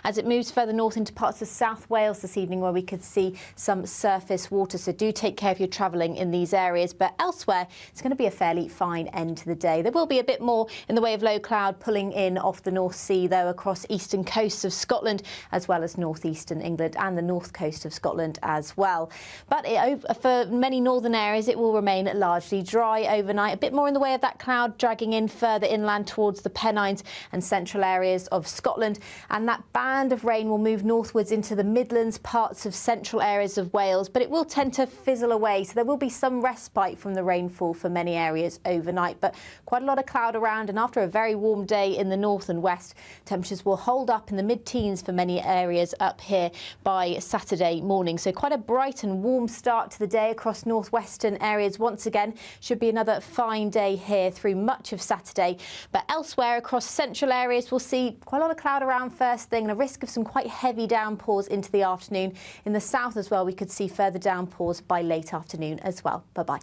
as it moves further north into parts of South Wales this evening, where we could see some surface water. So do take care if you're travelling in these areas. But elsewhere, it's going to be a fairly fine end to the day. There will be a bit more in the way of low cloud pulling in off the North Sea, though, across eastern coasts of Scotland, as well as northeastern England and the north coast of Scotland as well. But for many northern areas, it will remain largely dry overnight. A bit more in the way of that cloud dragging in further inland towards the Pennines and central areas of Scotland. And that band of rain will move northwards into the Midlands, parts of central areas of Wales, but it will tend to fizzle away. So there will be some respite from the rainfall for many areas overnight, but quite a lot of cloud around. And after a very warm day in the north and west, temperatures will hold up in the mid-teens for many areas up here by Saturday morning. So quite a bright and warm start to the day across northwestern areas. Once again, should be another fine day here through much of Saturday. But elsewhere across central areas, we'll see quite a lot of cloud around first thing and a risk of some quite heavy downpours into the afternoon. In the south as well, we could see further downpours by late afternoon as well. Bye-bye.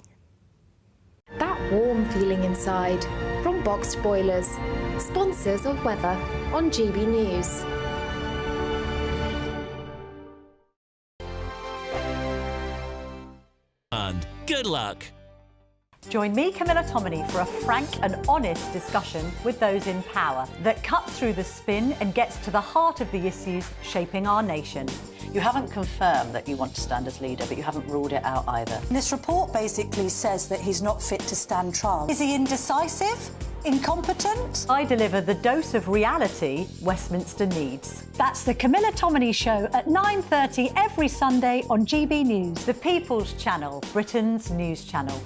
That warm feeling inside from Boxed Boilers, sponsors of weather on GB News. And good luck. Join me, Camilla Tominey, for a frank and honest discussion with those in power that cuts through the spin and gets to the heart of the issues shaping our nation. You haven't confirmed that you want to stand as leader, but you haven't ruled it out either. This report basically says that he's not fit to stand trial. Is he indecisive? Incompetent? I deliver the dose of reality Westminster needs. That's the Camilla Tominey Show at 9:30 every Sunday on GB News, the People's Channel, Britain's news channel.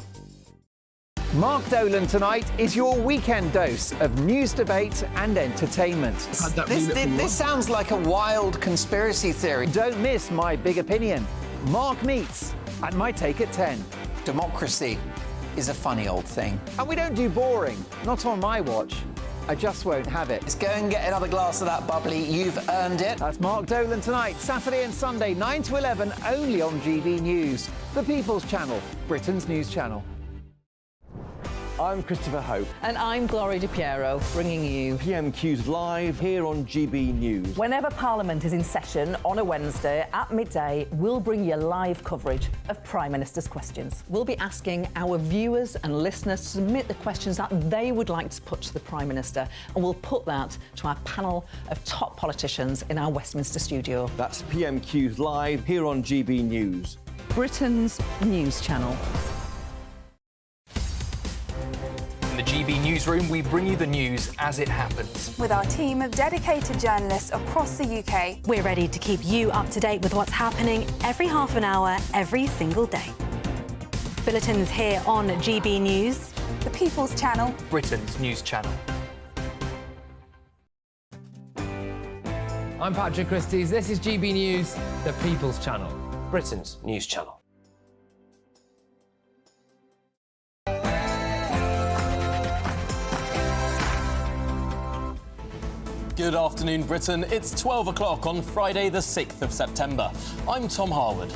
Mark Dolan tonight is your weekend dose of news, debate and entertainment. This sounds like a wild conspiracy theory. Don't miss My Big Opinion. Mark meets at My Take at 10. Democracy is a funny old thing. And we don't do boring, not on my watch. I just won't have it. Let's go and get another glass of that bubbly. You've earned it. That's Mark Dolan tonight, Saturday and Sunday, 9 to 11, only on GB News, the People's Channel, Britain's news channel. I'm Christopher Hope. And I'm Gloria Di Piero, bringing you PMQ's live here on GB News. Whenever Parliament is in session on a Wednesday at midday, we'll bring you live coverage of Prime Minister's questions. We'll be asking our viewers and listeners to submit the questions that they would like to put to the Prime Minister, and we'll put that to our panel of top politicians in our Westminster studio. That's PMQ's live here on GB News, Britain's news channel. In the GB newsroom, we bring you the news as it happens. With our team of dedicated journalists across the UK, we're ready to keep you up to date with what's happening every half an hour, every single day. Bulletins here on GB News, the People's Channel, Britain's news channel. I'm Patrick Christie's. This is GB News, the People's Channel, Britain's news channel. Good afternoon, Britain. It's 12 o'clock on Friday, the 6th of September. I'm Tom Harwood.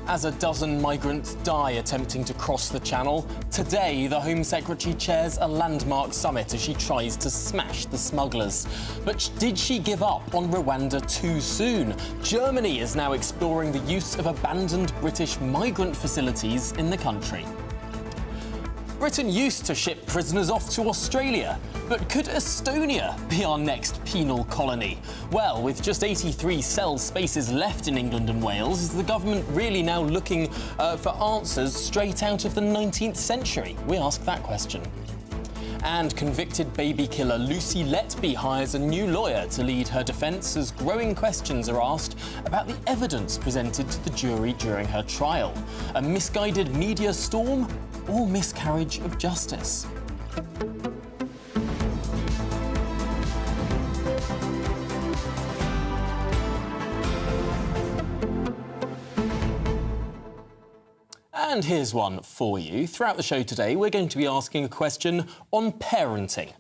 As a dozen migrants die attempting to cross the Channel, today the Home Secretary chairs a landmark summit as she tries to smash the smugglers. But did she give up on Rwanda too soon? Germany is now exploring the use of abandoned British migrant facilities in the country. Britain used to ship prisoners off to Australia, but could Estonia be our next penal colony? Well, with just 83 cell spaces left in England and Wales, is the government really now looking for answers straight out of the 19th century? We ask that question. And convicted baby killer Lucy Letby hires a new lawyer to lead her defence as growing questions are asked about the evidence presented to the jury during her trial. A misguided media storm or miscarriage of justice? And here's one for you. Throughout the show today, we're going to be asking a question on parenting.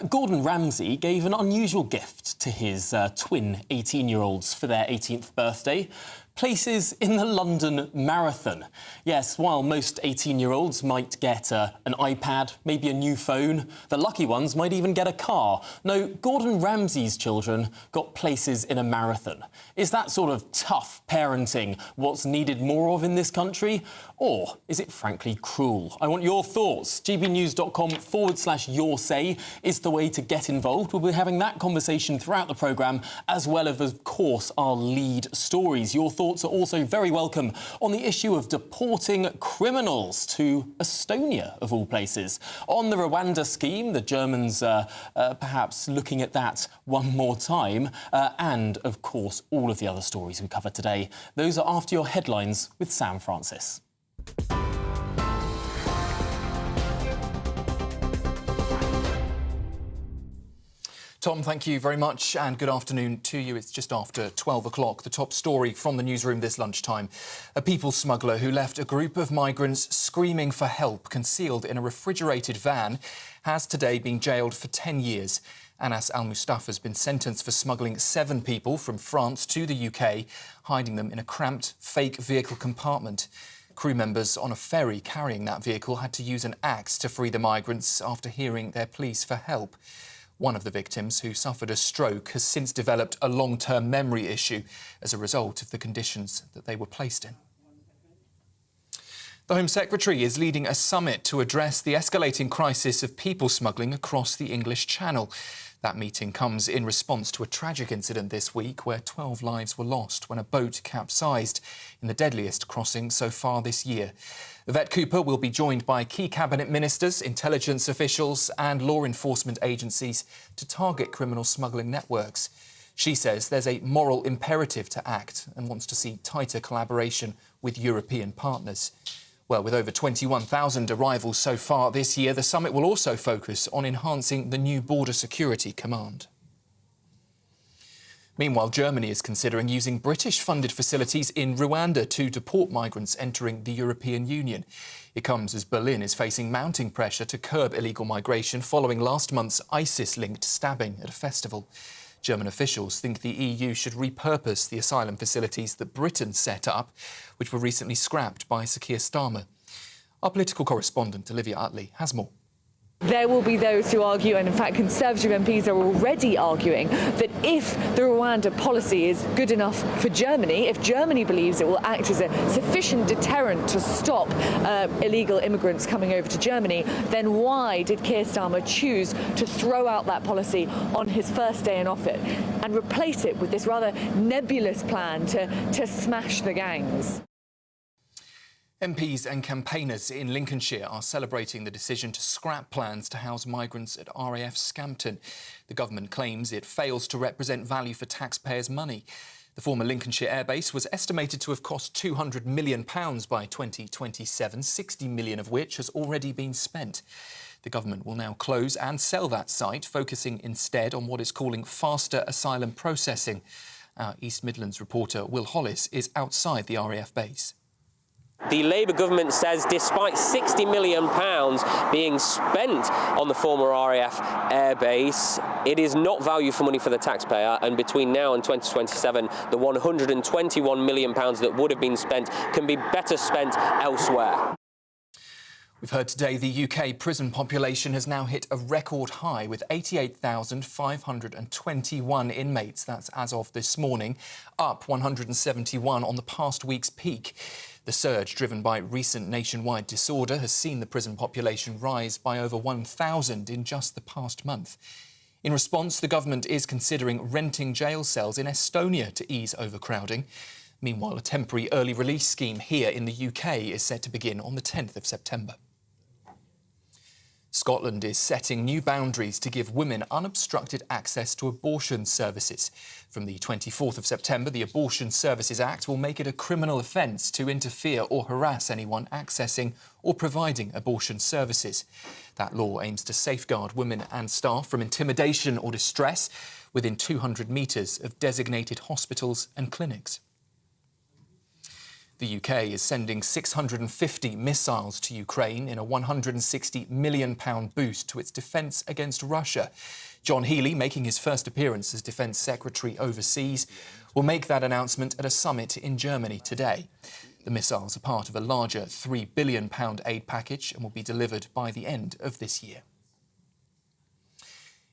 Gordon Ramsay gave an unusual gift to his twin 18-year-olds for their 18th birthday. Places in the London Marathon. Yes, while most 18-year-olds might get an iPad, maybe a new phone, the lucky ones might even get a car. No, Gordon Ramsay's children got places in a marathon. Is that sort of tough parenting what's needed more of in this country? Or is it frankly cruel? I want your thoughts. gbnews.com/your say is the way to get involved. We'll be having that conversation throughout the programme, as well as, of course, our lead stories. Your thoughts are also very welcome on the issue of deporting criminals to Estonia, of all places. On the Rwanda scheme, the Germans perhaps looking at that one more time. And, of course, all of the other stories we cover today. Those are after your headlines with Sam Francis. Tom, thank you very much and good afternoon to you. It's just after 12 o'clock. The top story from the newsroom this lunchtime. A people smuggler who left a group of migrants screaming for help concealed in a refrigerated van has today been jailed for 10 years. Anas Al-Mustafa has been sentenced for smuggling 7 people from France to the UK, hiding them in a cramped, fake vehicle compartment. Crew members on a ferry carrying that vehicle had to use an axe to free the migrants after hearing their pleas for help. One of the victims, who suffered a stroke, has since developed a long-term memory issue as a result of the conditions that they were placed in. The Home Secretary is leading a summit to address the escalating crisis of people smuggling across the English Channel. That meeting comes in response to a tragic incident this week where 12 lives were lost when a boat capsized in the deadliest crossing so far this year. Yvette Cooper will be joined by key cabinet ministers, intelligence officials and law enforcement agencies to target criminal smuggling networks. She says there's a moral imperative to act and wants to see tighter collaboration with European partners. Well, with over 21,000 arrivals so far this year, the summit will also focus on enhancing the new Border Security Command. Meanwhile, Germany is considering using British-funded facilities in Rwanda to deport migrants entering the European Union. It comes as Berlin is facing mounting pressure to curb illegal migration following last month's ISIS-linked stabbing at a festival. German officials think the EU should repurpose the asylum facilities that Britain set up, which were recently scrapped by Sir Keir Starmer. Our political correspondent, Olivia Utley, has more. There will be those who argue, and in fact Conservative MPs are already arguing, that if the Rwanda policy is good enough for Germany, if Germany believes it will act as a sufficient deterrent to stop illegal immigrants coming over to Germany, then why did Keir Starmer choose to throw out that policy on his first day in office and replace it with this rather nebulous plan to smash the gangs? MPs and campaigners in Lincolnshire are celebrating the decision to scrap plans to house migrants at RAF Scampton. The government claims it fails to represent value for taxpayers' money. The former Lincolnshire airbase was estimated to have cost £200 million by 2027, 60 million of which has already been spent. The government will now close and sell that site, focusing instead on what it's calling faster asylum processing. Our East Midlands reporter Will Hollis is outside the RAF base. The Labour government says despite £60 million being spent on the former RAF airbase, it is not value for money for the taxpayer, and between now and 2027, the £121 million that would have been spent can be better spent elsewhere. We've heard today the UK prison population has now hit a record high with 88,521 inmates. That's as of this morning, up 171 on the past week's peak. The surge, driven by recent nationwide disorder, has seen the prison population rise by over 1,000 in just the past month. In response, the government is considering renting jail cells in Estonia to ease overcrowding. Meanwhile, a temporary early release scheme here in the UK is set to begin on the 10th of September. Scotland is setting new boundaries to give women unobstructed access to abortion services. From the 24th of September, the Abortion Services Act will make it a criminal offence to interfere or harass anyone accessing or providing abortion services. That law aims to safeguard women and staff from intimidation or distress within 200 metres of designated hospitals and clinics. The UK is sending 650 missiles to Ukraine in a £160 million boost to its defence against Russia. John Healey, making his first appearance as Defence Secretary overseas, will make that announcement at a summit in Germany today. The missiles are part of a larger £3 billion aid package and will be delivered by the end of this year.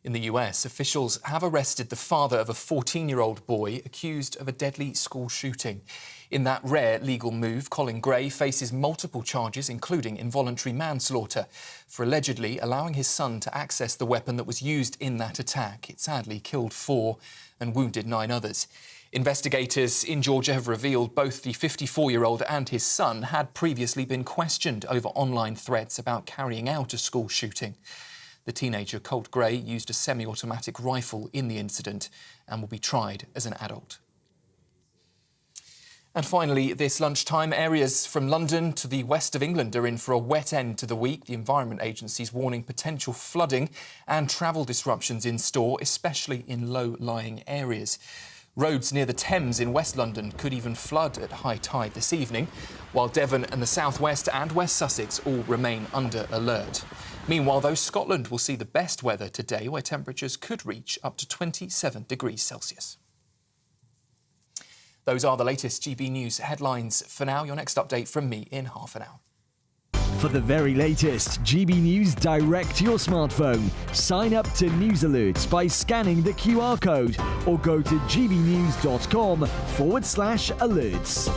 In the US, officials have arrested the father of a 14-year-old boy accused of a deadly school shooting. In that rare legal move, Colin Gray faces multiple charges, including involuntary manslaughter, for allegedly allowing his son to access the weapon that was used in that attack. It sadly killed 4 and wounded 9 others. Investigators in Georgia have revealed both the 54-year-old and his son had previously been questioned over online threats about carrying out a school shooting. The teenager, Colt Gray, used a semi-automatic rifle in the incident and will be tried as an adult. And finally, this lunchtime, areas from London to the west of England are in for a wet end to the week. The Environment Agency's warning potential flooding and travel disruptions in store, especially in low-lying areas. Roads near the Thames in West London could even flood at high tide this evening, while Devon and the South West and West Sussex all remain under alert. Meanwhile, though, Scotland will see the best weather today, where temperatures could reach up to 27 degrees Celsius. Those are the latest GB News headlines. For now, your next update from me in half an hour. For the very latest GB News direct to your smartphone, sign up to News Alerts by scanning the QR code or go to gbnews.com/alerts.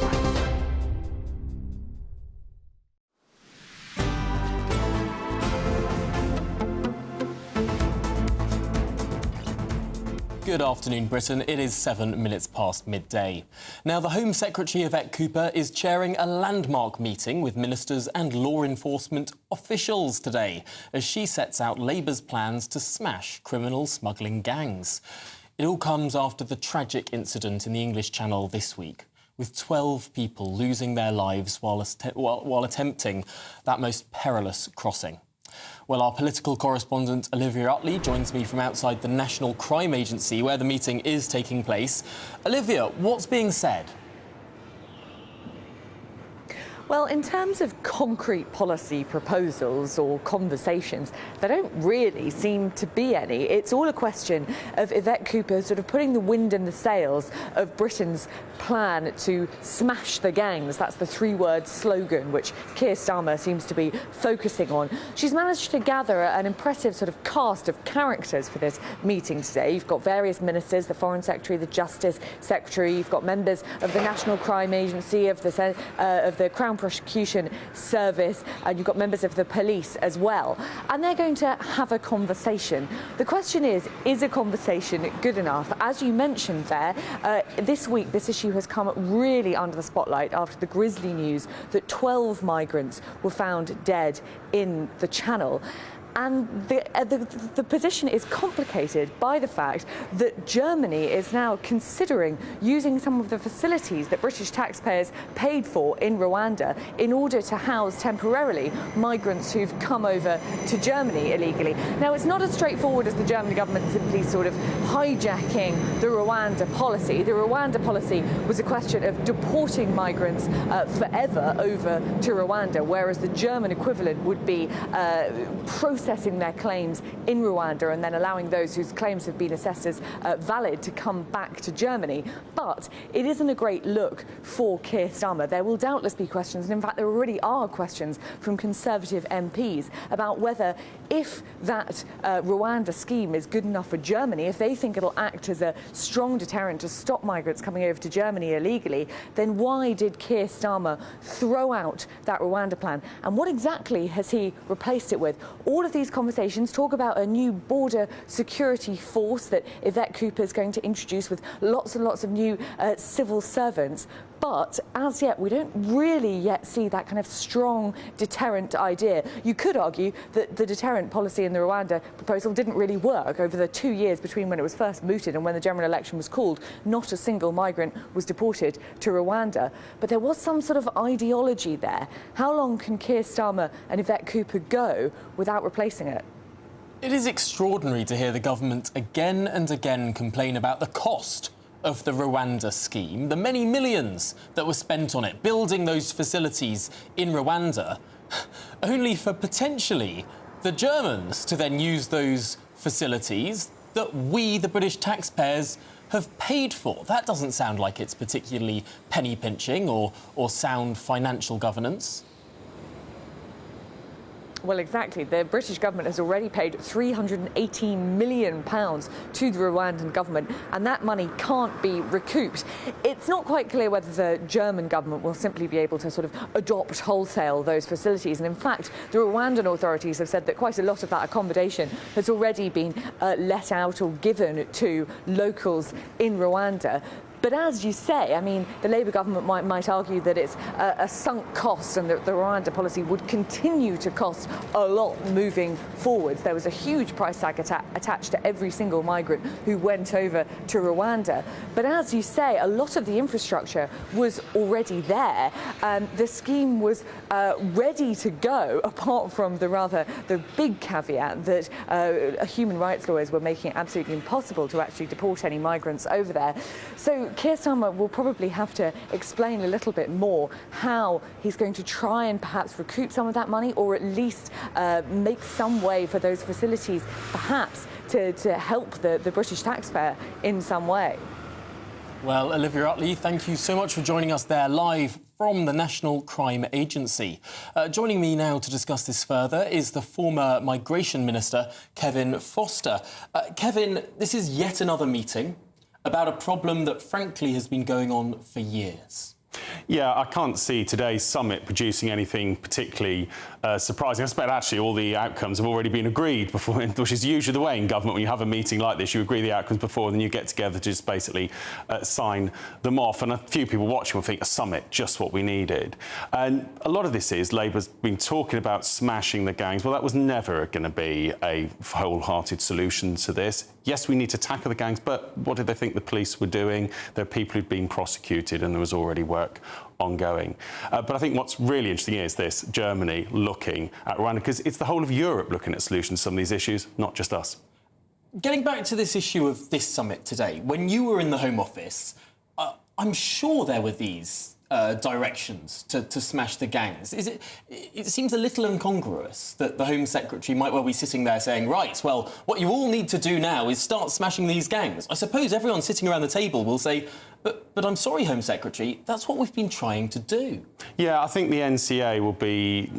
Good afternoon, Britain. It is 7 minutes past midday. Now, the Home Secretary, Yvette Cooper, is chairing a landmark meeting with ministers and law enforcement officials today as she sets out Labour's plans to smash criminal smuggling gangs. It all comes after the tragic incident in the English Channel this week, with 12 people losing their lives while attempting that most perilous crossing. Well, our political correspondent Olivia Utley joins me from outside the National Crime Agency, where the meeting is taking place. Olivia, what's being said? Well, in terms of concrete policy proposals or conversations, there don't really seem to be any. It's all a question of Yvette Cooper sort of putting the wind in the sails of Britain's plan to smash the gangs. That's the 3-word slogan which Keir Starmer seems to be focusing on. She's managed to gather an impressive sort of cast of characters for this meeting today. You've got various ministers, the Foreign Secretary, the Justice Secretary, you've got members of the National Crime Agency, of the Crown Prosecution Service, and you've got members of the police as well. And they're going to have a conversation. The question is a conversation good enough? As you mentioned there, this week this issue has come really under the spotlight after the grisly news that 12 migrants were found dead in the Channel. And the position is complicated by the fact that Germany is now considering using some of the facilities that British taxpayers paid for in Rwanda in order to house temporarily migrants who've come over to Germany illegally. Now, it's not as straightforward as the German government simply sort of hijacking the Rwanda policy. The Rwanda policy was a question of deporting migrants forever over to Rwanda, whereas the German equivalent would be processing their claims in Rwanda and then allowing those whose claims have been assessed as valid to come back to Germany. But it isn't a great look for Keir Starmer. There will doubtless be questions, and in fact there already are questions from Conservative MPs about whether, if that Rwanda scheme is good enough for Germany, if they think it'll act as a strong deterrent to stop migrants coming over to Germany illegally, then why did Keir Starmer throw out that Rwanda plan? And what exactly has he replaced it with? All of these conversations talk about a new border security force that Yvette Cooper is going to introduce with lots and lots of new civil servants. But as yet, we don't really yet see that kind of strong deterrent idea. You could argue that the deterrent policy in the Rwanda proposal didn't really work. Over the 2 years between when it was first mooted and when the general election was called, not a single migrant was deported to Rwanda. But there was some sort of ideology there. How long can Keir Starmer and Yvette Cooper go without replacing it? It is extraordinary to hear the government again and again complain about the cost of the Rwanda scheme, the many millions that were spent on it, building those facilities in Rwanda, only for potentially the Germans to then use those facilities that we, the British taxpayers, have paid for. That doesn't sound like it's particularly penny-pinching or sound financial governance. Well, exactly. The British government has already paid £318 million to the Rwandan government, and that money can't be recouped. It's not quite clear whether the German government will simply be able to sort of adopt wholesale those facilities. And in fact, the Rwandan authorities have said that quite a lot of that accommodation has already been let out or given to locals in Rwanda. But as you say, I mean, the Labour government might argue that it's a sunk cost and that the Rwanda policy would continue to cost a lot moving forwards. There was a huge price tag attached to every single migrant who went over to Rwanda. But as you say, a lot of the infrastructure was already there. The scheme was ready to go, apart from the big caveat that human rights lawyers were making it absolutely impossible to actually deport any migrants over there. So Keir Starmer will probably have to explain a little bit more how he's going to try and perhaps recoup some of that money, or at least make some way for those facilities perhaps to help the British taxpayer in some way. Well, Olivia Utley, thank you so much for joining us there live from the National Crime Agency. Joining me now to discuss this further is the former Migration Minister, Kevin Foster. Kevin, this is yet another meeting about a problem that, frankly, has been going on for years. Yeah, I can't see today's summit producing anything particularly surprising. I suspect actually all the outcomes have already been agreed before, which is usually the way in government. When you have a meeting like this, you agree the outcomes before, and then you get together to just basically sign them off. And a few people watching will think, a summit, just what we needed. And a lot of this is Labour's been talking about smashing the gangs. Well, that was never going to be a wholehearted solution to this. Yes, we need to tackle the gangs, but what did they think the police were doing? There are people who'd been prosecuted and there was already work ongoing. But I think what's really interesting is this, Germany looking at Rwanda, because it's the whole of Europe looking at solutions to some of these issues, not just us. Getting back to this issue of this summit today, when you were in the Home Office, I'm sure there were these directions to smash the gangs. It seems a little incongruous that the Home Secretary might well be sitting there saying, right, well, what you all need to do now is start smashing these gangs. I suppose everyone sitting around the table will say, but I'm sorry, Home Secretary, that's what we've been trying to do. Yeah, I think the NCA will be,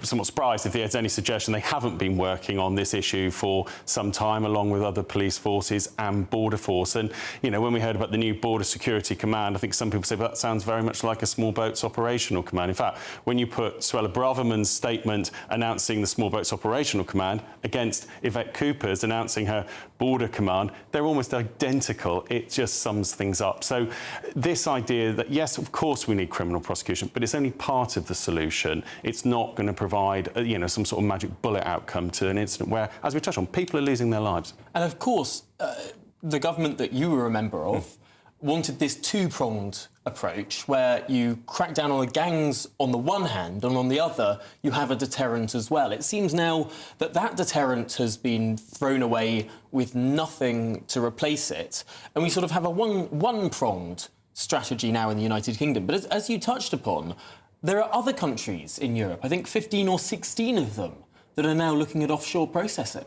somewhat surprised if there's any suggestion they haven't been working on this issue for some time, along with other police forces and Border Force. And, when we heard about the new Border Security Command, I think some people say, well, that sounds very much like a small boats operational command. In fact, when you put Suella Braverman's statement announcing the small boats operational command against Yvette Cooper's announcing her border command, they're almost identical. It just sums things up. So this idea that, yes, of course we need criminal prosecution, but it's only part of the solution. It's not going to provide, some sort of magic bullet outcome to an incident where, as we touched on, people are losing their lives. And of course, the government that you were a member of wanted this two-pronged approach where you crack down on the gangs on the one hand and on the other you have a deterrent as well. It seems now that that deterrent has been thrown away with nothing to replace it, and we sort of have a one-pronged strategy now in the United Kingdom. But as you touched upon, there are other countries in Europe, I think 15 or 16 of them, that are now looking at offshore processing.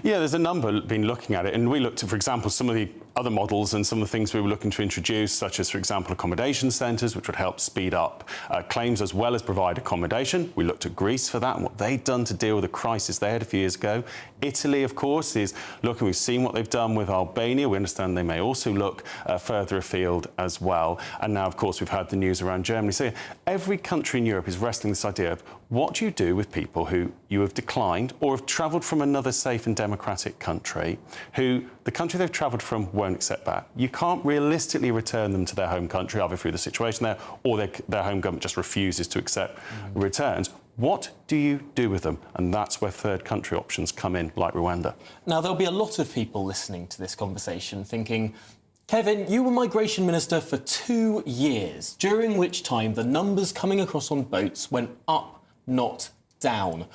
Yeah, there's a number been looking at it, and we looked at, for example, some of the other models and some of the things we were looking to introduce, such as, for example, accommodation centres, which would help speed up claims as well as provide accommodation. We looked at Greece for that and what they'd done to deal with the crisis they had a few years ago. Italy, of course, is looking. We've seen what they've done with Albania. We understand they may also look further afield as well. And now, of course, we've had the news around Germany. So every country in Europe is wrestling this idea of what do you do with people who you have declined or have travelled from another safe and democratic country, who the country they've travelled from won't accept that. You can't realistically return them to their home country, either through the situation there or their home government just refuses to accept returns. What do you do with them? And that's where third country options come in, like Rwanda. Now, there'll be a lot of people listening to this conversation thinking, Kevin, you were Migration Minister for 2 years, during which time the numbers coming across on boats went up, not down.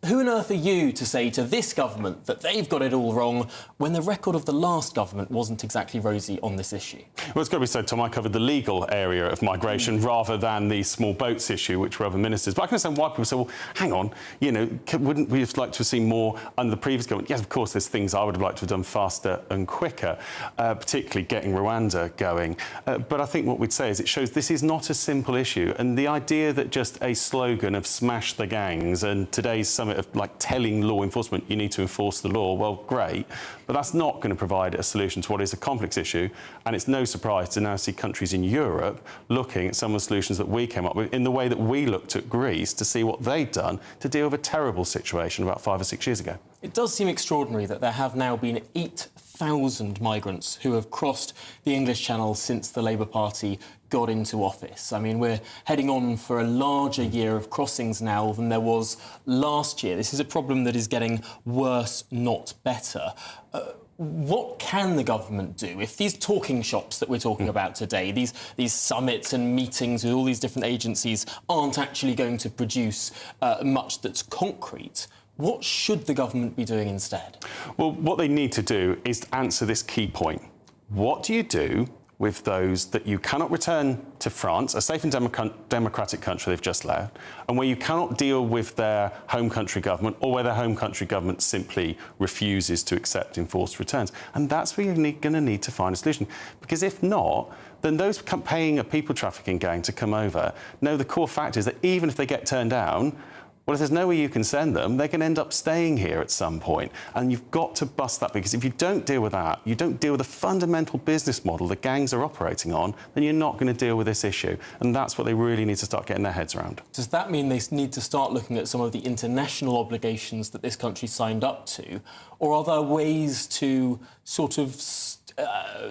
who on earth are you to say to this government that they've got it all wrong when the record of the last government wasn't exactly rosy on this issue? Well, it's got to be said, Tom, I covered the legal area of migration rather than the small boats issue, which were other ministers. But I can understand why people say, well, hang on, you know, wouldn't we have liked to have seen more under the previous government? Yes, of course, there's things I would have liked to have done faster and quicker, particularly getting Rwanda going. But I think what we'd say is it shows this is not a simple issue. And the idea that just a slogan of smash the gangs and today's summit of, like, telling law enforcement you need to enforce the law, well, great. But that's not going to provide a solution to what is a complex issue. And it's no surprise to now see countries in Europe looking at some of the solutions that we came up with in the way that we looked at Greece to see what they'd done to deal with a terrible situation about 5 or 6 years ago. It does seem extraordinary that there have now been 8,000 migrants who have crossed the English Channel since the Labour Party got into office. I mean, we're heading on for a larger year of crossings now than there was last year. This is a problem that is getting worse, not better. What can the government do if these talking shops that we're talking about today, these summits and meetings with all these different agencies aren't actually going to produce much that's concrete? What should the government be doing instead? Well, what they need to do is answer this key point. What do you do with those that you cannot return to France, a safe and democratic country they've just left, and where you cannot deal with their home country government, or where their home country government simply refuses to accept enforced returns? And that's where you're going to need to find a solution. Because if not, then those paying a people trafficking gang to come over know the core fact is that even if they get turned down, well, if there's nowhere you can send them, they can end up staying here at some point. And you've got to bust that, because if you don't deal with that, you don't deal with the fundamental business model the gangs are operating on, then you're not going to deal with this issue. And that's what they really need to start getting their heads around. Does that mean they need to start looking at some of the international obligations that this country signed up to? Or are there ways to sort of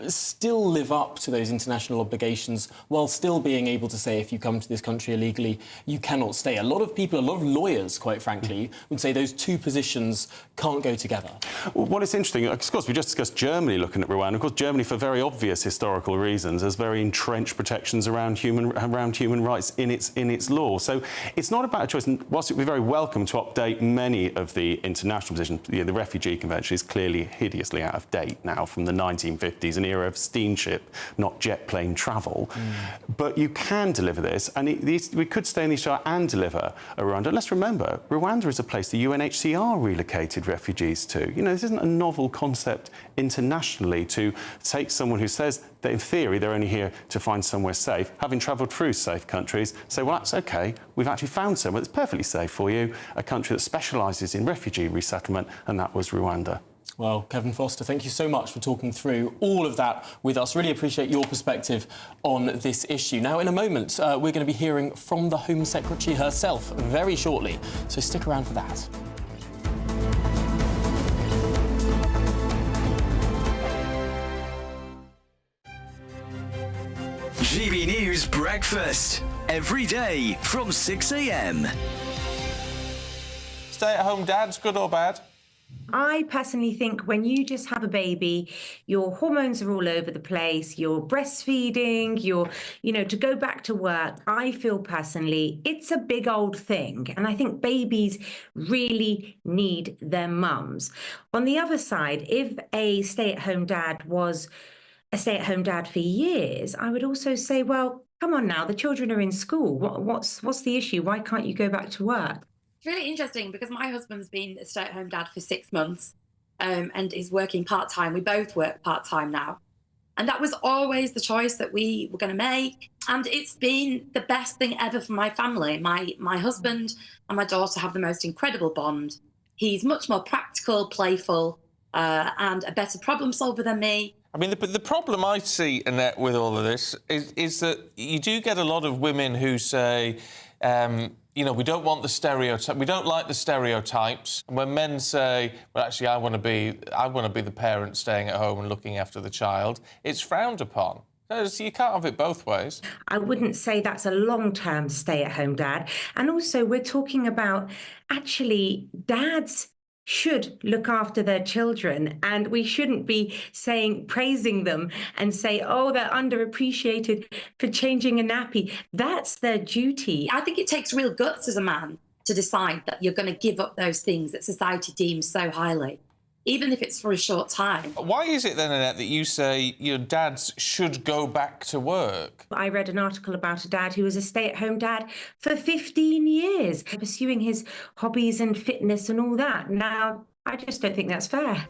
still live up to those international obligations while still being able to say if you come to this country illegally, you cannot stay? A lot of people, a lot of lawyers, quite frankly, would say those two positions can't go together. Well, it's interesting. Of course, we just discussed Germany looking at Rwanda. Of course, Germany, for very obvious historical reasons, has very entrenched protections around human rights in its law. So it's not about a choice. And whilst it would be very welcome to update many of the international positions, the Refugee Convention is clearly hideously out of date now from the 1950s, an era of steamship, not jet plane travel. But you can deliver this, and we could stay in the Estonia and deliver a Rwanda. Let's remember, Rwanda is a place the UNHCR relocated refugees to. You know, this isn't a novel concept internationally to take someone who says that in theory they're only here to find somewhere safe, having travelled through safe countries, say, well, that's OK, we've actually found somewhere that's perfectly safe for you, a country that specialises in refugee resettlement, and that was Rwanda. Well, Kevin Foster, thank you so much for talking through all of that with us. Really appreciate your perspective on this issue. Now, in a moment, we're going to be hearing from the Home Secretary herself very shortly, so stick around for that. GB News Breakfast, every day from 6 a.m. Stay-at-home dads, good or bad? I personally think when you just have a baby, your hormones are all over the place, you're breastfeeding, to go back to work, I feel personally it's a big old thing. And I think babies really need their mums. On the other side, if a stay-at-home dad was a stay-at-home dad for years, I would also say, well, come on now, the children are in school. What's the issue? Why can't you go back to work? It's really interesting because my husband's been a stay-at-home dad for 6 months and is working part-time. We both work part-time now. And that was always the choice that we were going to make. And it's been the best thing ever for my family. My husband and my daughter have the most incredible bond. He's much more practical, playful, and a better problem solver than me. I mean, the problem I see, Annette, with all of this is that you do get a lot of women who say, we don't want the stereotype. We don't like the stereotypes. And when men say, well, actually, I want to be the parent staying at home and looking after the child, it's frowned upon. So you can't have it both ways. I wouldn't say that's a long-term stay-at-home dad. And also, we're talking about actually dads should look after their children, and we shouldn't be praising them and say, oh, they're underappreciated for changing a nappy. That's their duty. I think it takes real guts as a man to decide that you're going to give up those things that society deems so highly, even if it's for a short time. Why is it then, Annette, that you say your dads should go back to work? I read an article about a dad who was a stay-at-home dad for 15 years, pursuing his hobbies and fitness and all that. Now, I just don't think that's fair.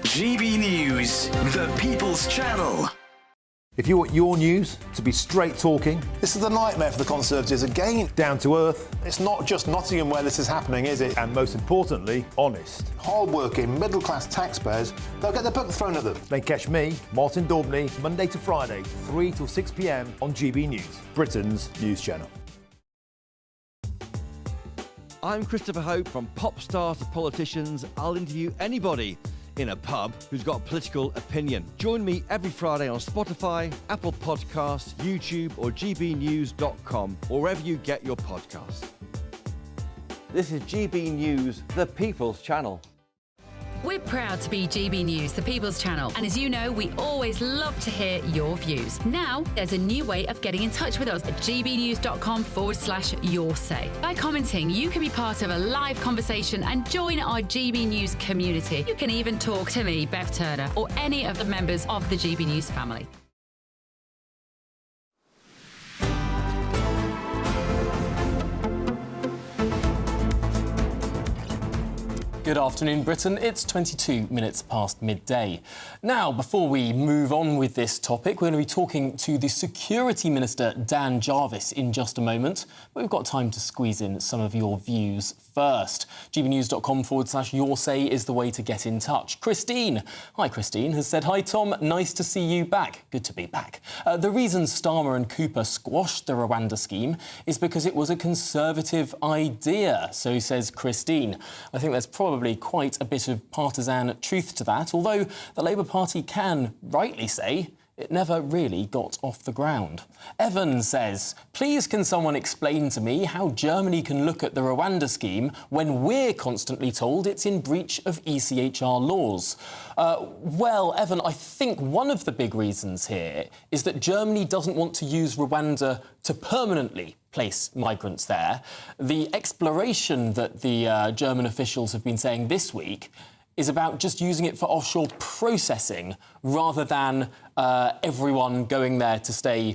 GB News, the People's Channel. If you want your news to be straight talking, this is a nightmare for the Conservatives again. Down to earth. It's not just Nottingham where this is happening, is it? And most importantly, honest. Hard-working, middle-class taxpayers, they'll get their book thrown at them. Then catch me, Martin Daubney, Monday to Friday, 3 till 6 p.m. on GB News, Britain's news channel. I'm Christopher Hope. From pop stars to politicians, I'll interview anybody in a pub who's got a political opinion. Join me every Friday on Spotify, Apple Podcasts, YouTube or gbnews.com, or wherever you get your podcasts. This is GB News, the People's Channel. We're proud to be GB News, the People's Channel. And as you know, we always love to hear your views. Now, there's a new way of getting in touch with us at gbnews.com/yoursay. By commenting, you can be part of a live conversation and join our GB News community. You can even talk to me, Bev Turner, or any of the members of the GB News family. Good afternoon, Britain. It's 22 minutes past midday. Now, before we move on with this topic, we're going to be talking to the Security Minister, Dan Jarvis, in just a moment. But we've got time to squeeze in some of your views first. gbnews.com/yoursay is the way to get in touch. Christine, hi Christine, has said, hi Tom, nice to see you back. Good to be back. The reason Starmer and Cooper squashed the Rwanda scheme is because it was a Conservative idea, so says Christine. I think there's probably quite a bit of partisan truth to that, although the Labour Party can rightly say it never really got off the ground. Evan says, please can someone explain to me how Germany can look at the Rwanda scheme when we're constantly told it's in breach of ECHR laws? Well, Evan, I think one of the big reasons here is that Germany doesn't want to use Rwanda to permanently place migrants there. The exploration that the German officials have been saying this week is about just using it for offshore processing rather than everyone going there to stay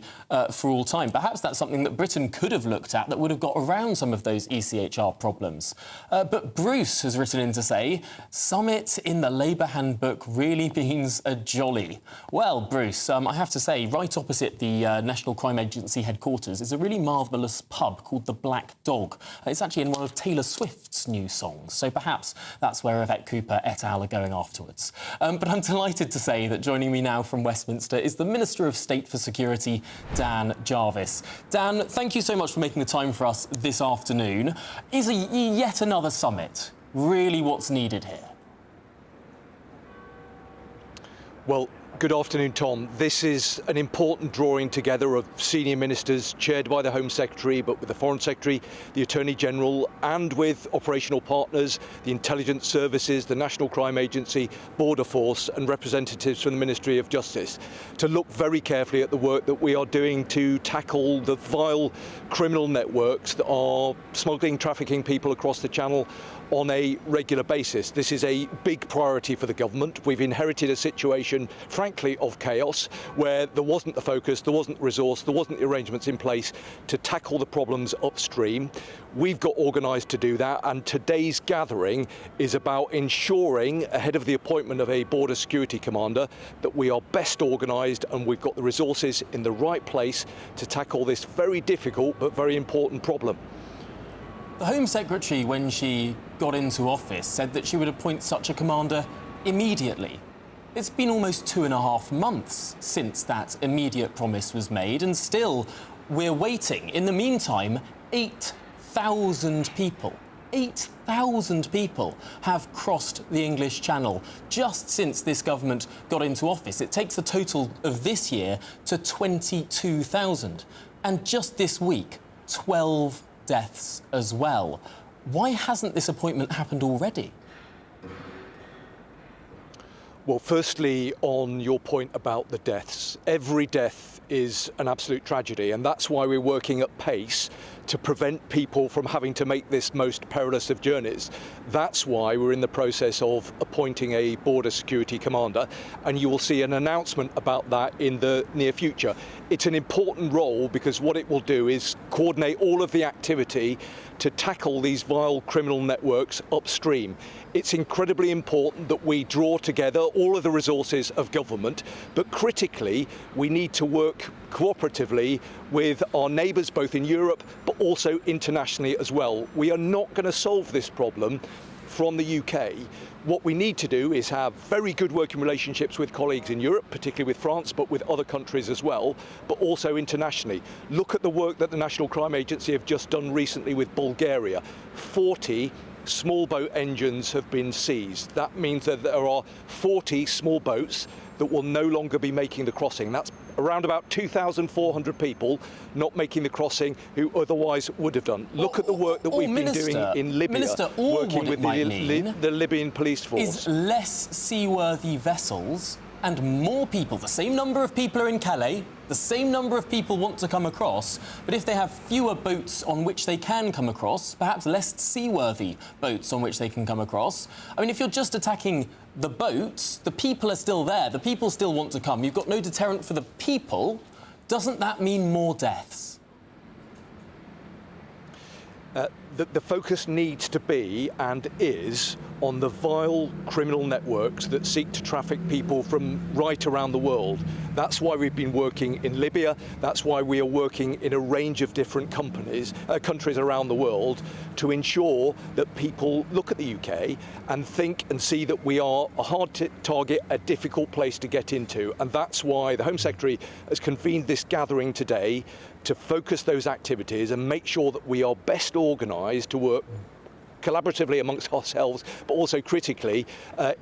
for all time. Perhaps that's something that Britain could have looked at that would have got around some of those ECHR problems. But Bruce has written in to say, summit in the Labour handbook really means a jolly. Well, Bruce, I have to say, right opposite the National Crime Agency headquarters is a really marvellous pub called The Black Dog. It's actually in one of Taylor Swift's new songs, so perhaps that's where Yvette Cooper et al. Are going afterwards. But I'm delighted to say that joining me now from Westminster is the Minister of State for Security, Dan Jarvis. Dan, thank you so much for making the time for us this afternoon. Is yet another summit really what's needed here? Well, good afternoon, Tom. This is an important drawing together of senior ministers chaired by the Home Secretary, but with the Foreign Secretary, the Attorney General, and with operational partners, the intelligence services, the National Crime Agency, Border Force, and representatives from the Ministry of Justice, to look very carefully at the work that we are doing to tackle the vile criminal networks that are smuggling, trafficking people across the Channel on a regular basis. This is a big priority for the government. We've inherited a situation, frankly, of chaos, where there wasn't the focus, there wasn't the resource, there wasn't the arrangements in place to tackle the problems upstream. We've got organised to do that, and today's gathering is about ensuring, ahead of the appointment of a border security commander, that we are best organised and we've got the resources in the right place to tackle this very difficult but very important problem. The Home Secretary, when she got into office, said that she would appoint such a commander immediately. It's been almost 2.5 months since that immediate promise was made, and still we're waiting. In the meantime, 8,000 people have crossed the English Channel just since this government got into office. It takes the total of this year to 22,000. And just this week, 12 deaths as well. Why hasn't this appointment happened already? Well, firstly, on your point about the deaths, every death is an absolute tragedy, and that's why we're working at pace to prevent people from having to make this most perilous of journeys. That's why we're in the process of appointing a border security commander, and you will see an announcement about that in the near future. It's an important role because what it will do is coordinate all of the activity to tackle these vile criminal networks upstream. It's incredibly important that we draw together all of the resources of government, but critically, we need to work cooperatively with our neighbours both in Europe but also internationally as well. We are not going to solve this problem from the UK. What we need to do is have very good working relationships with colleagues in Europe, particularly with France, but with other countries as well, but also internationally. Look at the work that the National Crime Agency have just done recently with Bulgaria. 40 small boat engines have been seized. That means that there are 40 small boats that will no longer be making the crossing. That's around about 2,400 people not making the crossing who otherwise would have done. Look at the work that we've been doing in Libya, working with the Libyan police force. Is less seaworthy vessels and more people. The same number of people are in Calais, the same number of people want to come across, but if they have fewer boats on which they can come across, perhaps less seaworthy boats on which they can come across. I mean, if you're just attacking the boats, the people are still there, the people still want to come. You've got no deterrent for the people. Doesn't that mean more deaths? The focus needs to be, and is, on the vile criminal networks that seek to traffic people from right around the world. That's why we've been working in Libya. That's why we are working in a range of different countries around the world to ensure that people look at the UK and think and see that we are a hard target, a difficult place to get into. And that's why the Home Secretary has convened this gathering today to focus those activities and make sure that we are best organised to work collaboratively amongst ourselves, but also critically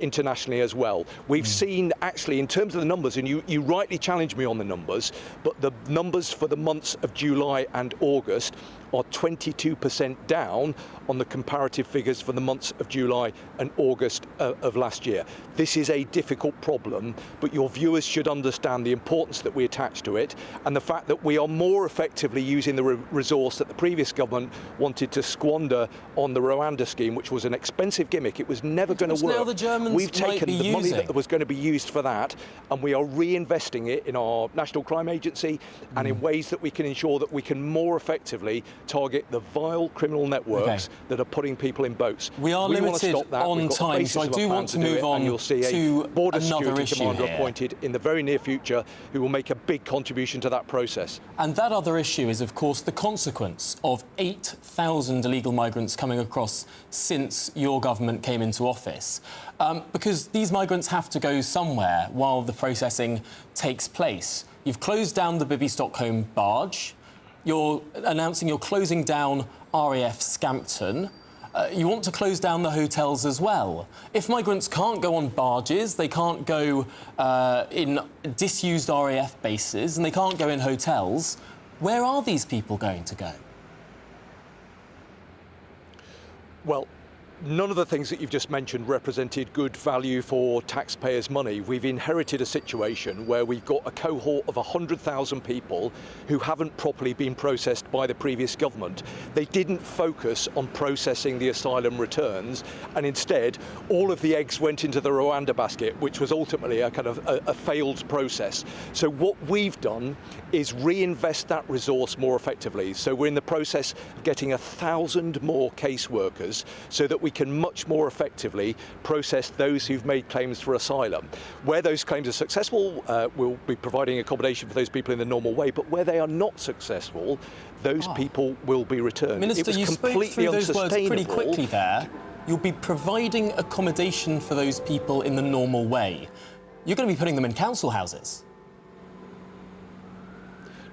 internationally as well. We've seen, actually, in terms of the numbers, and you rightly challenged me on the numbers, but the numbers for the months of July and August are 22% down on the comparative figures for the months of July and August of last year. This is a difficult problem, but your viewers should understand the importance that we attach to it and the fact that we are more effectively using the resource that the previous government wanted to squander on the Rwanda scheme, which was an expensive gimmick. It was never going to work. Now the Germans We've taken the money that was going to be used for that, and we are reinvesting it in our National Crime Agency and in ways that we can ensure that we can more effectively target the vile criminal networks that are putting people in boats. We are limited on time, so I do want to move on you'll see to a border another security issue commander here. appointed in the very near future who will make a big contribution to that process. And that other issue is, of course, the consequence of 8,000 illegal migrants coming across since your government came into office. Because these migrants have to go somewhere while the processing takes place. You've closed down the Bibi Stockholm barge. You're announcing you're closing down RAF Scampton. You want to close down the hotels as well. If migrants can't go on barges, they can't go in disused RAF bases, and they can't go in hotels, where are these people going to go? Well, none of the things that you've just mentioned represented good value for taxpayers' money. We've inherited a situation where we've got a cohort of 100,000 people who haven't properly been processed by the previous government. They didn't focus on processing the asylum returns, and instead all of the eggs went into the Rwanda basket, which was ultimately a kind of a failed process. So what we've done is reinvest that resource more effectively. So we're in the process of getting 1,000 more caseworkers so that we can much more effectively process those who've made claims for asylum. Where those claims are successful, we'll be providing accommodation for those people in the normal way, but where they are not successful, those people will be returned. Minister, it was you completely spoke through those words pretty unsustainable. quickly there. You'll be providing accommodation for those people in the normal way. You're going to be putting them in council houses.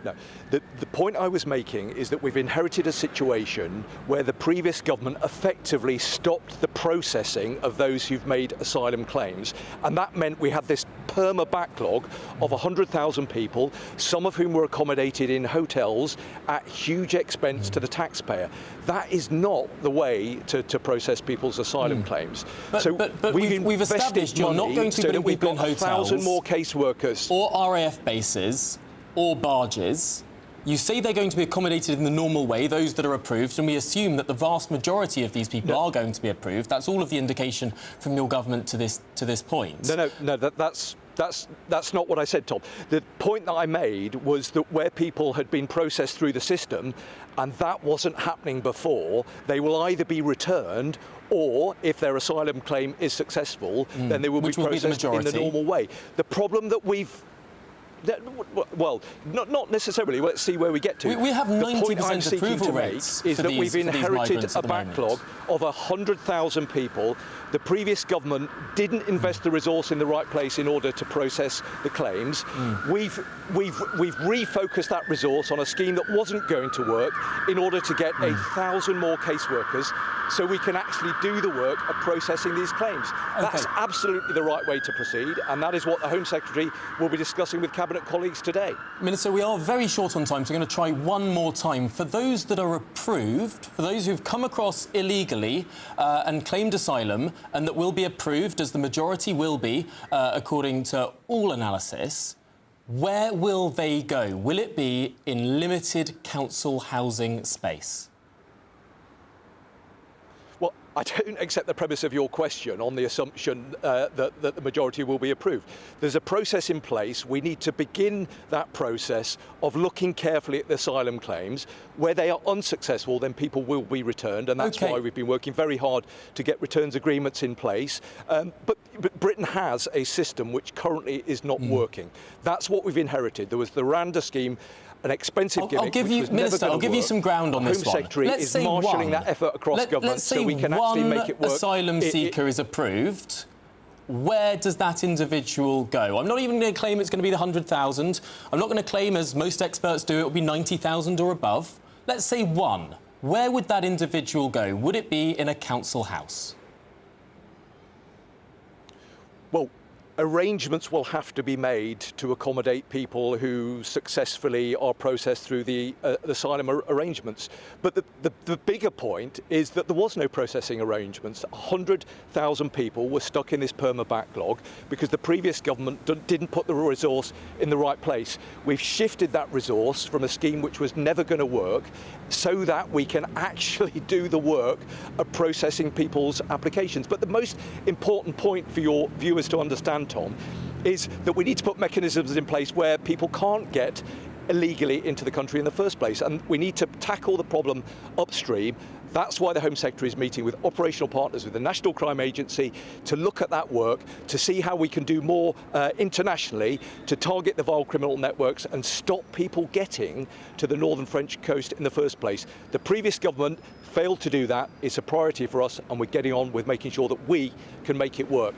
No. The point I was making is that we've inherited a situation where the previous government effectively stopped the processing of those who've made asylum claims, and that meant we had this perma backlog of 100,000 people, some of whom were accommodated in hotels at huge expense to the taxpayer. That is not the way to process people's asylum claims. But we've established you're not going to be putting people in hotels, 1,000 more caseworkers, or RAF bases, or barges. You say they're going to be accommodated in the normal way, those that are approved, and we assume that the vast majority of these people are going to be approved. That's all of the indication from your government to this point. No, that's not what I said, Tom. The point that I made was that where people had been processed through the system, and that wasn't happening before, they will either be returned, or if their asylum claim is successful, then they will be processed in the normal way. The problem that we've well, not necessarily. Let's see where we get to. We have 90% approval rates. Is that we've inherited a backlog of 100,000 people. The previous government didn't invest the resource in the right place in order to process the claims. We've refocused that resource on a scheme that wasn't going to work in order to get 1,000 more caseworkers, so we can actually do the work of processing these claims. That's absolutely the right way to proceed, and that is what the Home Secretary will be discussing with Cabinet colleagues today. Minister, we are very short on time, so I'm going to try one more time. For those that are approved, for those who've come across illegally and claimed asylum, and that will be approved, as the majority will be, according to all analysis, where will they go? Will it be in limited council housing space? Well, I don't accept the premise of your question on the assumption that the majority will be approved. There's a process in place. We need to begin that process of looking carefully at the asylum claims. Where they are unsuccessful, then people will be returned, and that's why we've been working very hard to get returns agreements in place. But Britain has a system which currently is not working. That's what we've inherited. There was the Rwanda scheme, an expensive gimmick. I'll give you, Minister, I'll give you some ground on this one. The Home Secretary is marshalling that effort across government so we can actually make it work. Asylum seeker is approved. Where does that individual go? I'm not even going to claim it's going to be the 100,000. I'm not going to claim, as most experts do, it will be 90,000 or above. Let's say one. Where would that individual go? Would it be in a council house? Well, arrangements will have to be made to accommodate people who successfully are processed through the asylum arrangements. But the bigger point is that there was no processing arrangements. 100,000 people were stuck in this perma backlog because the previous government didn't put the resource in the right place. We've shifted that resource from a scheme which was never going to work so that we can actually do the work of processing people's applications. But the most important point for your viewers to understand, Tom, is that we need to put mechanisms in place where people can't get illegally into the country in the first place, and we need to tackle the problem upstream. That's why the Home Secretary is meeting with operational partners with the National Crime Agency to look at that work, to see how we can do more internationally to target the vile criminal networks and stop people getting to the northern French coast in the first place. The previous government failed to do that. It's a priority for us, and we're getting on with making sure that we can make it work.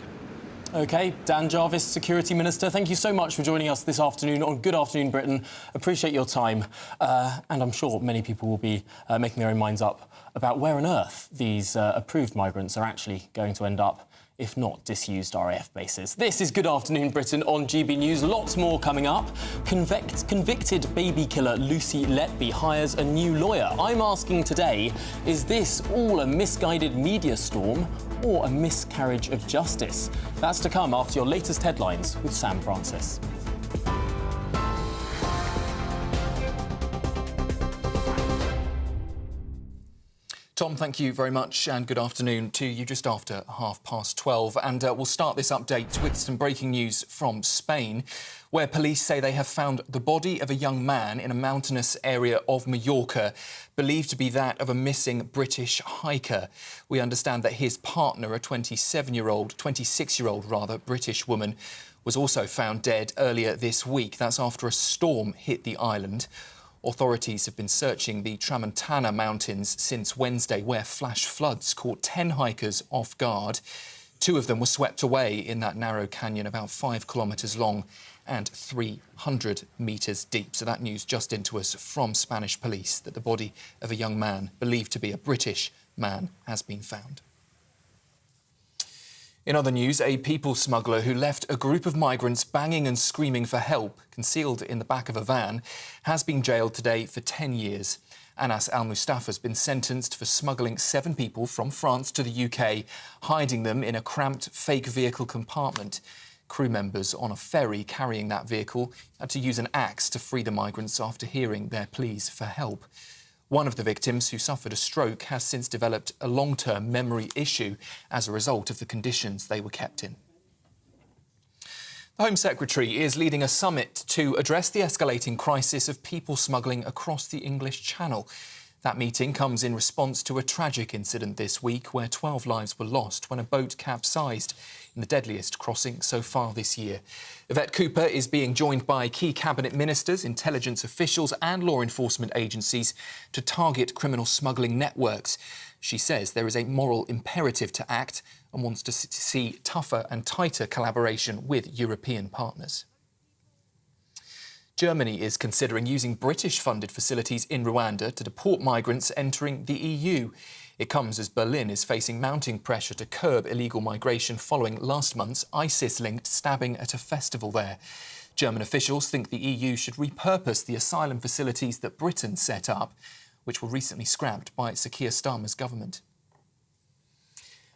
OK, Dan Jarvis, Security Minister, thank you so much for joining us this afternoon on Good Afternoon Britain. Appreciate your time. And I'm sure many people will be making their own minds up about where on earth these approved migrants are actually going to end up, if not disused RAF bases. This is Good Afternoon Britain on GB News. Lots more coming up. Convicted baby killer Lucy Letby hires a new lawyer. I'm asking today, is this all a misguided media storm or a miscarriage of justice? That's to come after your latest headlines with Sam Francis. Tom, thank you very much, and good afternoon to you. Just after 12:30, and we'll start this update with some breaking news from Spain, where police say they have found the body of a young man in a mountainous area of Mallorca, believed to be that of a missing British hiker. We understand that his partner, a 26-year-old British woman, was also found dead earlier this week. That's after a storm hit the island. Authorities have been searching the Tramontana Mountains since Wednesday, where flash floods caught 10 hikers off guard. 2 of them were swept away in that narrow canyon about 5 kilometres long and 300 metres deep. So that news just into us from Spanish police, that the body of a young man, believed to be a British man, has been found. In other news, a people smuggler who left a group of migrants banging and screaming for help, concealed in the back of a van, has been jailed today for 10 years. Anas Al-Mustafa has been sentenced for smuggling 7 people from France to the UK, hiding them in a cramped fake vehicle compartment. Crew members on a ferry carrying that vehicle had to use an axe to free the migrants after hearing their pleas for help. One of the victims, who suffered a stroke, has since developed a long-term memory issue as a result of the conditions they were kept in. The Home Secretary is leading a summit to address the escalating crisis of people smuggling across the English Channel. That meeting comes in response to a tragic incident this week where 12 lives were lost when a boat capsized in the deadliest crossing so far this year. Yvette Cooper is being joined by key cabinet ministers, intelligence officials and law enforcement agencies to target criminal smuggling networks. She says there is a moral imperative to act and wants to see tougher and tighter collaboration with European partners. Germany is considering using British-funded facilities in Rwanda to deport migrants entering the EU. It comes as Berlin is facing mounting pressure to curb illegal migration following last month's ISIS-linked stabbing at a festival there. German officials think the EU should repurpose the asylum facilities that Britain set up, which were recently scrapped by Sir Keir Starmer's government.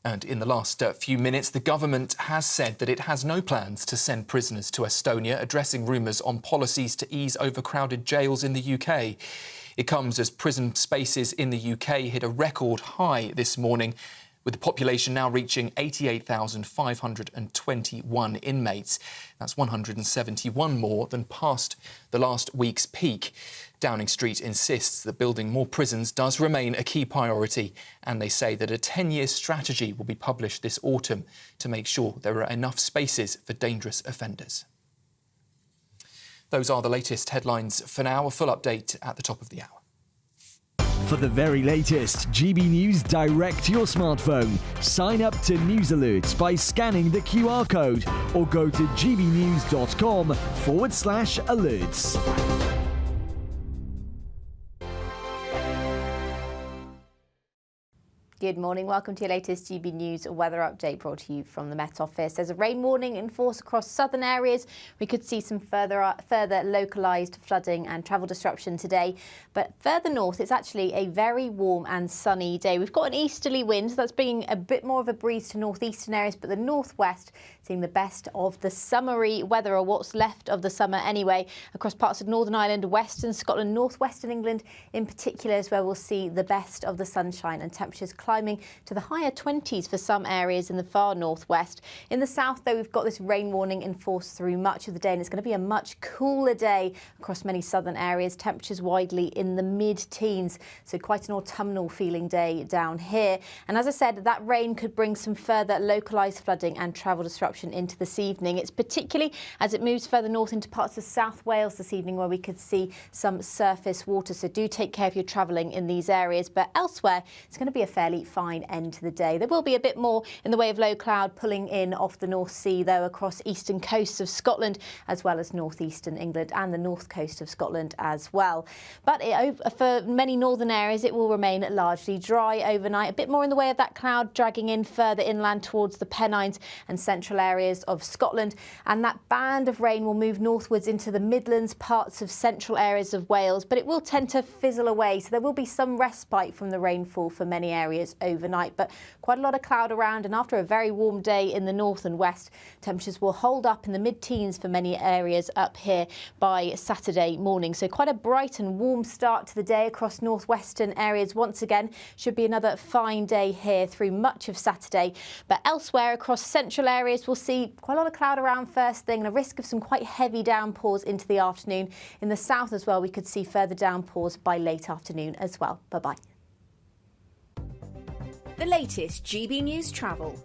And in the last few minutes, the government has said that it has no plans to send prisoners to Estonia, addressing rumours on policies to ease overcrowded jails in the UK. It comes as prison spaces in the UK hit a record high this morning, with the population now reaching 88,521 inmates. That's 171 more than past the last week's peak. Downing Street insists that building more prisons does remain a key priority, and they say that a 10-year strategy will be published this autumn to make sure there are enough spaces for dangerous offenders. Those are the latest headlines for now. A full update at the top of the hour. For the very latest GB News direct to your smartphone, sign up to News Alerts by scanning the QR code or go to gbnews.com/alerts. Good morning. Welcome to your latest GB News weather update brought to you from the Met Office. There's a rain warning in force across southern areas. We could see some further localised flooding and travel disruption today. But further north, it's actually a very warm and sunny day. We've got an easterly wind, so that's bringing a bit more of a breeze to northeastern areas, but the northwest seeing the best of the summery weather, or what's left of the summer anyway, across parts of Northern Ireland, Western Scotland, northwestern England in particular is where we'll see the best of the sunshine, and temperatures climbing to the higher 20s for some areas in the far northwest. In the south, though, we've got this rain warning in force through much of the day, and it's going to be a much cooler day across many southern areas. Temperatures widely in the mid-teens, so quite an autumnal feeling day down here. And as I said, that rain could bring some further localised flooding and travel disruption into this evening. It's particularly as it moves further north into parts of South Wales this evening where we could see some surface water, so do take care if you're travelling in these areas. But elsewhere, it's going to be a fairly fine end to the day. There will be a bit more in the way of low cloud pulling in off the North Sea, though, across eastern coasts of Scotland, as well as northeastern England and the north coast of Scotland as well. But for many northern areas, it will remain largely dry overnight. A bit more in the way of that cloud dragging in further inland towards the Pennines and central areas of Scotland. And that band of rain will move northwards into the Midlands, parts of central areas of Wales, but it will tend to fizzle away. So there will be some respite from the rainfall for many areas overnight, but quite a lot of cloud around. And after a very warm day in the north and west, temperatures will hold up in the mid-teens for many areas up here by Saturday morning. So quite a bright and warm start to the day across northwestern areas. Once again, should be another fine day here through much of Saturday. But elsewhere across central areas, we'll see quite a lot of cloud around first thing and a risk of some quite heavy downpours into the afternoon. In the south as well, we could see further downpours by late afternoon as well. Bye-bye. The latest GB News travel.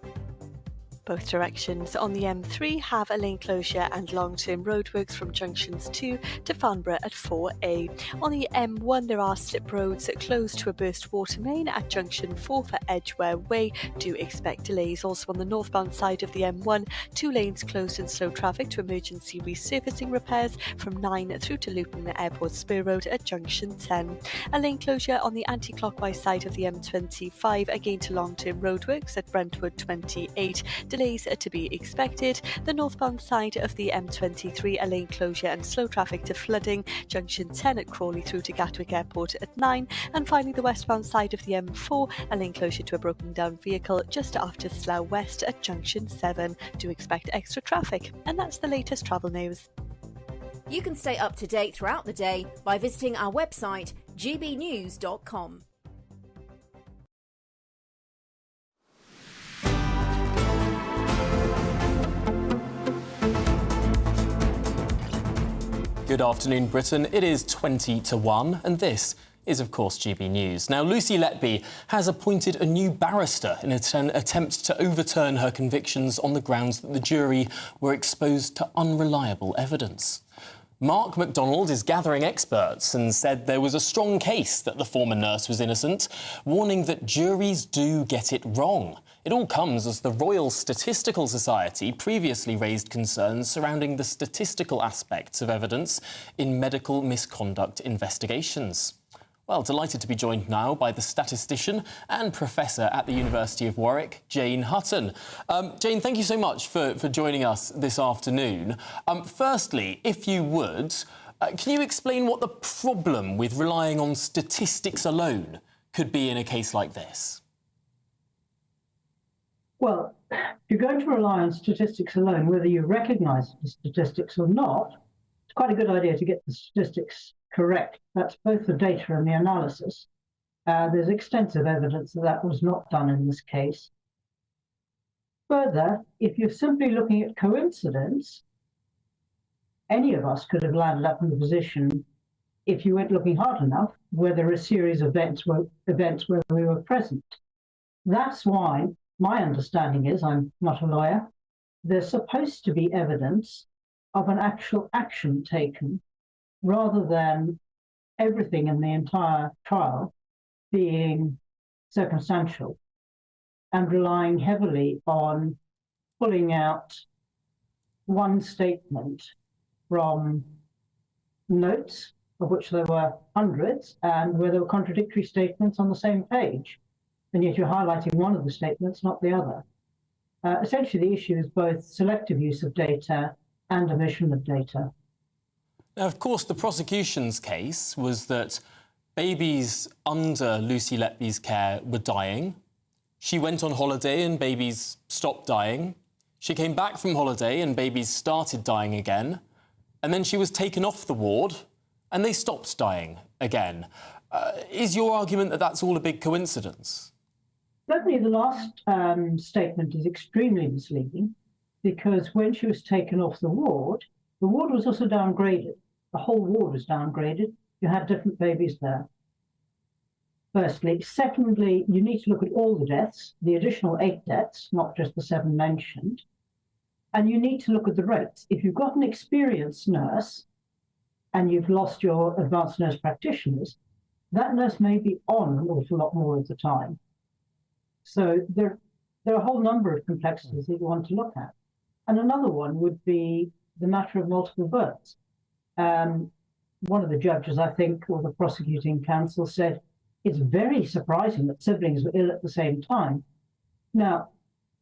Both directions on the M3 have a lane closure and long-term roadworks from junctions 2 to Farnborough at 4A. On the M1 there are slip roads closed to a burst water main at junction 4 for Edgware Way. Do expect delays. Also on the northbound side of the M1, 2 lanes closed in slow traffic to emergency resurfacing repairs from 9 through to Luton Airport Spur Road at junction 10. A lane closure on the anti-clockwise side of the M25 again to long-term roadworks at Brentwood 28. Delays are to be expected. The northbound side of the M23, a lane closure and slow traffic to flooding. Junction 10 at Crawley through to Gatwick Airport at 9. And finally, the westbound side of the M4, a lane closure to a broken down vehicle just after Slough West at Junction 7. Do expect extra traffic. And that's the latest travel news. You can stay up to date throughout the day by visiting our website, gbnews.com. Good afternoon, Britain. It is 20 to 1, and this is, of course, GB News. Now, Lucy Letby has appointed a new barrister in an attempt to overturn her convictions on the grounds that the jury were exposed to unreliable evidence. Mark MacDonald is gathering experts and said there was a strong case that the former nurse was innocent, warning that juries do get it wrong. It all comes as the Royal Statistical Society previously raised concerns surrounding the statistical aspects of evidence in medical misconduct investigations. Well, delighted to be joined now by the statistician and professor at the University of Warwick, Jane Hutton. Jane, thank you so much for joining us this afternoon. Firstly, if you would, can you explain what the problem with relying on statistics alone could be in a case like this? Well, if you're going to rely on statistics alone, whether you recognise the statistics or not, it's quite a good idea to get the statistics correct. That's both the data and the analysis. There's extensive evidence that that was not done in this case. Further, if you're simply looking at coincidence, any of us could have landed up in the position, if you went looking hard enough, where there are a series of events where we were present. That's why my understanding is, I'm not a lawyer, there's supposed to be evidence of an actual action taken rather than everything in the entire trial being circumstantial and relying heavily on pulling out one statement from notes, of which there were hundreds, and where there were contradictory statements on the same page. And yet you're highlighting one of the statements, not the other. Essentially, the issue is both selective use of data and omission of data. Now, of course, the prosecution's case was that babies under Lucy Letby's care were dying. She went on holiday and babies stopped dying. She came back from holiday and babies started dying again. And then she was taken off the ward and they stopped dying again. Is your argument that that's all a big coincidence? Certainly the last statement is extremely misleading, because when she was taken off the ward was also downgraded. The whole ward was downgraded. You had different babies there. Firstly. Secondly, you need to look at all the deaths, the additional 8 deaths, not just the 7 mentioned. And you need to look at the rates. If you've got an experienced nurse and you've lost your advanced nurse practitioners, that nurse may be on an awful lot more of the time. So there are a whole number of complexities that you want to look at. And another one would be the matter of multiple births. One of the judges, I think, or the prosecuting counsel said, it's very surprising that siblings were ill at the same time. Now,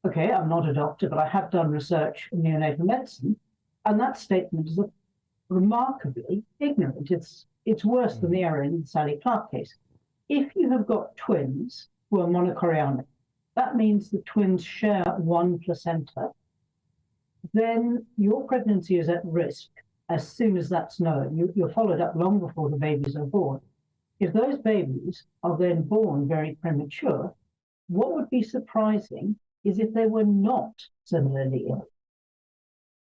okay, I'm not a doctor, but I have done research in neonatal medicine, and that statement is remarkably ignorant. It's worse than the error in the Sally Clark case. If you have got twins who are monochorionic, that means the twins share one placenta, then your pregnancy is at risk as soon as that's known. You're followed up long before the babies are born. If those babies are then born very premature, what would be surprising is if they were not similarly ill.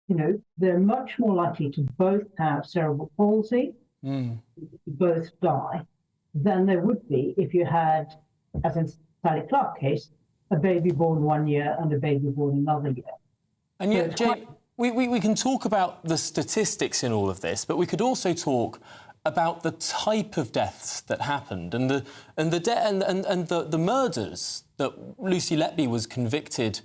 You know, they're much more likely to both have cerebral palsy, both die, than there would be if you had, as in Sally Clark case, a baby born 1 year and a baby born another year. And yet, Jane, we can talk about the statistics in all of this, but we could also talk about the type of deaths that happened and the murders that Lucy Letby was convicted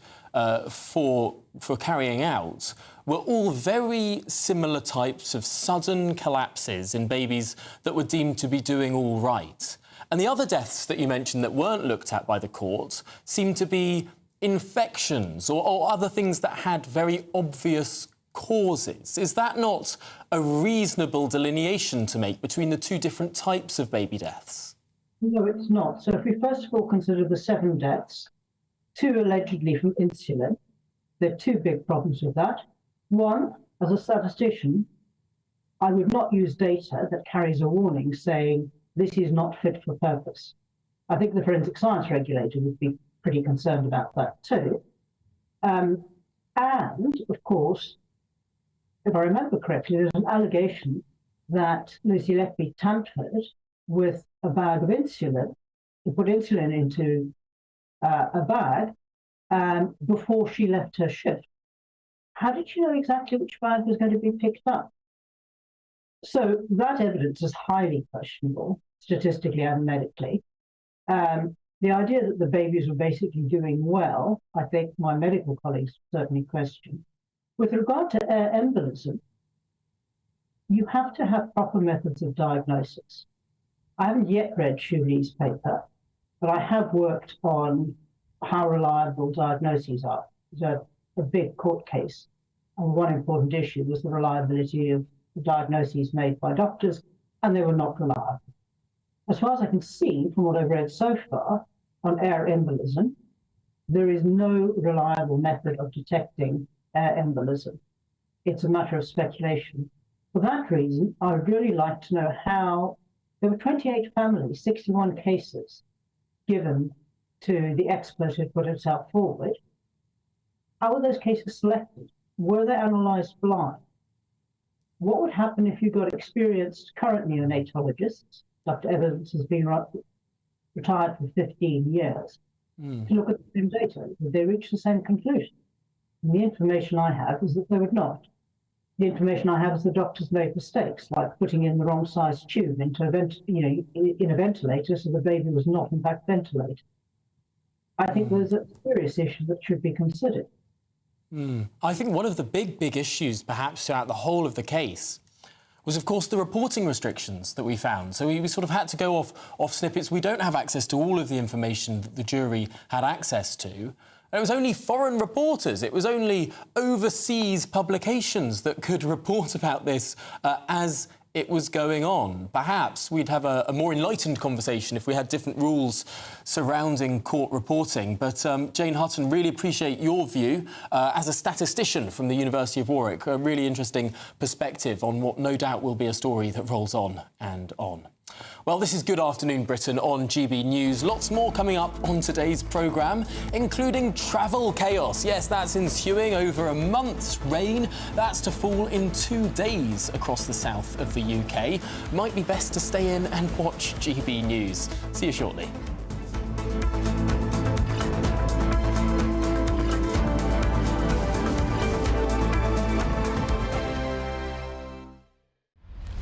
for carrying out were all very similar types of sudden collapses in babies that were deemed to be doing all right. And the other deaths that you mentioned that weren't looked at by the court seem to be infections or other things that had very obvious causes. Is that not a reasonable delineation to make between the two different types of baby deaths? No, it's not. So if we first of all consider the 7 deaths, 2 allegedly from insulin, there are 2 big problems with that. One, as a statistician, I would not use data that carries a warning saying this is not fit for purpose. I think the forensic science regulator would be pretty concerned about that too. And of course, if I remember correctly, there's an allegation that Lucy Letby tampered with a bag of insulin, to put insulin into a bag before she left her shift. How did she know exactly which bag was going to be picked up? So that evidence is highly questionable, statistically and medically. The idea that the babies were basically doing well, I think my medical colleagues certainly question. With regard to air embolism, you have to have proper methods of diagnosis. I haven't yet read Shuli's paper, but I have worked on how reliable diagnoses are. It's a big court case, and one important issue was the reliability of the diagnoses made by doctors, and they were not reliable. As far as I can see from what I've read so far on air embolism, there is no reliable method of detecting air embolism. It's a matter of speculation. For that reason, I would really like to know how there were 28 families, 61 cases given to the expert who put himself forward. How were those cases selected? Were they analysed blind? What would happen if you got experienced current neonatologists? Dr. Evans has been retired for 15 years. To look at the same data, would they reach the same conclusion? And the information I have is that they would not. The information I have is the doctors made mistakes, like putting in the wrong size tube into in a ventilator, so the baby was not in fact ventilated. I think there's a serious issue that should be considered. I think one of the big issues, perhaps throughout the whole of the case, was, of course, the reporting restrictions that we found. So we sort of had to go off snippets. We don't have access to all of the information that the jury had access to. And it was only foreign reporters, it was only overseas publications that could report about this as it was going on. Perhaps we'd have a more enlightened conversation if we had different rules surrounding court reporting. But Jane Hutton, really appreciate your view as a statistician from the University of Warwick. A really interesting perspective on what no doubt will be a story that rolls on and on. Well, this is Good Afternoon Britain on GB News. Lots more coming up on today's programme, including travel chaos. Yes, that's ensuing over a month's rain. That's to fall in 2 days across the south of the UK. Might be best to stay in and watch GB News. See you shortly.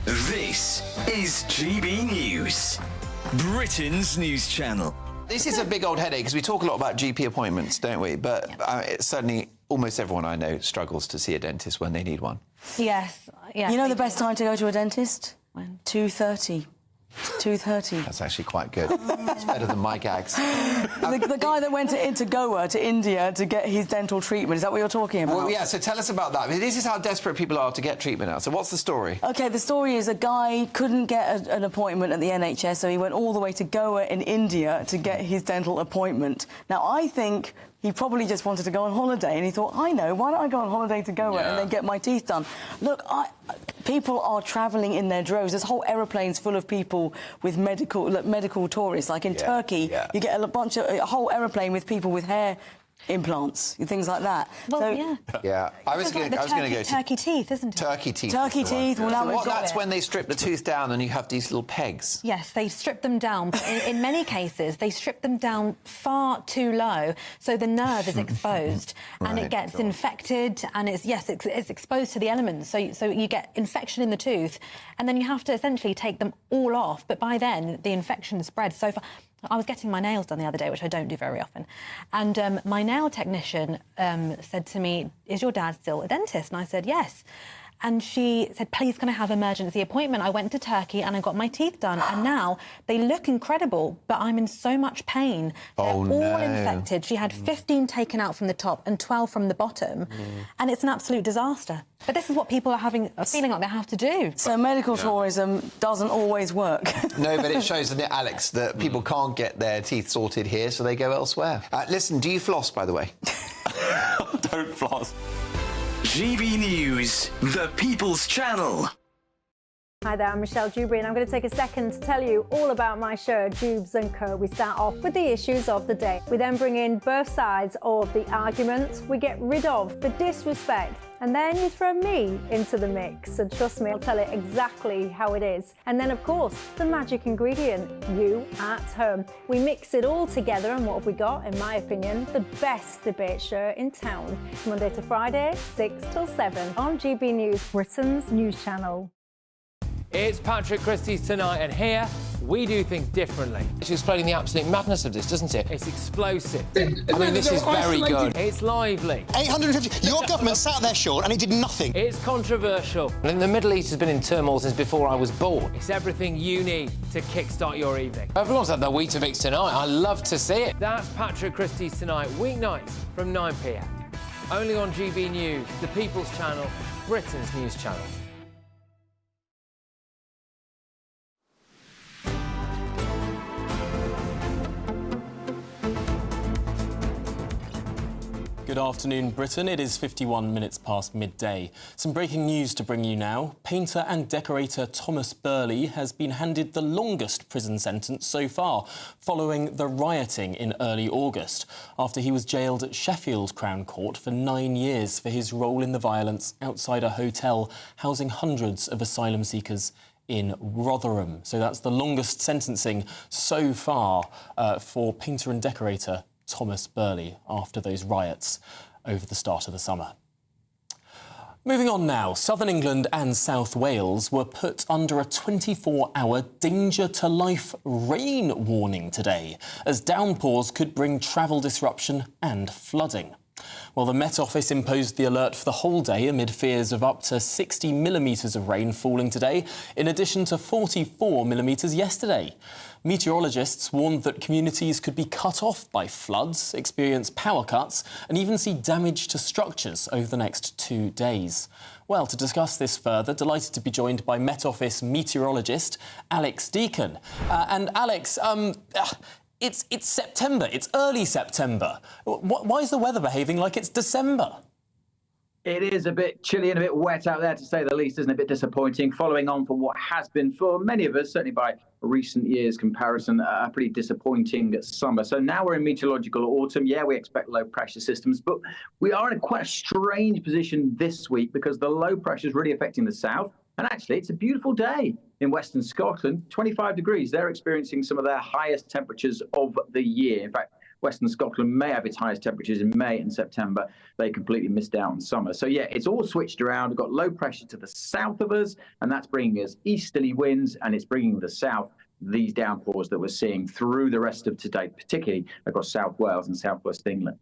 This is GB News, Britain's news channel. This is a big old headache because we talk a lot about GP appointments, don't we? But certainly almost everyone I know struggles to see a dentist when they need one. Yes. You know the best time to go to a dentist? When? 2:30. 2:30. That's actually quite good. It's better than my gags. The guy that went into Goa, to India, to get his dental treatment, is that what you're talking about? Well, yeah, so tell us about that. This is how desperate people are to get treatment now. So what's the story? OK, the story is a guy couldn't get an appointment at the NHS, so he went all the way to Goa in India to get his dental appointment. Now, I think he probably just wanted to go on holiday, and he thought, I know, why don't I go on holiday to Goa and then get my teeth done? Look, people are travelling in their droves. There's whole aeroplanes full of people with medical tourists. Like in Turkey, you get a whole aeroplane with people with hair implants and things like that. Well, yeah. I was going to go to turkey teeth, isn't it? Turkey teeth. Turkey teeth. Well, now we've got that's when they strip the tooth down and you have these little pegs. Yes, they strip them down. But in many cases, they strip them down far too low, so the nerve is exposed and it gets infected, and it's exposed to the elements. So you get infection in the tooth, and then you have to essentially take them all off. But by then, the infection spreads so far. I was getting my nails done the other day, which I don't do very often, and my nail technician said to me, "Is your dad still a dentist?" And I said, "Yes." and she said, please, can I have emergency appointment? I went to Turkey and I got my teeth done, and now they look incredible, but I'm in so much pain. They're all infected. She had 15 taken out from the top and 12 from the bottom, and it's an absolute disaster. But this is what people are feeling like they have to do. So medical tourism doesn't always work. No, but it shows, doesn't it, Alex, that people can't get their teeth sorted here, so they go elsewhere. Listen, do you floss, by the way? Don't floss. GB News, the People's Channel. Hi there, I'm Michelle Dewberry, and I'm going to take a second to tell you all about my show, Dubes & Co. We start off with the issues of the day. We then bring in both sides of the arguments. We get rid of the disrespect, and then you throw me into the mix. And trust me, I'll tell it exactly how it is. And then, of course, the magic ingredient, you at home. We mix it all together, and what have we got? In my opinion, the best debate show in town. Monday to Friday, 6 till 7 on GB News, Britain's news channel. It's Patrick Christie's Tonight, and here we do things differently. It's explaining the absolute madness of this, doesn't it? It's explosive. I mean, this is very good. It's lively. 850. Your government sat there, Sean, and it did nothing. It's controversial. And the Middle East has been in turmoil since before I was born. It's everything you need to kickstart your evening. Everyone's had their Weetabix tonight. I love to see it. That's Patrick Christie's Tonight, weeknights from 9 p.m. Only on GB News, the People's Channel, Britain's news channel. Good afternoon, Britain. It is 51 minutes past midday. Some breaking news to bring you now. Painter and decorator Thomas Burley has been handed the longest prison sentence so far, following the rioting in early August, after he was jailed at Sheffield Crown Court for 9 years for his role in the violence outside a hotel housing hundreds of asylum seekers in Rotherham. So that's the longest sentencing so far for painter and decorator Thomas Burley after those riots over the start of the summer. Moving on now, Southern England and South Wales were put under a 24-hour danger to life rain warning today, as downpours could bring travel disruption and flooding. Well, the Met Office imposed the alert for the whole day amid fears of up to 60 millimetres of rain falling today, in addition to 44 millimetres yesterday. Meteorologists warned that communities could be cut off by floods, experience power cuts and even see damage to structures over the next 2 days. Well, to discuss this further, delighted to be joined by Met Office meteorologist Alex Deacon. And Alex, it's September, it's early September. Why is the weather behaving like it's December? It is a bit chilly and a bit wet out there, to say the least, isn't it? A bit disappointing, following on from what has been, for many of us, certainly by recent years' comparison, a pretty disappointing summer. So now we're in meteorological autumn. Yeah, we expect low pressure systems, but we are in quite a strange position this week because the low pressure is really affecting the south. And actually, it's a beautiful day in Western Scotland, 25 degrees. They're experiencing some of their highest temperatures of the year. In fact, Western Scotland may have its highest temperatures in May and September. They completely missed out on summer. So, yeah, it's all switched around. We've got low pressure to the south of us, and that's bringing us easterly winds, and it's bringing the south these downpours that we're seeing through the rest of today, particularly across South Wales and southwest England.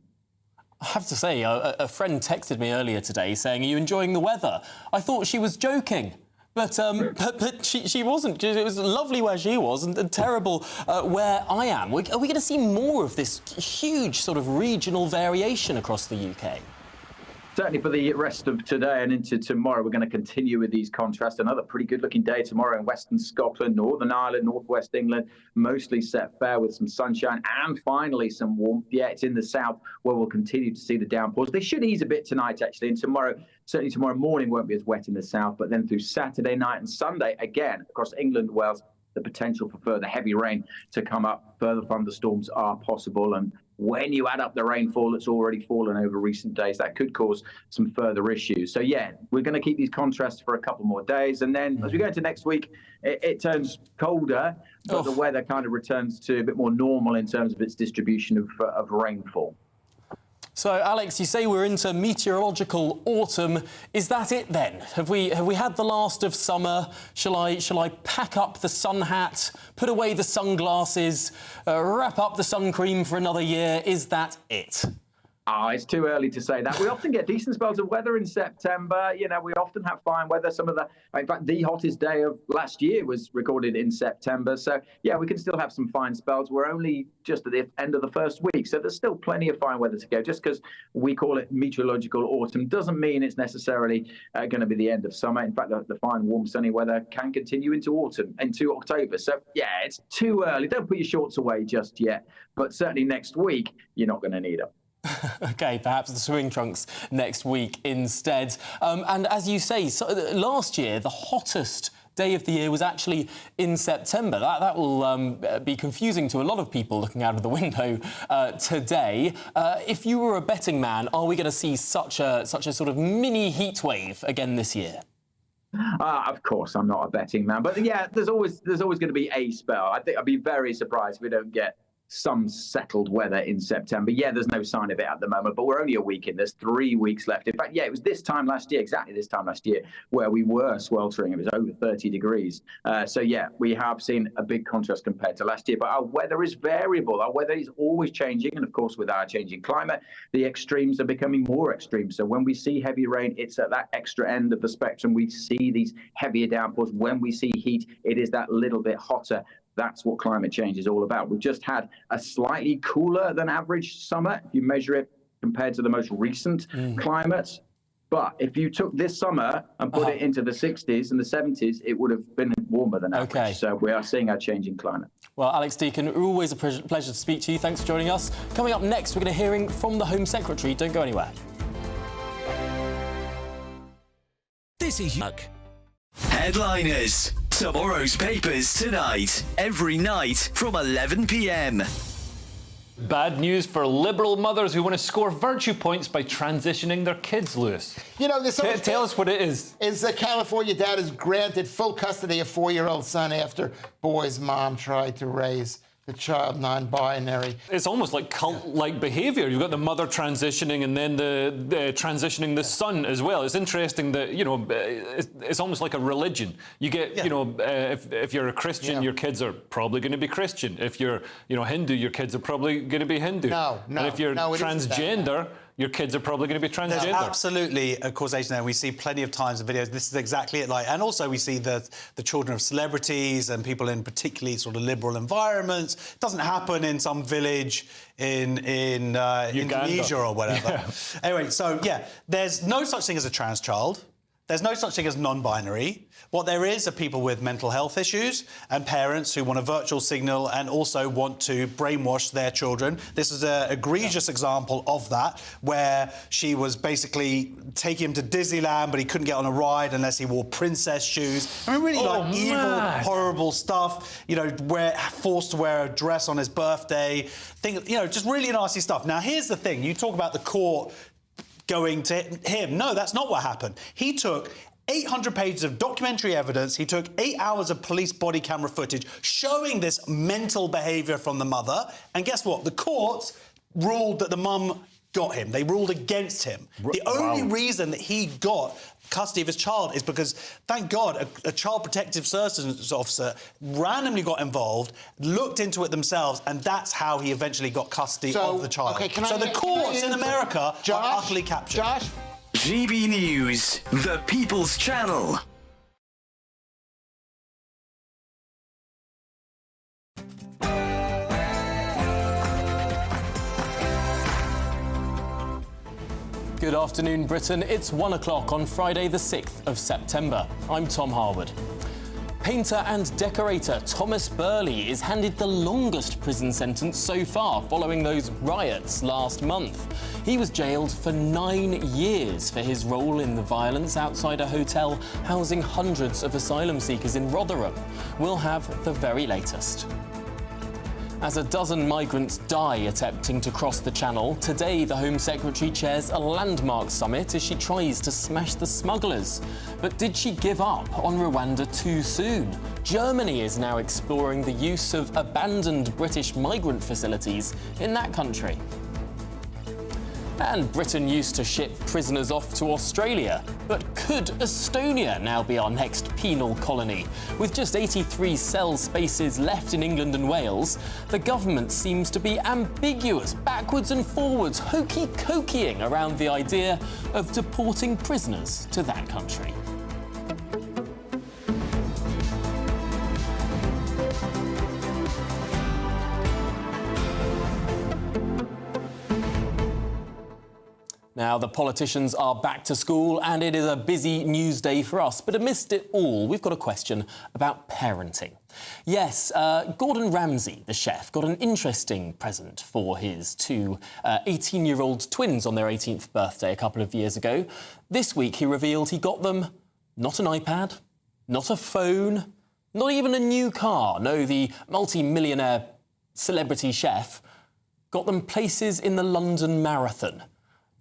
I have to say, a friend texted me earlier today saying, "Are you enjoying the weather?" I thought she was joking. But she wasn't. It was lovely where she was and terrible where I am. Are we going to see more of this huge sort of regional variation across the UK? Certainly for the rest of today and into tomorrow, we're going to continue with these contrasts. Another pretty good-looking day tomorrow in Western Scotland, Northern Ireland, northwest England, mostly set fair with some sunshine and finally some warmth. Yeah, it's in the south where we'll continue to see the downpours. They should ease a bit tonight, actually, and tomorrow, certainly tomorrow morning won't be as wet in the south, but then through Saturday night and Sunday, again, across England, Wales, the potential for further heavy rain to come up. Further thunderstorms are possible, and when you add up the rainfall that's already fallen over recent days, that could cause some further issues. So, yeah, we're going to keep these contrasts for a couple more days. And then as we go into next week, it turns colder, but the weather kind of returns to a bit more normal in terms of its distribution of rainfall. So, Alex, you say we're into meteorological autumn. Is that it then? Have we had the last of summer? Shall I pack up the sun hat, put away the sunglasses, wrap up the sun cream for another year? Is that it? It's too early to say that. We often get decent spells of weather in September. You know, we often have fine weather. In fact, the hottest day of last year was recorded in September. So, yeah, we can still have some fine spells. We're only just at the end of the first week. So there's still plenty of fine weather to go. Just because we call it meteorological autumn doesn't mean it's necessarily going to be the end of summer. In fact, the fine, warm, sunny weather can continue into autumn, into October. So, yeah, it's too early. Don't put your shorts away just yet. But certainly next week, you're not going to need them. OK, perhaps the swimming trunks next week instead. And as you say, last year, the hottest day of the year was actually in September. That will be confusing to a lot of people looking out of the window today. If you were a betting man, are we going to see such a sort of mini heat wave again this year? Of course, I'm not a betting man. But, yeah, there's always going to be a spell. I think I'd be very surprised if we don't get some settled weather in September. Yeah, there's no sign of it at the moment, but we're only a week in. There's 3 weeks left. In fact, yeah, it was this time last year, exactly this time last year, where we were sweltering. It was over 30 degrees. So, yeah, we have seen a big contrast compared to last year. But our weather is variable. Our weather is always changing. And, of course, with our changing climate, the extremes are becoming more extreme. So when we see heavy rain, it's at that extra end of the spectrum. We see these heavier downpours. When we see heat, it is that little bit hotter. That's what climate change is all about. We've just had a slightly cooler than average summer, if you measure it compared to the most recent climates. But if you took this summer and put it into the 60s and the 70s, it would have been warmer than average. Okay. So we are seeing our changing climate. Well, Alex Deakin, always a pleasure to speak to you. Thanks for joining us. Coming up next, we're going to be hearing from the Home Secretary. Don't go anywhere. This is Headliners. Tomorrow's papers tonight, every night from 11 p.m. Bad news for liberal mothers who want to score virtue points by transitioning their kids, Lewis. You know, this tell us what it is. Is a California dad is granted full custody of 4-year-old son after boy's mom tried to raise the child non-binary. It's almost like cult-like behaviour. You've got the mother transitioning and then the transitioning the son as well. It's interesting that, you know, it's almost like a religion. You get, you know, if you're a Christian, your kids are probably going to be Christian. If you're, you know, Hindu, your kids are probably going to be Hindu. And if you're transgender, your kids are probably going to be transgender. There's absolutely a causation there. We see plenty of times in videos. This is exactly it. And also we see the children of celebrities and people in particularly sort of liberal environments. It doesn't happen in some village in Indonesia or whatever. Yeah. Anyway, so yeah, there's no such thing as a trans child. There's no such thing as non-binary. What there is are people with mental health issues and parents who want a virtual signal and also want to brainwash their children. This is an egregious example of that, where she was basically taking him to Disneyland, but he couldn't get on a ride unless he wore princess shoes. I mean, really evil, horrible stuff. You know, forced to wear a dress on his birthday. Just really nasty stuff. Now, here's the thing. You talk about the court going to him. No, that's not what happened. He took 800 pages of documentary evidence. He took 8 hours of police body camera footage showing this mental behaviour from the mother. And guess what? The courts ruled that the mum got him. They ruled against him. The only reason that he got custody of his child is because, thank God, a child protective services officer randomly got involved, looked into it themselves, and that's how he eventually got custody of the child. So the courts in America are utterly captured. GB News, the People's Channel. Good afternoon, Britain. It's 1 o'clock on Friday, the 6th of September. I'm Tom Harwood. Painter and decorator Thomas Burley is handed the longest prison sentence so far following those riots last month. He was jailed for 9 years for his role in the violence outside a hotel housing hundreds of asylum seekers in Rotherham. We'll have the very latest. As a dozen migrants die attempting to cross the Channel, today the Home Secretary chairs a landmark summit as she tries to smash the smugglers. But did she give up on Rwanda too soon? Germany is now exploring the use of abandoned British migrant facilities in that country. And Britain used to ship prisoners off to Australia. But could Estonia now be our next penal colony? With just 83 cell spaces left in England and Wales, the government seems to be ambiguous, backwards and forwards, hokey-cokeying around the idea of deporting prisoners to that country. Now, the politicians are back to school and it is a busy news day for us. But amidst it all, we've got a question about parenting. Yes, Gordon Ramsay, the chef, got an interesting present for his two 18-year-old twins on their 18th birthday a couple of years ago. This week, he revealed he got them not an iPad, not a phone, not even a new car. No, the multi-millionaire celebrity chef got them places in the London Marathon.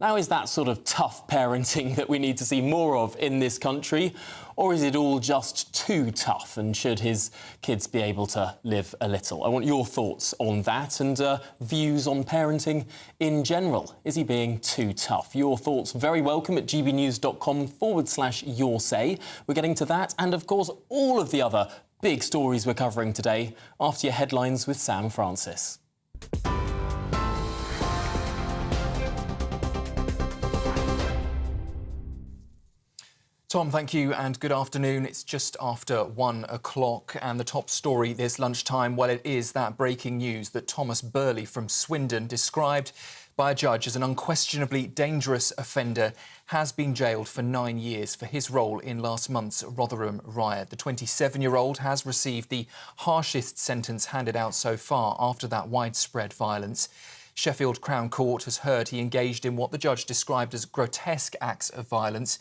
Now, is that sort of tough parenting that we need to see more of in this country? Or is it all just too tough, and should his kids be able to live a little? I want your thoughts on that and views on parenting in general. Is he being too tough? Your thoughts very welcome at gbnews.com/your say. We're getting to that and, of course, all of the other big stories we're covering today after your headlines with Sam Francis. Tom, thank you and good afternoon. It's just after 1 o'clock and the top story this lunchtime, well, it is that breaking news that Thomas Burley from Swindon, described by a judge as an unquestionably dangerous offender, has been jailed for 9 years for his role in last month's Rotherham riot. The 27-year-old has received the harshest sentence handed out so far after that widespread violence. Sheffield Crown Court has heard he engaged in what the judge described as grotesque acts of violence,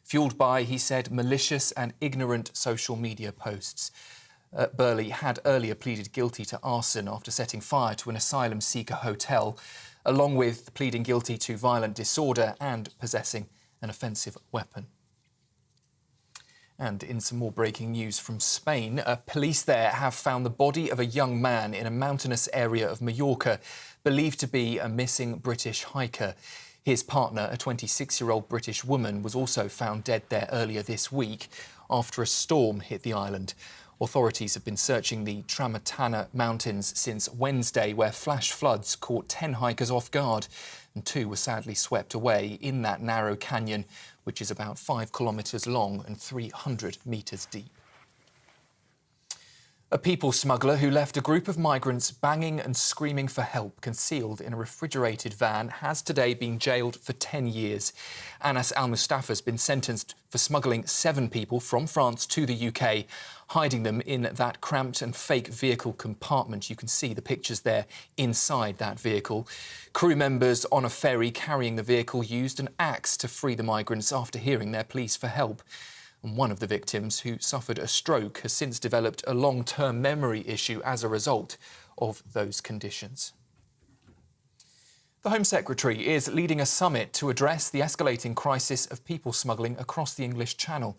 fuelled by, he said, malicious and ignorant social media posts. Burley had earlier pleaded guilty to arson after setting fire to an asylum seeker hotel, along with pleading guilty to violent disorder and possessing an offensive weapon. And in some more breaking news from Spain, police there have found the body of a young man in a mountainous area of Mallorca, believed to be a missing British hiker. His partner, a 26-year-old British woman, was also found dead there earlier this week after a storm hit the island. Authorities have been searching the Tramontana Mountains since Wednesday, where flash floods caught 10 hikers off guard, and 2 were sadly swept away in that narrow canyon, which is about 5 kilometres long and 300 metres deep. A people smuggler who left a group of migrants banging and screaming for help concealed in a refrigerated van has today been jailed for 10 years. Anas Al-Mustafa has been sentenced for smuggling 7 people from France to the UK, hiding them in that cramped and fake vehicle compartment. You can see the pictures there inside that vehicle. Crew members on a ferry carrying the vehicle used an axe to free the migrants after hearing their pleas for help. And one of the victims, who suffered a stroke, has since developed a long-term memory issue as a result of those conditions. The Home Secretary is leading a summit to address the escalating crisis of people smuggling across the English Channel.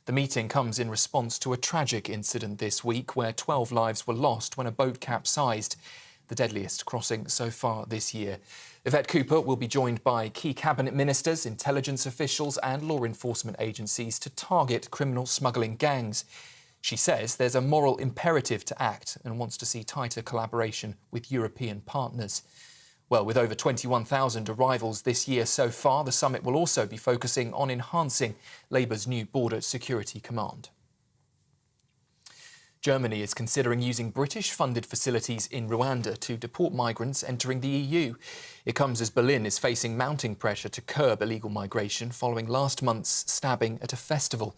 The meeting comes in response to a tragic incident this week where 12 lives were lost when a boat capsized, the deadliest crossing so far this year. Yvette Cooper will be joined by key cabinet ministers, intelligence officials and law enforcement agencies to target criminal smuggling gangs. She says there's a moral imperative to act and wants to see tighter collaboration with European partners. Well, with over 21,000 arrivals this year so far, the summit will also be focusing on enhancing Labour's new Border Security Command. Germany is considering using British-funded facilities in Rwanda to deport migrants entering the EU. It comes as Berlin is facing mounting pressure to curb illegal migration following last month's stabbing at a festival.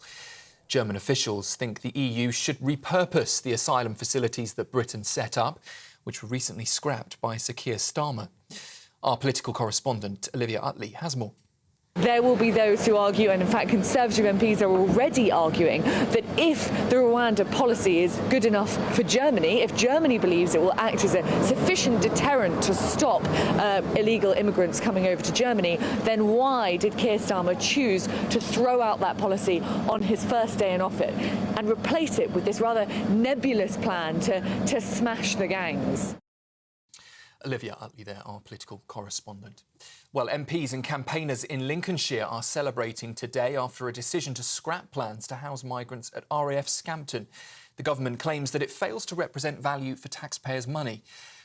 German officials think the EU should repurpose the asylum facilities that Britain set up, which were recently scrapped by Sir Keir Starmer. Our political correspondent, Olivia Utley, has more. There will be those who argue, and in fact Conservative MPs are already arguing, that if the Rwanda policy is good enough for Germany, if Germany believes it will act as a sufficient deterrent to stop illegal immigrants coming over to Germany, then why did Keir Starmer choose to throw out that policy on his first day in office and replace it with this rather nebulous plan to smash the gangs? Olivia Utley there, our political correspondent. Well, MPs and campaigners in Lincolnshire are celebrating today after a decision to scrap plans to house migrants at RAF Scampton. The government claims that it fails to represent value for taxpayers' money.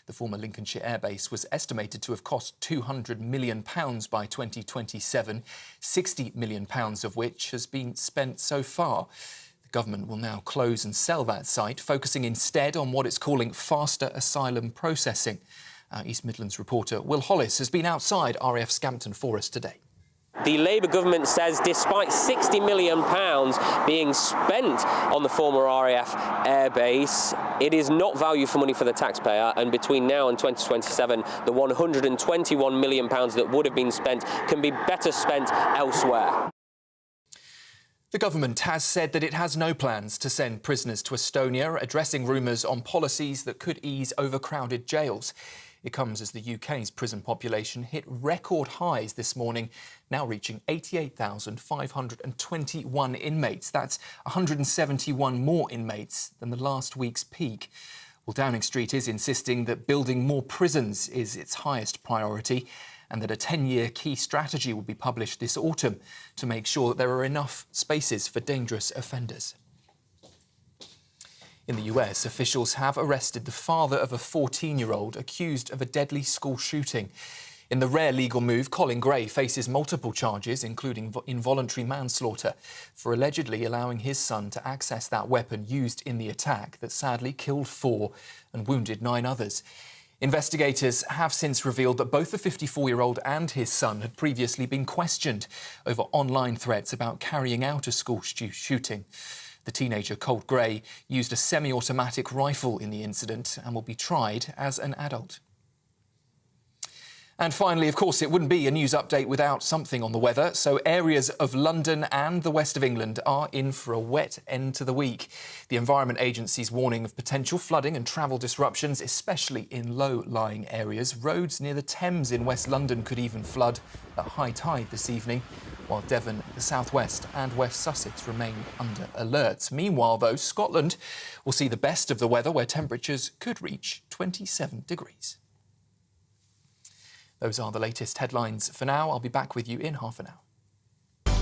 The former Lincolnshire airbase was estimated to have cost £200 million by 2027, £60 million of which has been spent so far. The government will now close and sell that site, focusing instead on what it's calling faster asylum processing. Our East Midlands reporter Will Hollis has been outside RAF Scampton for us today. The Labour government says despite £60 million being spent on the former RAF airbase, it is not value for money for the taxpayer, and between now and 2027, the £121 million that would have been spent can be better spent elsewhere. The government has said that it has no plans to send prisoners to Estonia, addressing rumours on policies that could ease overcrowded jails. It comes as the UK's prison population hit record highs this morning, now reaching 88,521 inmates. That's 171 more inmates than the last week's peak. Well, Downing Street is insisting that building more prisons is its highest priority and that a 10-year key strategy will be published this autumn to make sure that there are enough spaces for dangerous offenders. In the US, officials have arrested the father of a 14-year-old accused of a deadly school shooting. In the rare legal move, Colin Gray faces multiple charges, including involuntary manslaughter, for allegedly allowing his son to access that weapon used in the attack that sadly killed 4 and wounded 9 others. Investigators have since revealed that both the 54-year-old and his son had previously been questioned over online threats about carrying out a school shooting. The teenager, Colt Gray, used a semi-automatic rifle in the incident and will be tried as an adult. And finally, of course, it wouldn't be a news update without something on the weather. So areas of London and the west of England are in for a wet end to the week. The Environment Agency's warning of potential flooding and travel disruptions, especially in low-lying areas. Roads near the Thames in West London could even flood at high tide this evening, while Devon, the southwest and West Sussex remain under alerts. Meanwhile, though, Scotland will see the best of the weather, where temperatures could reach 27 degrees. Those are the latest headlines for now. I'll be back with you in half an hour.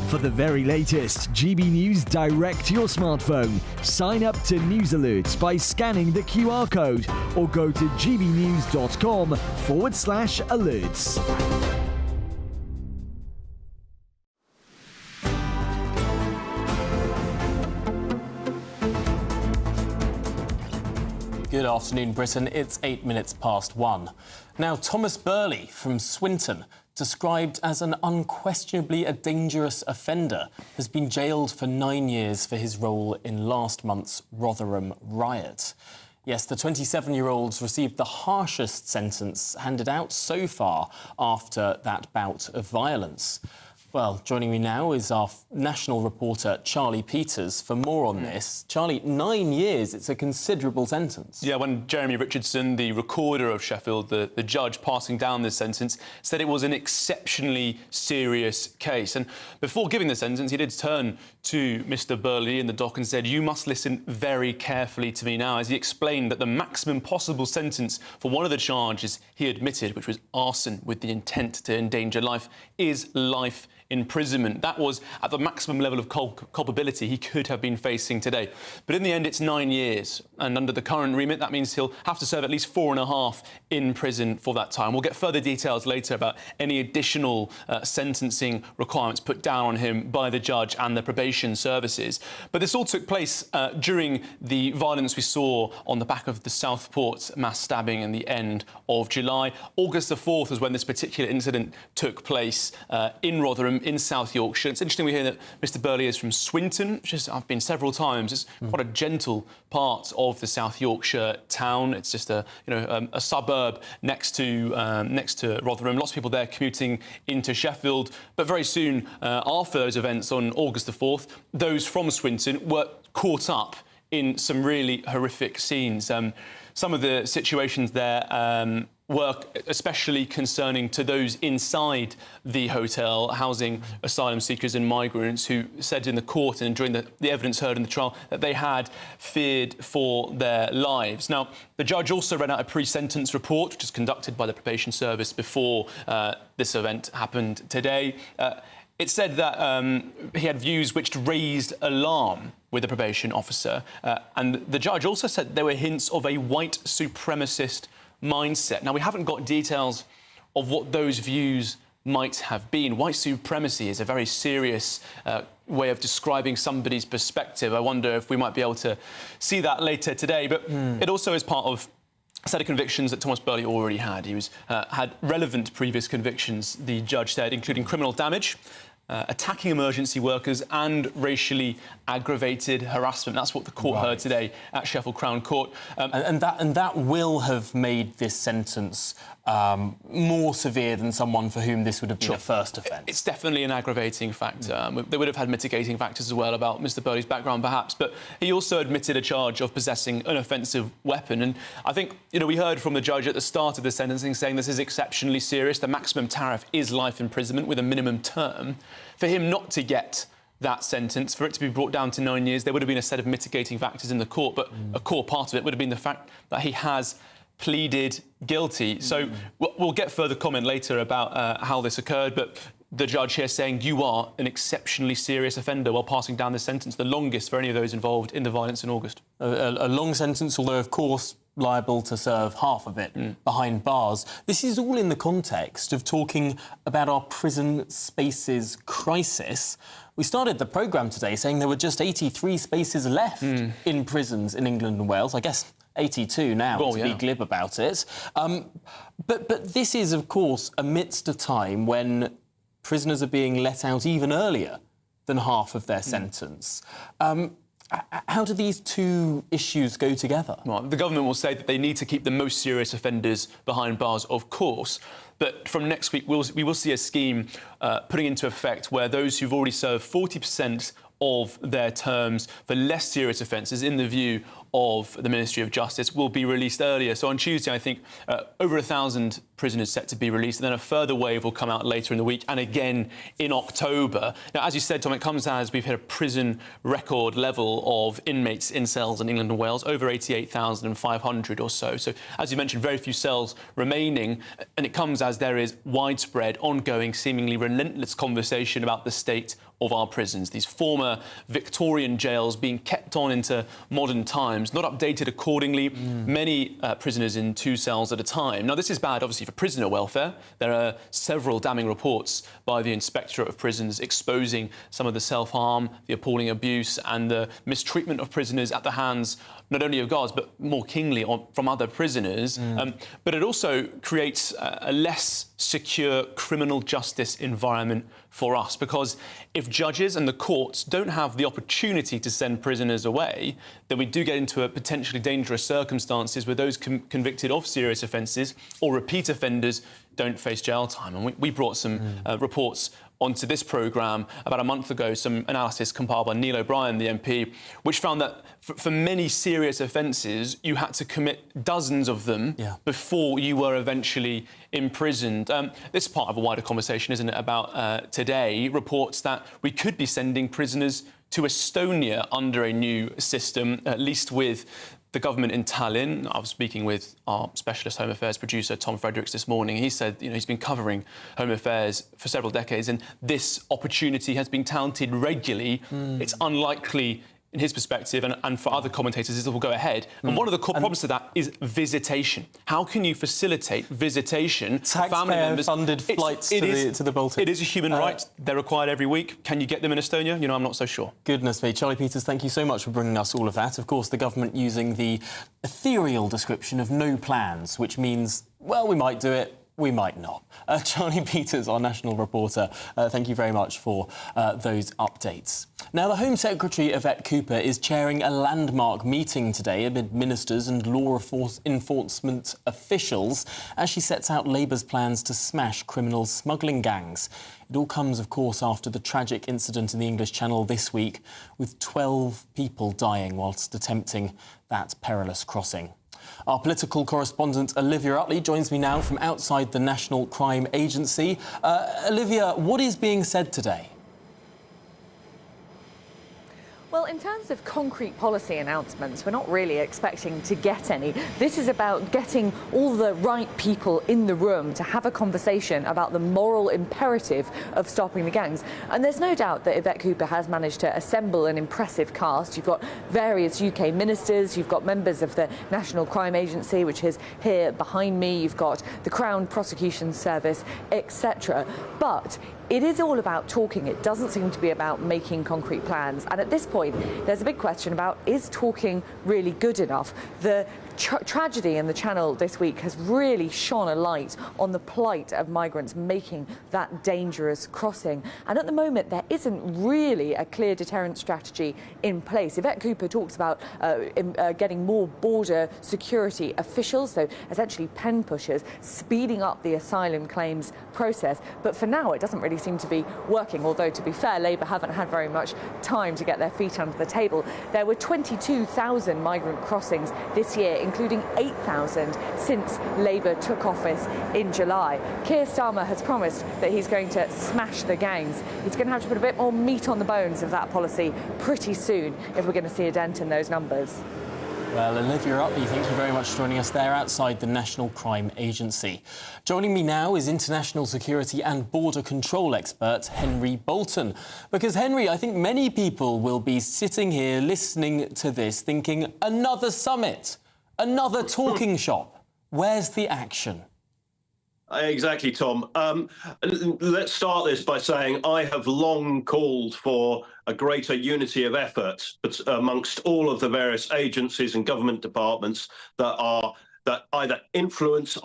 For the very latest GB News direct to your smartphone, sign up to News Alerts by scanning the QR code or go to gbnews.com/alerts. Good afternoon, Britain. It's 8 minutes past 1. Now, Thomas Burley from Swinton, described as an unquestionably a dangerous offender, has been jailed for 9 years for his role in last month's Rotherham riot. Yes, the 27-year-old's received the harshest sentence handed out so far after that bout of violence. Well, joining me now is our national reporter, Charlie Peters, for more on this. Charlie, 9 years, it's a considerable sentence. Yeah, when Jeremy Richardson, the recorder of Sheffield, the judge passing down this sentence, said it was an exceptionally serious case. And before giving the sentence, he did turn to Mr Burley in the dock and said, "You must listen very carefully to me now," as he explained that the maximum possible sentence for one of the charges he admitted, which was arson with the intent to endanger life, is life imprisonment. That was at the maximum level of culpability he could have been facing today. But in the end, it's 9 years. And under the current remit, that means he'll have to serve at least 4.5 in prison for that time. We'll get further details later about any additional sentencing requirements put down on him by the judge and the probation services. But this all took place during the violence we saw on the back of the Southport mass stabbing in the end of July. August the 4th was when this particular incident took place in Rotherham, in South Yorkshire. It's interesting we hear that Mr Burley is from Swinton, which is, I've been several times. It's quite a gentle part of the South Yorkshire town. It's just a suburb next to Rotherham. Lots of people there commuting into Sheffield. But very soon after those events on August the 4th, those from Swinton were caught up in some really horrific scenes. Some of the situations there were especially concerning to those inside the hotel housing asylum seekers and migrants who said in the court and during the evidence heard in the trial that they had feared for their lives. Now, the judge also read out a pre-sentence report, which was conducted by the probation service before this event happened today. It said that he had views which raised alarm with the probation officer. And the judge also said there were hints of a white supremacist mindset. Now, we haven't got details of what those views might have been. White supremacy is a very serious way of describing somebody's perspective. I wonder if we might be able to see that later today. But it also is part of a set of convictions that Thomas Burley already had. He had relevant previous convictions, the judge said, including criminal damage, attacking emergency workers and racially aggravated harassment. That's what the court heard today at Sheffield Crown Court. And that will have made this sentence more severe than someone for whom this would have been a first offence. It's definitely an aggravating factor. They would have had mitigating factors as well about Mr Burley's background, perhaps, but he also admitted a charge of possessing an offensive weapon. And I think, we heard from the judge at the start of the sentencing saying this is exceptionally serious. The maximum tariff is life imprisonment with a minimum term. For him not to get that sentence, for it to be brought down to 9 years, there would have been a set of mitigating factors in the court, but a core part of it would have been the fact that he has pleaded guilty. So we'll get further comment later about how this occurred, but the judge here saying you are an exceptionally serious offender while passing down the sentence, the longest for any of those involved in the violence in August. A long sentence, although, of course, liable to serve half of it behind bars. This is all in the context of talking about our prison spaces crisis. We started the programme today saying there were just 83 spaces left in prisons in England and Wales. I guess 82 now, to be glib about it. But this is, of course, amidst a time when prisoners are being let out even earlier than half of their sentence. How do these two issues go together? Well, the government will say that they need to keep the most serious offenders behind bars, of course. But from next week, we will see a scheme putting into effect where those who've already served 40% of their terms for less serious offences, in the view of the Ministry of Justice, will be released earlier. So on Tuesday, I think over 1,000 prisoners set to be released, and then a further wave will come out later in the week and again in October. Now, as you said, Tom, it comes as we've hit a prison record level of inmates in cells in England and Wales, over 88,500 or so. So, as you mentioned, very few cells remaining, and it comes as there is widespread, ongoing, seemingly relentless conversation about the state of our prisons, these former Victorian jails being kept on into modern times, not updated accordingly, many prisoners in 2 cells at a time. Now, this is bad, obviously, for prisoner welfare. There are several damning reports by the Inspectorate of Prisons exposing some of the self-harm, the appalling abuse and the mistreatment of prisoners at the hands not only of guards, but more keenly from other prisoners. But it also creates a less secure criminal justice environment for us, because if judges and the courts don't have the opportunity to send prisoners away, then we do get into a potentially dangerous circumstances where those convicted of serious offences or repeat offenders don't face jail time. And we brought some reports onto this programme about a month ago, some analysis compiled by Neil O'Brien, the MP, which found that for many serious offences, you had to commit dozens of them before you were eventually imprisoned. This is part of a wider conversation, isn't it, about today, reports that we could be sending prisoners to Estonia under a new system, at least with the government in Tallinn. I was speaking with our specialist Home Affairs producer, Tom Fredericks, this morning. He said, he's been covering Home Affairs for several decades, and this opportunity has been touted regularly. It's unlikely, in his perspective, and for other commentators, this will go ahead. And one of the core problems to that is visitation. How can you facilitate visitation? Taxpayer-funded flights to the Baltic. It is a human right. They're required every week. Can you get them in Estonia? I'm not so sure. Goodness me. Charlie Peters, thank you so much for bringing us all of that. Of course, the government using the ethereal description of no plans, which means, well, we might do it, we might not. Charlie Peters, our national reporter, thank you very much for those updates. Now, the Home Secretary, Yvette Cooper, is chairing a landmark meeting today amid ministers and law enforcement officials as she sets out Labour's plans to smash criminal smuggling gangs. It all comes, of course, after the tragic incident in the English Channel this week, with 12 people dying whilst attempting that perilous crossing. Our political correspondent Olivia Utley joins me now from outside the National Crime Agency. Olivia, what is being said today? Well, in terms of concrete policy announcements, we're not really expecting to get any. This is about getting all the right people in the room to have a conversation about the moral imperative of stopping the gangs. And there's no doubt that Yvette Cooper has managed to assemble an impressive cast. You've got various UK ministers, you've got members of the National Crime Agency, which is here behind me, you've got the Crown Prosecution Service, etc. But it is all about talking. It doesn't seem to be about making concrete plans. And at this point, there's a big question about, is talking really good enough? The tragedy in the Channel this week has really shone a light on the plight of migrants making that dangerous crossing. And at the moment, there isn't really a clear deterrent strategy in place. Yvette Cooper talks about getting more border security officials, so essentially pen pushers, speeding up the asylum claims process. But for now, it doesn't really seem to be working, although, to be fair, Labour haven't had very much time to get their feet under the table. There were 22,000 migrant crossings this year, including 8,000 since Labour took office in July. Keir Starmer has promised that he's going to smash the gangs. He's going to have to put a bit more meat on the bones of that policy pretty soon if we're going to see a dent in those numbers. Well, Olivia Utley, thank you very much for joining us there outside the National Crime Agency. Joining me now is international security and border control expert Henry Bolton. Because, Henry, I think many people will be sitting here listening to this thinking, another summit, another talking shop. Where's the action? Exactly, Tom. Let's start this by saying I have long called for a greater unity of effort amongst all of the various agencies and government departments that either influence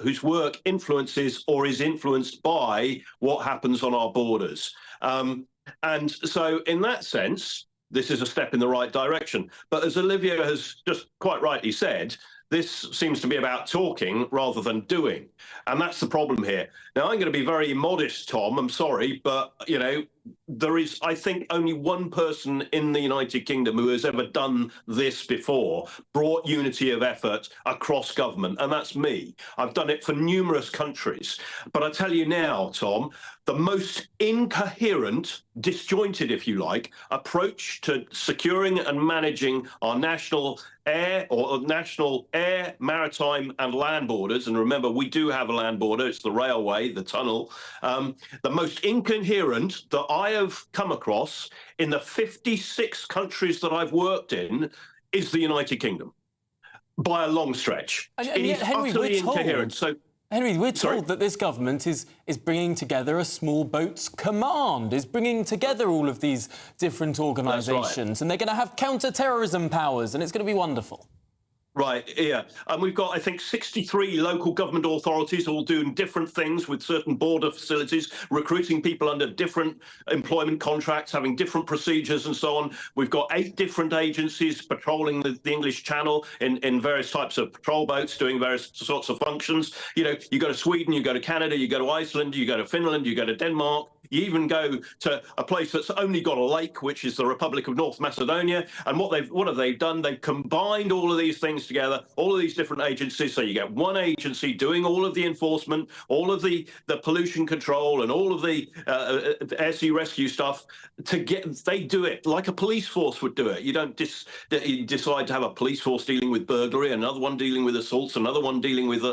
whose work influences or is influenced by what happens on our borders. And so, in that sense, this is a step in the right direction. But as Olivia has just quite rightly said, this seems to be about talking rather than doing. And that's the problem here. Now, I'm going to be very modest, Tom. I'm sorry, but, you know, there is, I think, only one person in the United Kingdom who has ever done this before, brought unity of effort across government, and that's me. I've done it for numerous countries. But I tell you now, Tom, the most incoherent, disjointed, if you like, approach to securing and managing our national air, maritime and land borders, and remember, we do have a land border, it's the railway, the tunnel, the most incoherent that I have come across in the 56 countries that I've worked in is the United Kingdom, by a long stretch. And it yet, is Henry, utterly we're told, incoherent. So, Henry, we're told that this government is bringing together a small boats command, is bringing together all of these different organisations, and they're going to have counter-terrorism powers, and it's going to be wonderful. Right, yeah. And we've got, I think, 63 local government authorities all doing different things with certain border facilities, recruiting people under different employment contracts, having different procedures and so on. We've got 8 different agencies patrolling the English Channel in various types of patrol boats, doing various sorts of functions. You know, you go to Sweden, you go to Canada, you go to Iceland, you go to Finland, you go to Denmark. You even go to a place that's only got a lake, which is the Republic of North Macedonia. And what have they done? They've combined all of these things together, all of these different agencies. So you get one agency doing all of the enforcement, all of the pollution control, and all of the air sea rescue stuff. They do it like a police force would do it. You don't decide to have a police force dealing with burglary, another one dealing with assaults, another one dealing with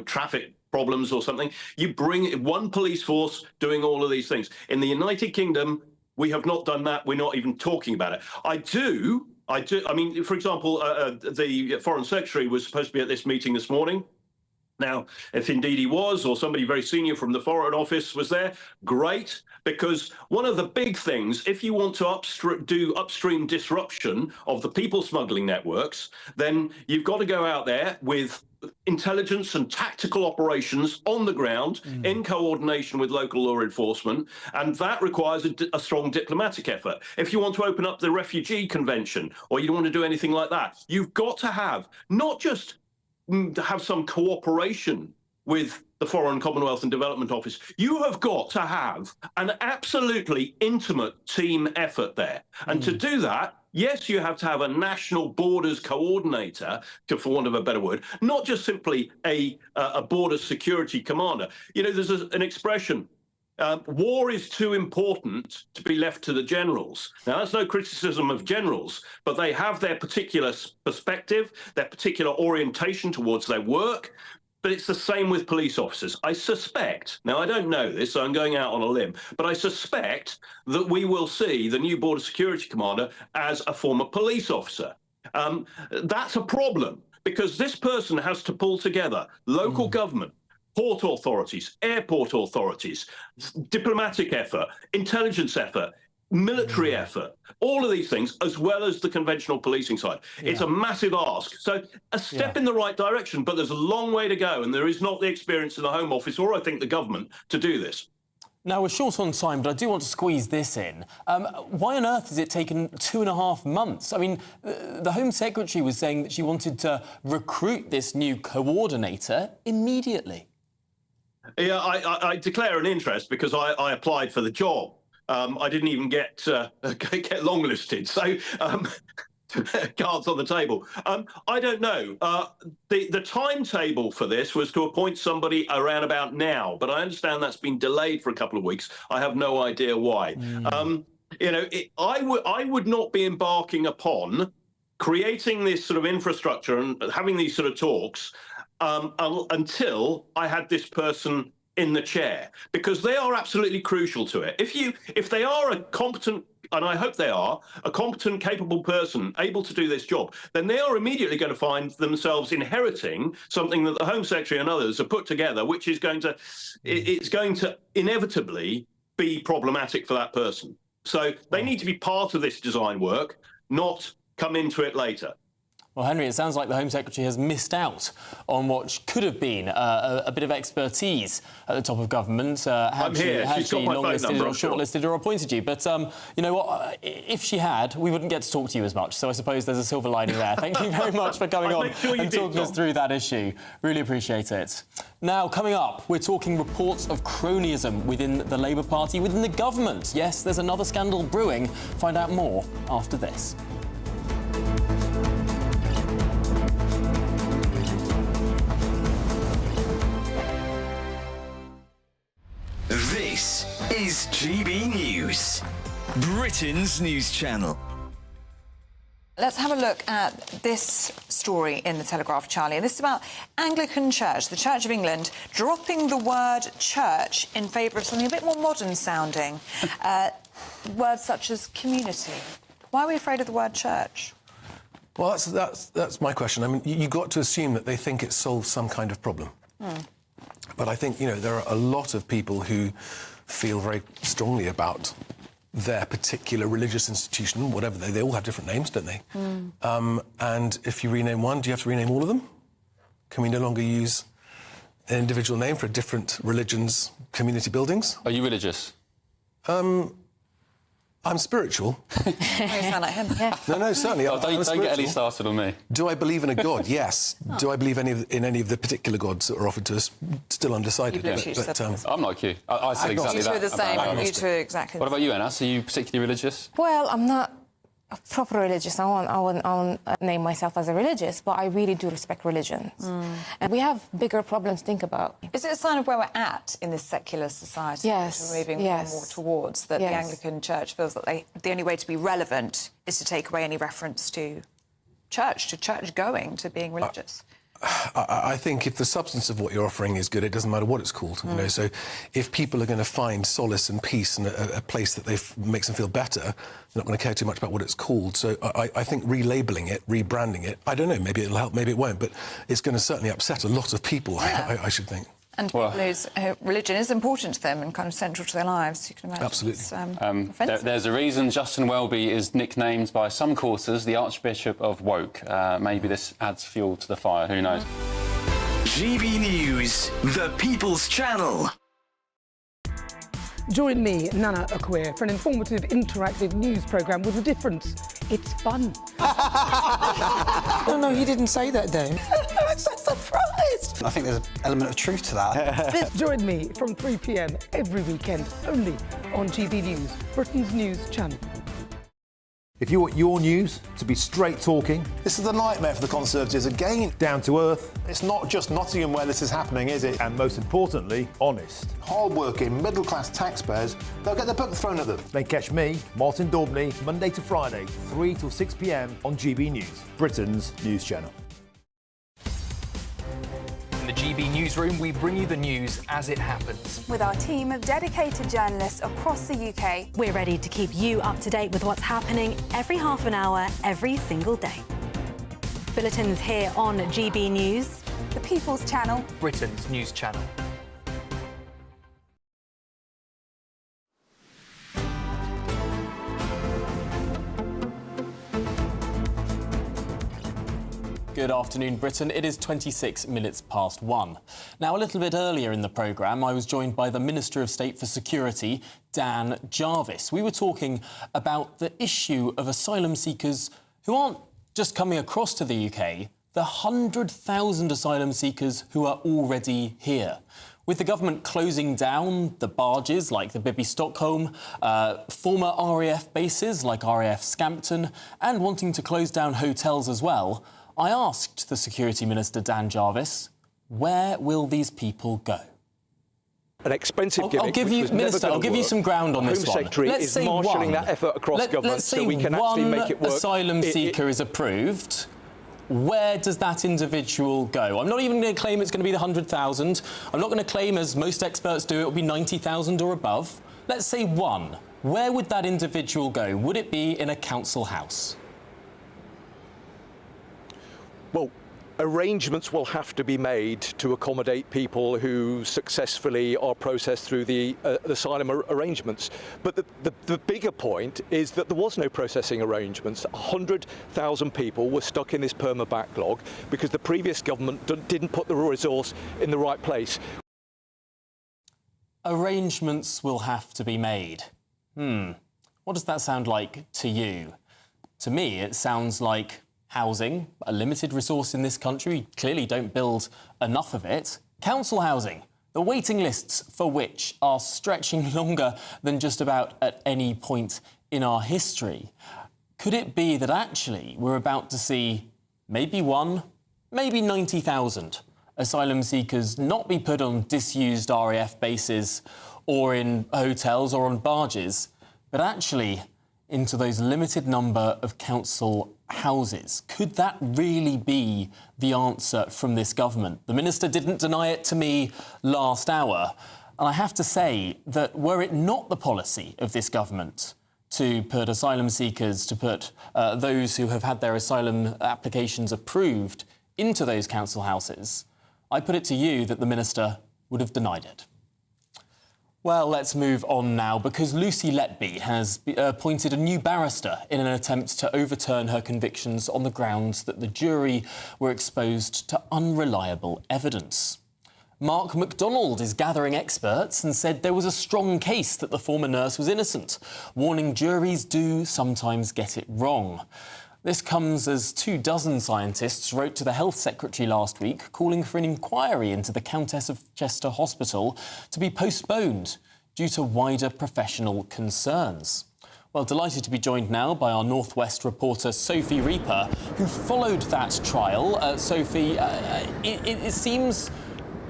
traffic problems or something. You bring one police force doing all of these things. In the United Kingdom, we have not done that. We're not even talking about it. I do. I mean, for example, the Foreign Secretary was supposed to be at this meeting this morning. Now, if indeed he was, or somebody very senior from the Foreign Office was there, great, because one of the big things, if you want to do upstream disruption of the people smuggling networks, then you've got to go out there with intelligence and tactical operations on the ground in coordination with local law enforcement, and that requires a strong diplomatic effort. If you want to open up the refugee convention, or you want to do anything like that, you've got to have not just have some cooperation with the Foreign, Commonwealth and Development Office. You have got to have an absolutely intimate team effort there. And to do that, Yes, you have to have a national borders coordinator, for want of a better word, not just simply a border security commander. You know, there's an expression, war is too important to be left to the generals. Now, that's no criticism of generals, but they have their particular perspective, their particular orientation towards their work. But it's the same with police officers. I suspect, now I don't know this, so I'm going out on a limb, but I suspect that we will see the new border security commander as a former police officer. That's a problem, because this person has to pull together local government, port authorities, airport authorities, diplomatic effort, intelligence effort, military effort, all of these things, as well as the conventional policing side. It's a massive ask. So a step in the right direction, but there's a long way to go, and there is not the experience in the Home Office or, I think, the government to do this. Now, we're short on time, but I do want to squeeze this in. Why on earth has it taken 2.5 months? I mean, the Home Secretary was saying that she wanted to recruit this new coordinator immediately. Yeah, I declare an interest because I applied for the job. I didn't even get longlisted, so cards on the table. I don't know. The timetable for this was to appoint somebody around about now, but I understand that's been delayed for a couple of weeks. I have no idea why. You know, I would not be embarking upon creating this sort of infrastructure and having these sort of talks until I had this person in the chair, because they are absolutely crucial to it. If they are a competent, and I hope they are, a competent, capable person able to do this job, then they are immediately going to find themselves inheriting something that the Home Secretary and others have put together, which is going to, it's going to inevitably be problematic for that person. So they need to be part of this design work, not come into it later. Well, Henry, it sounds like the Home Secretary has missed out on what could have been a bit of expertise at the top of government. Had she longlisted or shortlisted or appointed you. But you know what? If she had, we wouldn't get to talk to you as much. So I suppose there's a silver lining there. Thank you very much for coming on and talking us through that issue. Really appreciate it. Now, coming up, we're talking reports of cronyism within the Labour Party, within the government. Yes, there's another scandal brewing. Find out more after this. This is GB News, Britain's news channel. Let's have a look at this story in the Telegraph, Charlie. This is about Anglican Church, the Church of England, dropping the word church in favour of something a bit more modern sounding. Words such as community. Why are we afraid of the word church? Well, that's my question. I mean, you've got to assume that they think it solves some kind of problem. But I think, you know, there are a lot of people who feel very strongly about their particular religious institution, whatever they all have different names, don't they? And if you rename one, do you have to rename all of them? Can we no longer use an individual name for different religions, community buildings? Are you religious? I'm spiritual. You sound like him, yeah. No, certainly. Oh, don't get any started on me. Do I believe in a God? Yes. Do I believe in any of the particular gods that are offered to us? Still undecided. I'm like you. I said exactly that. You two are the same. You two are exactly. What about you, Anna? Are you particularly religious? Well, I'm not a proper religious. I won't name myself as a religious, but I really do respect religions. And we have bigger problems to think about. Is it a sign of where we're at in this secular society? Yes. We're moving more and more towards that. The Anglican Church feels that the only way to be relevant is to take away any reference to church going, to being religious. I think if the substance of what you're offering is good, it doesn't matter what it's called. You know, so if people are going to find solace and peace in a place that makes them feel better, they're not going to care too much about what it's called. So I think relabeling it, rebranding it, I don't know, maybe it'll help, maybe it won't, but it's going to certainly upset a lot of people, I should think. And people whose religion is important to them and kind of central to their lives, you can imagine. Absolutely. There's a reason Justin Welby is nicknamed by some quarters the Archbishop of Woke. Maybe this adds fuel to the fire, who knows? GB News, the People's Channel. Join me, Nana Akwe, for an informative, interactive news programme with a difference. It's fun. No, he didn't say that, though. I'm so surprised. I think there's an element of truth to that. Join me from 3 p.m. every weekend, only on GB News, Britain's news channel. If you want your news to be straight talking... This is a nightmare for the Conservatives again. Down to earth. It's not just Nottingham where this is happening, is it? And most importantly, honest. Hard-working, middle-class taxpayers, they'll get their book thrown at them. Then catch me, Martin Daubney, Monday to Friday, 3 till 6 p.m. on GB News, Britain's news channel. In the GB Newsroom, we bring you the news as it happens. With our team of dedicated journalists across the UK, we're ready to keep you up to date with what's happening every half an hour, every single day. Bulletins here on GB News, the People's Channel, Britain's news channel. Good afternoon, Britain. It is 26 minutes past 1. Now, a little bit earlier in the programme, I was joined by the Minister of State for Security, Dan Jarvis. We were talking about the issue of asylum seekers who aren't just coming across to the UK, the 100,000 asylum seekers who are already here. With the government closing down the barges like the Bibby Stockholm, former RAF bases like RAF Scampton, and wanting to close down hotels as well, I asked the Security Minister, Dan Jarvis, where will these people go? An expensive gimmick. I'll give you, Minister, I'll give you some ground on this one. Home Secretary is marshalling that effort across government so we can actually make it work. Let's say one asylum seeker is approved. Where does that individual go? I'm not even going to claim it's going to be the 100,000. I'm not going to claim, as most experts do, it will be 90,000 or above. Let's say one. Where would that individual go? Would it be in a council house? Well, arrangements will have to be made to accommodate people who successfully are processed through the asylum arrangements. But the bigger point is that there was no processing arrangements. 100,000 people were stuck in this perma backlog because the previous government didn't put the resource in the right place. Arrangements will have to be made. What does that sound like to you? To me, it sounds like housing, a limited resource in this country. We clearly don't build enough of it. Council housing, the waiting lists for which are stretching longer than just about at any point in our history. Could it be that actually we're about to see maybe one, maybe 90,000 asylum seekers not be put on disused RAF bases or in hotels or on barges, but actually into those limited number of council houses? Could that really be the answer from this government? The Minister didn't deny it to me last hour. And I have to say that were it not the policy of this government to put asylum seekers, to put those who have had their asylum applications approved into those council houses, I put it to you that the Minister would have denied it. Well, let's move on now, because Lucy Letby has appointed a new barrister in an attempt to overturn her convictions on the grounds that the jury were exposed to unreliable evidence. Mark MacDonald is gathering experts and said there was a strong case that the former nurse was innocent, warning juries do sometimes get it wrong. This comes as 24 scientists wrote to the Health Secretary last week calling for an inquiry into the Countess of Chester Hospital to be postponed due to wider professional concerns. Well, delighted to be joined now by our North West reporter Sophie Reaper, who followed that trial. Sophie, it seems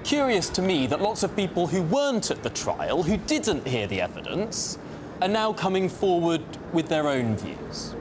curious to me that lots of people who weren't at the trial, who didn't hear the evidence, are now coming forward with their own views.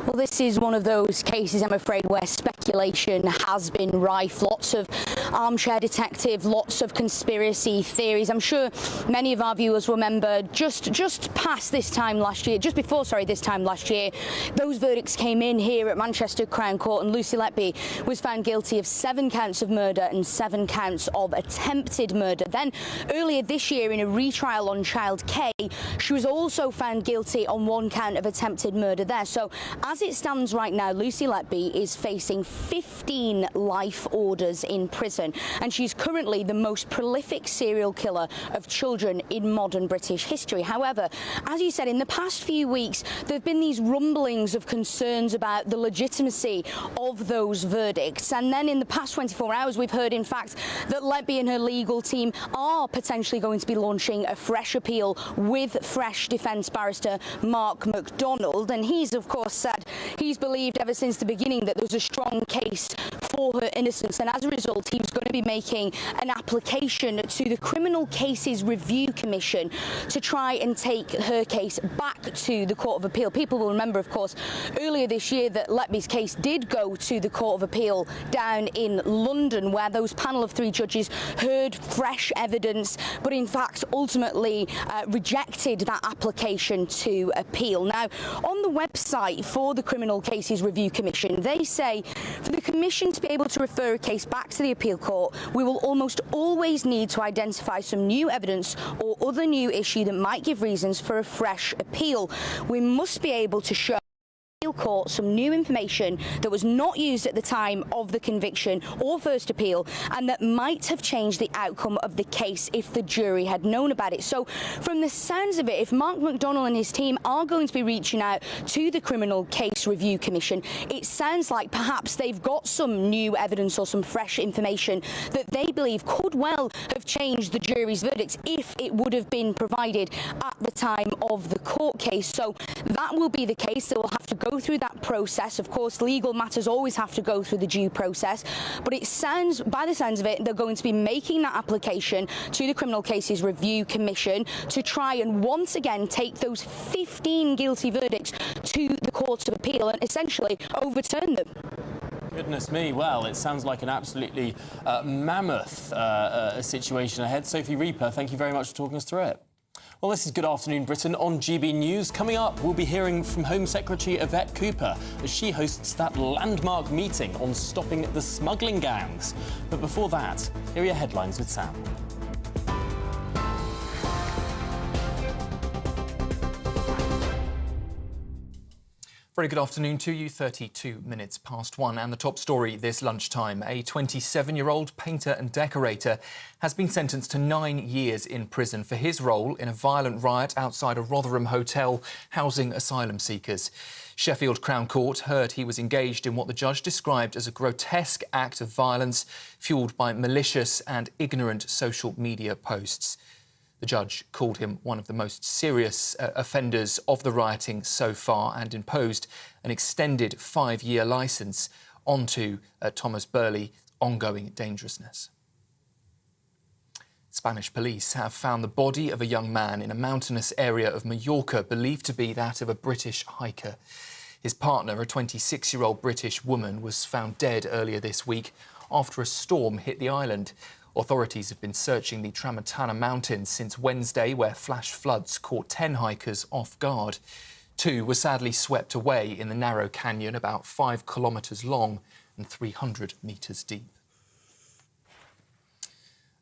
Well, this is one of those cases, I'm afraid, where speculation has been rife. Lots of armchair detective, lots of conspiracy theories. I'm sure many of our viewers remember just past this time last year, just before, sorry, this time last year, those verdicts came in here at Manchester Crown Court, and Lucy Letby was found guilty of 7 counts of murder and 7 counts of attempted murder. Then, earlier this year, in a retrial on Child K, she was also found guilty on 1 count of attempted murder there. So, as it stands right now, Lucy Letby is facing 15 life orders in prison conviction, and she's currently the most prolific serial killer of children in modern British history. However, as you said, in the past few weeks, there have been these rumblings of concerns about the legitimacy of those verdicts. And then in the past 24 hours, we've heard, in fact, that Letby and her legal team are potentially going to be launching a fresh appeal with fresh defence barrister Mark MacDonald. And he's, of course, said he's believed ever since the beginning that there's a strong case for her innocence. And as a result, he was going to be making an application to the Criminal Cases Review Commission to try and take her case back to the Court of Appeal. People will remember, of course, earlier this year that Letby's case did go to the Court of Appeal down in London, where those panel of 3 judges heard fresh evidence, but in fact ultimately rejected that application to appeal. Now, on the website for the Criminal Cases Review Commission, they say for the Commission to be able to refer a case back to the appeal court, we will almost always need to identify some new evidence or other new issue that might give reasons for a fresh appeal. We must be able to show court some new information that was not used at the time of the conviction or first appeal, and that might have changed the outcome of the case if the jury had known about it. So from the sounds of it, if Mark MacDonald and his team are going to be reaching out to the Criminal Case Review Commission, it sounds like perhaps they've got some new evidence or some fresh information that they believe could well have changed the jury's verdicts if it would have been provided at the time of the court case. So that will be the case. They will have to go through that process. Of course, legal matters always have to go through the due process, but it sounds, by the sounds of it, they're going to be making that application to the Criminal Cases Review Commission to try and once again take those 15 guilty verdicts to the Court of Appeal and essentially overturn them. Goodness me, well, it sounds like an absolutely mammoth situation ahead. Sophie Reaper, thank you very much for talking us through it. Well, this is Good Afternoon Britain on GB News. Coming up, we'll be hearing from Home Secretary Yvette Cooper as she hosts that landmark meeting on stopping the smuggling gangs. But before that, here are your headlines with Sam. Very good afternoon to you, 32 minutes past 1. And the top story this lunchtime. A 27-year-old painter and decorator has been sentenced to 9 years in prison for his role in a violent riot outside a Rotherham hotel housing asylum seekers. Sheffield Crown Court heard he was engaged in what the judge described as a grotesque act of violence fuelled by malicious and ignorant social media posts. The judge called him one of the most serious offenders of the rioting so far and imposed an extended 5-year licence onto Thomas Burley's ongoing dangerousness. Spanish police have found the body of a young man in a mountainous area of Mallorca believed to be that of a British hiker. His partner, a 26-year-old British woman, was found dead earlier this week after a storm hit the island. Authorities have been searching the Tramontana Mountains since Wednesday, where flash floods caught 10 hikers off guard. 2 were sadly swept away in the narrow canyon, about 5 kilometres long and 300 metres deep.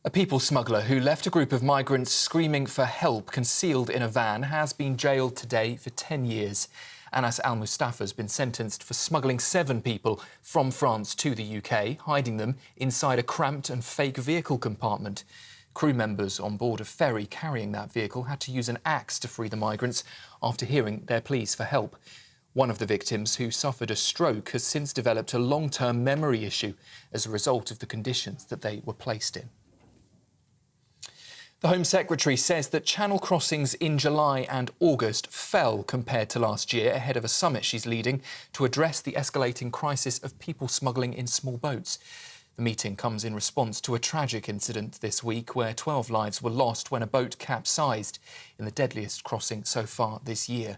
A people smuggler who left a group of migrants screaming for help concealed in a van has been jailed today for 10 years. Anas Al-Mustafa has been sentenced for smuggling 7 people from France to the UK, hiding them inside a cramped and fake vehicle compartment. Crew members on board a ferry carrying that vehicle had to use an axe to free the migrants after hearing their pleas for help. One of the victims, who suffered a stroke, has since developed a long-term memory issue as a result of the conditions that they were placed in. The Home Secretary says that channel crossings in July and August fell compared to last year ahead of a summit she's leading to address the escalating crisis of people smuggling in small boats. The meeting comes in response to a tragic incident this week where 12 lives were lost when a boat capsized in the deadliest crossing so far this year.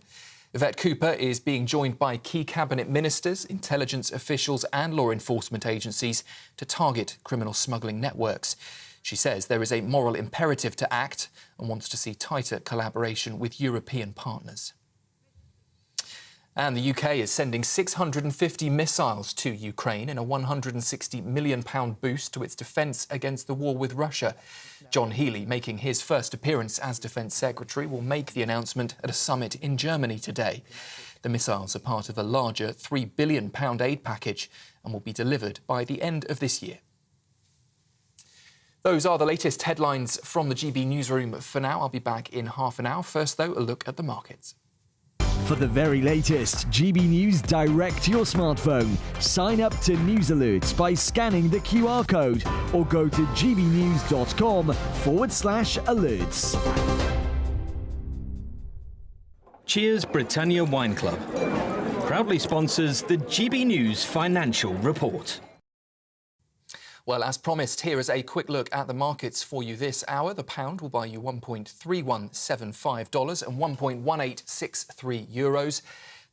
Yvette Cooper is being joined by key cabinet ministers, intelligence officials and law enforcement agencies to target criminal smuggling networks. She says there is a moral imperative to act and wants to see tighter collaboration with European partners. And the UK is sending 650 missiles to Ukraine in a £160 million boost to its defence against the war with Russia. John Healey, making his first appearance as Defence Secretary, will make the announcement at a summit in Germany today. The missiles are part of a larger £3 billion aid package and will be delivered by the end of this year. Those are the latest headlines from the GB newsroom for now. I'll be back in half an hour. First, though, a look at the markets. For the very latest GB News direct to your smartphone, sign up to News Alerts by scanning the QR code or go to gbnews.com/alerts. Cheers Britannia Wine Club proudly sponsors the GB News Financial Report. Well, as promised, here is a quick look at the markets for you this hour. The pound will buy you $1.3175 and €1.1863.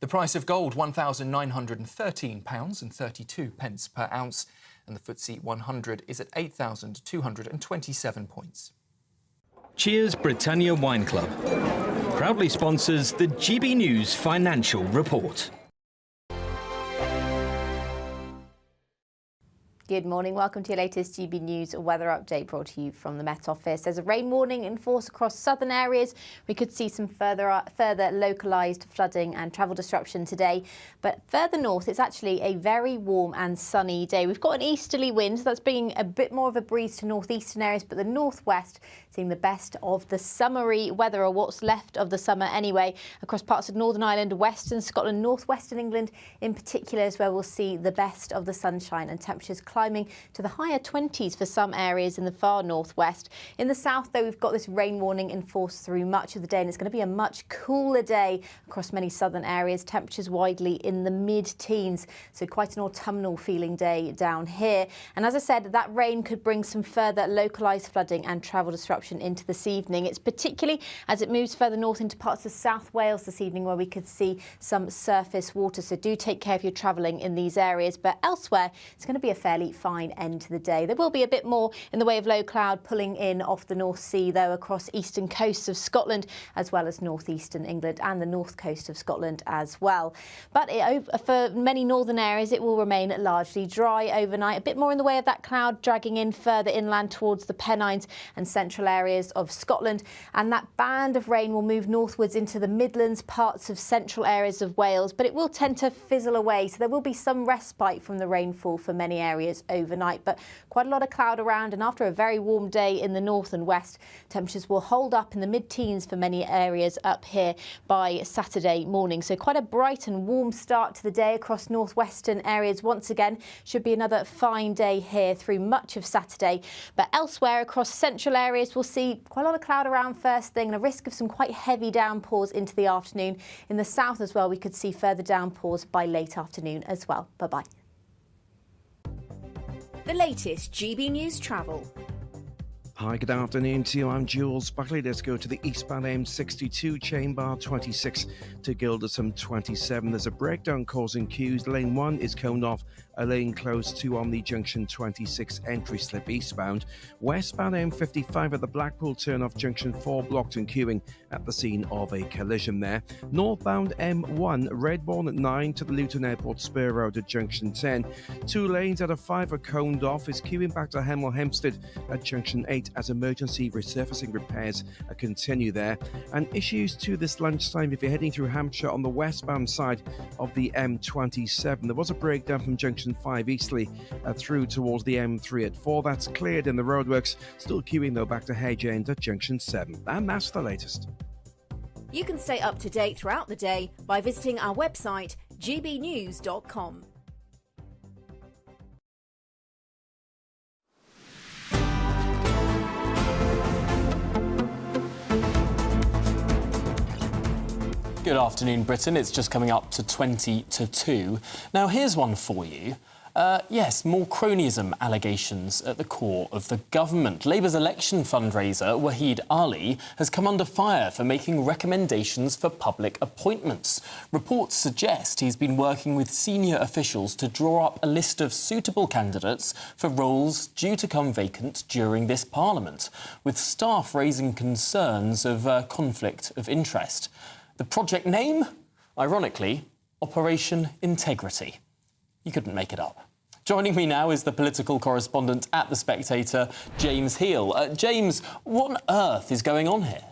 The price of gold, £1,913.32 per ounce. And the FTSE 100 is at 8,227 points. Cheers Britannia Wine Club proudly sponsors the GB News Financial Report. Good morning. Welcome to your latest GB News weather update brought to you from the Met Office. There's a rain warning in force across southern areas. We could see some further localised flooding and travel disruption today. But further north, it's actually a very warm and sunny day. We've got an easterly wind, so that's bringing a bit more of a breeze to northeastern areas, but the northwest seeing the best of the summery weather, or what's left of the summer anyway, across parts of Northern Ireland, Western Scotland, northwestern England in particular is where we'll see the best of the sunshine and temperatures climbing to the higher 20s for some areas in the far northwest. In the south, though, we've got this rain warning in force through much of the day, and it's going to be a much cooler day across many southern areas. Temperatures widely in the mid-teens, so quite an autumnal feeling day down here. And as I said, that rain could bring some further localised flooding and travel disruption into this evening. It's particularly as it moves further north into parts of South Wales this evening where we could see some surface water, so do take care if you're travelling in these areas. But elsewhere, it's going to be a fairly fine end to the day. There will be a bit more in the way of low cloud pulling in off the North Sea, though, across eastern coasts of Scotland, as well as northeastern England and the north coast of Scotland as well. But for many northern areas, it will remain largely dry overnight. A bit more in the way of that cloud dragging in further inland towards the Pennines and central areas of Scotland. And that band of rain will move northwards into the Midlands, parts of central areas of Wales, but it will tend to fizzle away. So there will be some respite from the rainfall for many areas overnight, but quite a lot of cloud around. And after a very warm day in the north and west, temperatures will hold up in the mid-teens for many areas up here by Saturday morning. So quite a bright and warm start to the day across northwestern areas. Once again, should be another fine day here through much of Saturday. But elsewhere across central areas, we'll see quite a lot of cloud around first thing and a risk of some quite heavy downpours into the afternoon. In the south as well, we could see further downpours by late afternoon as well. Bye-bye. The latest GB News travel. Hi, good afternoon to you. I'm Jules Buckley. Let's go to the eastbound M62, chain bar 26 to Gildersham 27. There's a breakdown causing queues. Lane 1 is coned off, a lane close to on the junction 26 entry slip eastbound. Westbound M55 at the Blackpool turn off junction 4 blocked and queuing at the scene of a collision there. Northbound M1, Redbourne at 9 to the Luton Airport Spur Road at junction 10. 2 lanes out of 5 are coned off, is queuing back to Hemel Hempstead at junction 8 as emergency resurfacing repairs continue there. And issues to this lunchtime if you're heading through Hampshire on the westbound side of the M27. There was a breakdown from junction 5 easterly through towards the M3 at 4. That's cleared in the roadworks. Still queuing though back to Hedge End at junction 7. And that's the latest. You can stay up to date throughout the day by visiting our website gbnews.com. Good afternoon, Britain. It's just coming up to 20 to 2. Now, here's one for you. Yes, more cronyism allegations at the core of the government. Labour's election fundraiser, Wahid Ali, has come under fire for making recommendations for public appointments. Reports suggest he's been working with senior officials to draw up a list of suitable candidates for roles due to come vacant during this Parliament, with staff raising concerns of conflict of interest. The project name? Ironically, Operation Integrity. You couldn't make it up. Joining me now is the political correspondent at The Spectator, James Heal. James, what on earth is going on here?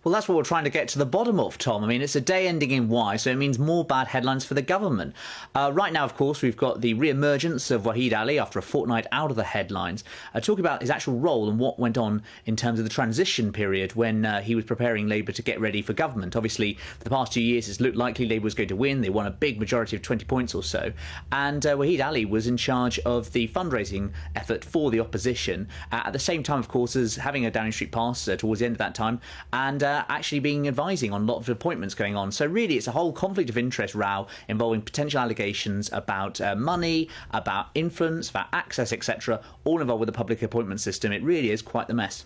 Well, that's what we're trying to get to the bottom of, Tom. I mean, it's a day ending in Y, so it means more bad headlines for the government. Right now, of course, we've got the re-emergence of Wahid Ali after a fortnight out of the headlines, talking about his actual role and what went on in terms of the transition period when he was preparing Labour to get ready for government. Obviously, for the past 2 years, it's looked likely Labour was going to win. They won a big majority of 20 points or so. And Wahid Ali was in charge of the fundraising effort for the opposition, at the same time, of course, as having a Downing Street pass towards the end of that time, and actually being advising on a lot of appointments going on. So really, it's a whole conflict of interest row involving potential allegations about money, about influence, about access, etc., all involved with the public appointment system. It really is quite the mess.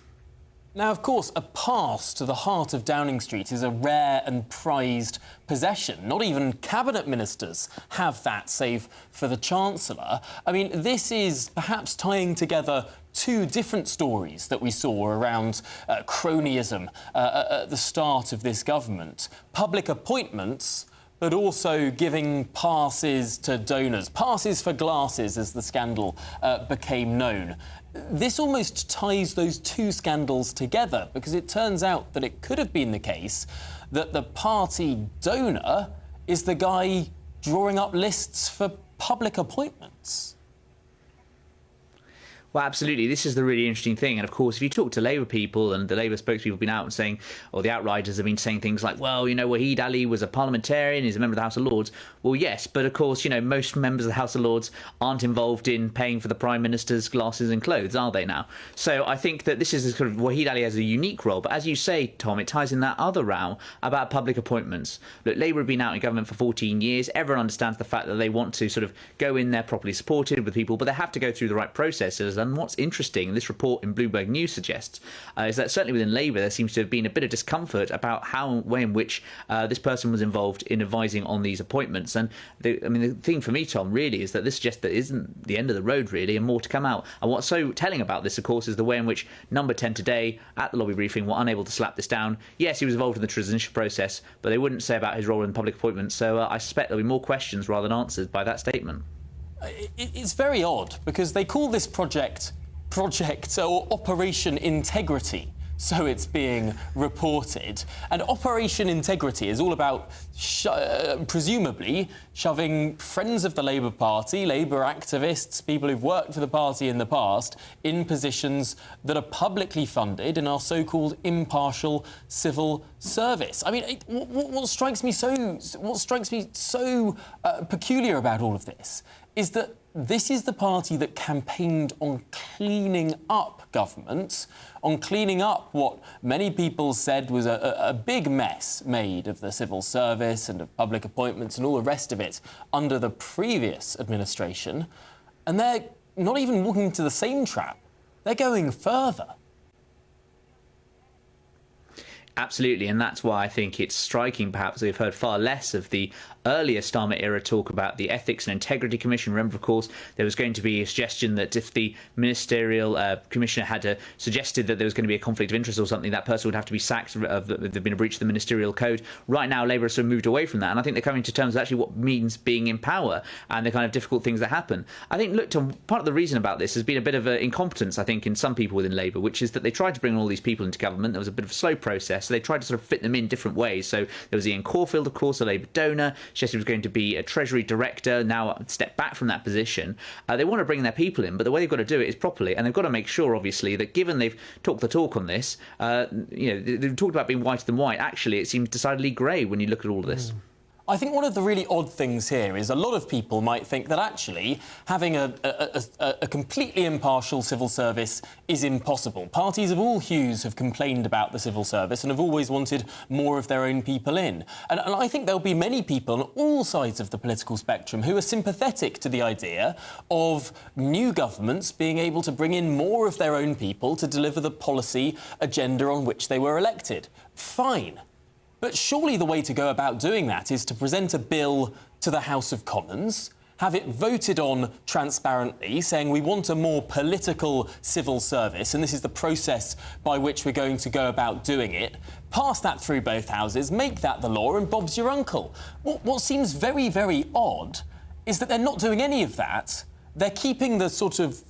Now, of course, a pass to the heart of Downing Street is a rare and prized possession. Not even cabinet ministers have that, save for the Chancellor. I mean, this is perhaps tying together two different stories that we saw around cronyism at the start of this government. Public appointments, but also giving passes to donors. Passes for glasses, as the scandal became known. This almost ties those two scandals together, because it turns out that it could have been the case that the party donor is the guy drawing up lists for public appointments. Well, absolutely. This is the really interesting thing. And of course, if you talk to Labour people, and the Labour spokespeople have been out and saying, or the outriders have been saying things like, well, you know, Wahid Ali was a parliamentarian, he's a member of the House of Lords. Well, yes, but of course, you know, most members of the House of Lords aren't involved in paying for the Prime Minister's glasses and clothes, are they now? So I think that this is a sort of, Wahid Ali has a unique role. But as you say, Tom, it ties in that other row about public appointments. Look, Labour have been out in government for 14 years. Everyone understands the fact that they want to sort of go in there properly supported with people, but they have to go through the right processes. And what's interesting, this report in Bloomberg News suggests, is that certainly within Labour there seems to have been a bit of discomfort about how, way in which this person was involved in advising on these appointments. And the thing for me, Tom, really is that this suggests that isn't the end of the road, really, and more to come out. And what's so telling about this, of course, is the way in which Number 10 today at the lobby briefing were unable to slap this down. Yes, he was involved in the transition process, but they wouldn't say about his role in public appointments. So I suspect there'll be more questions rather than answers by that statement. It's very odd, because they call this project or Operation Integrity, so it's being reported. And Operation Integrity is all about, presumably, shoving friends of the Labour Party, Labour activists, people who've worked for the party in the past, in positions that are publicly funded in our so-called impartial civil service. I mean, what strikes me so peculiar about all of this is that this is the party that campaigned on cleaning up government, on cleaning up what many people said was a big mess made of the civil service and of public appointments and all the rest of it under the previous administration. And they're not even walking into the same trap. They're going further. Absolutely, and that's why I think it's striking, perhaps, we've heard far less of the earlier Starmer-era talk about the Ethics and Integrity Commission. Remember, of course, there was going to be a suggestion that if the ministerial commissioner had suggested that there was going to be a conflict of interest or something, that person would have to be sacked. There'd been a breach of the ministerial code. Right now, Labour has sort of moved away from that, and I think they're coming to terms with actually what means being in power and the kind of difficult things that happen. I think, look, Tom, part of the reason about this has been a bit of incompetence, I think, in some people within Labour, which is that they tried to bring all these people into government. There was a bit of a slow process, so they tried to sort of fit them in different ways. So there was Ian Caulfield, of course, a Labour donor. Suggested he was going to be a Treasury director, now stepped back from that position. They want to bring their people in, but the way they've got to do it is properly, and they've got to make sure, obviously, that given they've talked the talk on this, they've talked about being whiter than white. Actually, it seems decidedly grey when you look at all of this. I think one of the really odd things here is a lot of people might think that actually having a completely impartial civil service is impossible. Parties of all hues have complained about the civil service and have always wanted more of their own people in. And I think there'll be many people on all sides of the political spectrum who are sympathetic to the idea of new governments being able to bring in more of their own people to deliver the policy agenda on which they were elected. Fine. But surely the way to go about doing that is to present a bill to the House of Commons, have it voted on transparently, saying we want a more political civil service, and this is the process by which we're going to go about doing it, pass that through both houses, make that the law, and Bob's your uncle. What seems very, very odd is that they're not doing any of that. They're keeping the sort of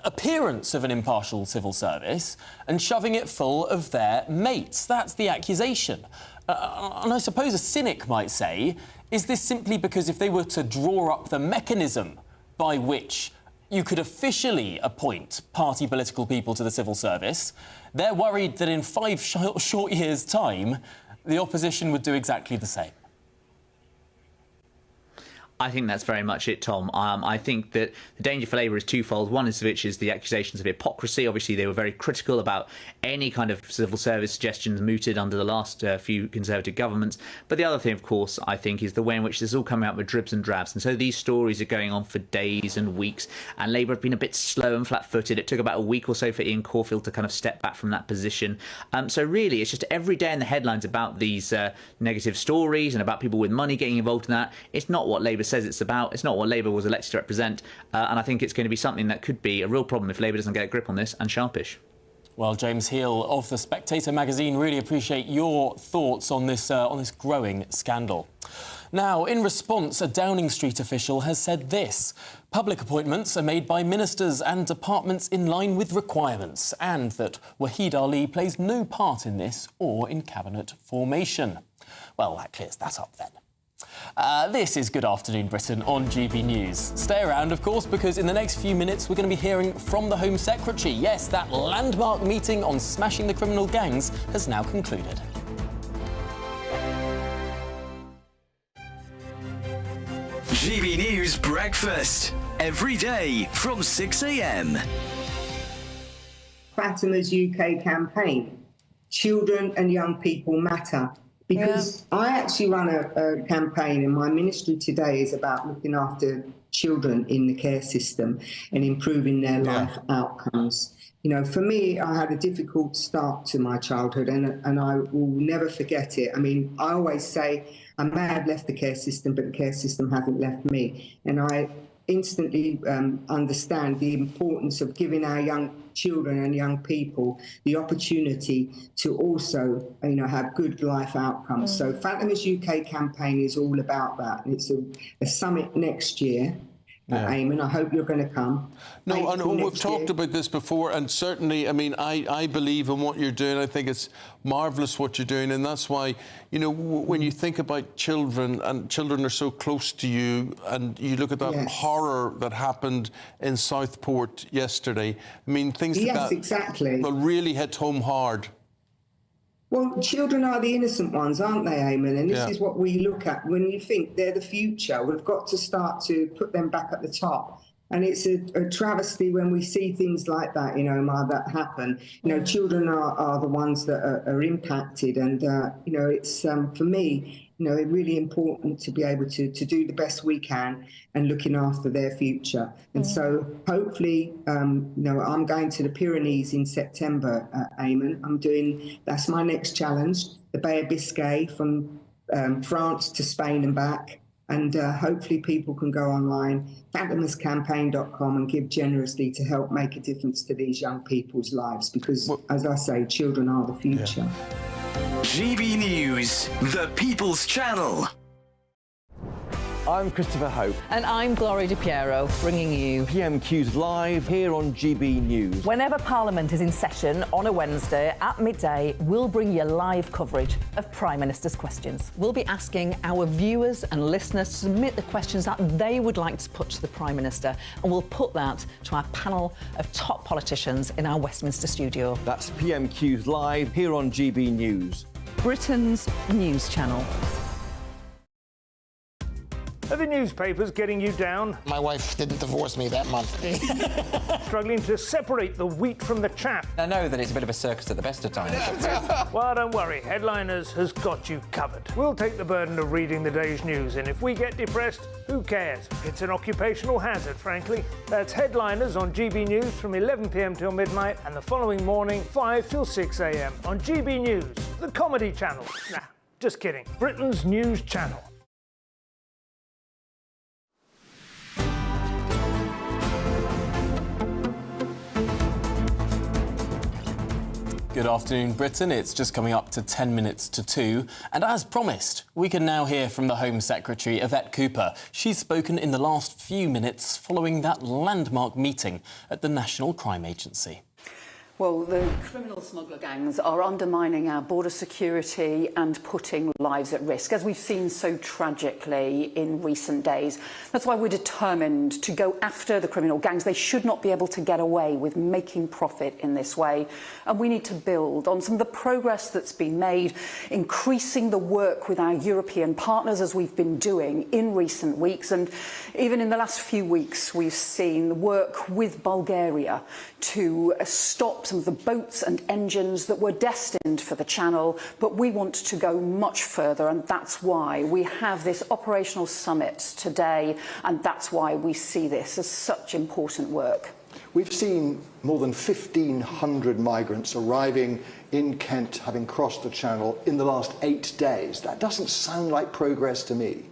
appearance of an impartial civil service and shoving it full of their mates. That's the accusation. And I suppose a cynic might say, is this simply because if they were to draw up the mechanism by which you could officially appoint party political people to the civil service, they're worried that in 5 short years' time, the opposition would do exactly the same? I think that's very much it, Tom. I think that the danger for Labour is twofold. One of which is the accusations of hypocrisy. Obviously, they were very critical about any kind of civil service suggestions mooted under the last few Conservative governments. But the other thing, of course, I think, is the way in which this is all coming out with dribs and drabs. And so these stories are going on for days and weeks, and Labour have been a bit slow and flat-footed. It took about a week or so for Ian Caulfield to kind of step back from that position. So really, it's just every day in the headlines about these negative stories and about people with money getting involved in that. It's not what Labour says it's about. It's not what Labour was elected to represent, and I think it's going to be something that could be a real problem if Labour doesn't get a grip on this, and sharpish. Well, James Heal of The Spectator magazine, really appreciate your thoughts on this growing scandal. Now, in response, a Downing Street official has said this: public appointments are made by ministers and departments in line with requirements, and that Wahid Ali plays no part in this or in cabinet formation. Well, that clears that up then. This is Good Afternoon Britain on GB News. Stay around, of course, because in the next few minutes we're going to be hearing from the Home Secretary. Yes, that landmark meeting on smashing the criminal gangs has now concluded. GB News Breakfast. Every day from 6 a.m. Fatima's UK campaign, Children and Young People Matter. Because I actually run a campaign, and my ministry today is about looking after children in the care system and improving their life outcomes. You know, for me, I had a difficult start to my childhood, and I will never forget it. I mean, I always say I may have left the care system, but the care system hasn't left me. And I instantly understand the importance of giving our young children and young people the opportunity to also, you know, have good life outcomes. So Fatima's UK campaign is all about that. It's a summit next year. Eamon, I hope you're going to come. No, I know we've talked about this before, and certainly, I mean, I believe in what you're doing. I think it's marvellous what you're doing, and that's why, you know, when you think about children, and children are so close to you, and you look at that horror that happened in Southport yesterday, I mean, things like that exactly. will really hit home hard. Well, children are the innocent ones, aren't they, Eamon? And this is what we look at when you think they're the future. We've got to start to put them back at the top. And it's a travesty when we see things like that, you know, Omar, that happen. You know, children are the ones that are impacted. And, you know, it's, for me, you know, really important to be able to do the best we can and looking after their future. And so hopefully, you know, I'm going to the Pyrenees in September, Eamon. That's my next challenge, the Bay of Biscay, from France to Spain and back. And hopefully people can go online, fatimascampaign.com, and give generously to help make a difference to these young people's lives. Because, as I say, children are the future. GB News, the People's Channel. I'm Christopher Hope. And I'm Gloria Di Piero, bringing you PMQ's live here on GB News. Whenever Parliament is in session on a Wednesday at midday, we'll bring you live coverage of Prime Minister's questions. We'll be asking our viewers and listeners to submit the questions that they would like to put to the Prime Minister, and we'll put that to our panel of top politicians in our Westminster studio. That's PMQ's live here on GB News, Britain's news channel. Are the newspapers getting you down? My wife didn't divorce me that month. Struggling to separate the wheat from the chaff? I know that it's a bit of a circus at the best of times. Well, don't worry. Headliners has got you covered. We'll take the burden of reading the day's news, and if we get depressed, who cares? It's an occupational hazard, frankly. That's Headliners on GB News from 11 p.m. till midnight, and the following morning, 5 till 6 a.m. on GB News, the comedy channel. Nah, just kidding. Britain's news channel. Good afternoon, Britain. It's just coming up to 10 minutes to 2. And as promised, we can now hear from the Home Secretary, Yvette Cooper. She's spoken in the last few minutes following that landmark meeting at the National Crime Agency. Well, the criminal smuggler gangs are undermining our border security and putting lives at risk, as we've seen so tragically in recent days. That's why we're determined to go after the criminal gangs. They should not be able to get away with making profit in this way. And we need to build on some of the progress that's been made, increasing the work with our European partners, as we've been doing in recent weeks. And even in the last few weeks, we've seen work with Bulgaria to stop some of the boats and engines that were destined for the Channel, but we want to go much further, and that's why we have this operational summit today, and that's why we see this as such important work. We've seen more than 1,500 migrants arriving in Kent, having crossed the Channel in the last 8 days. That doesn't sound like progress to me.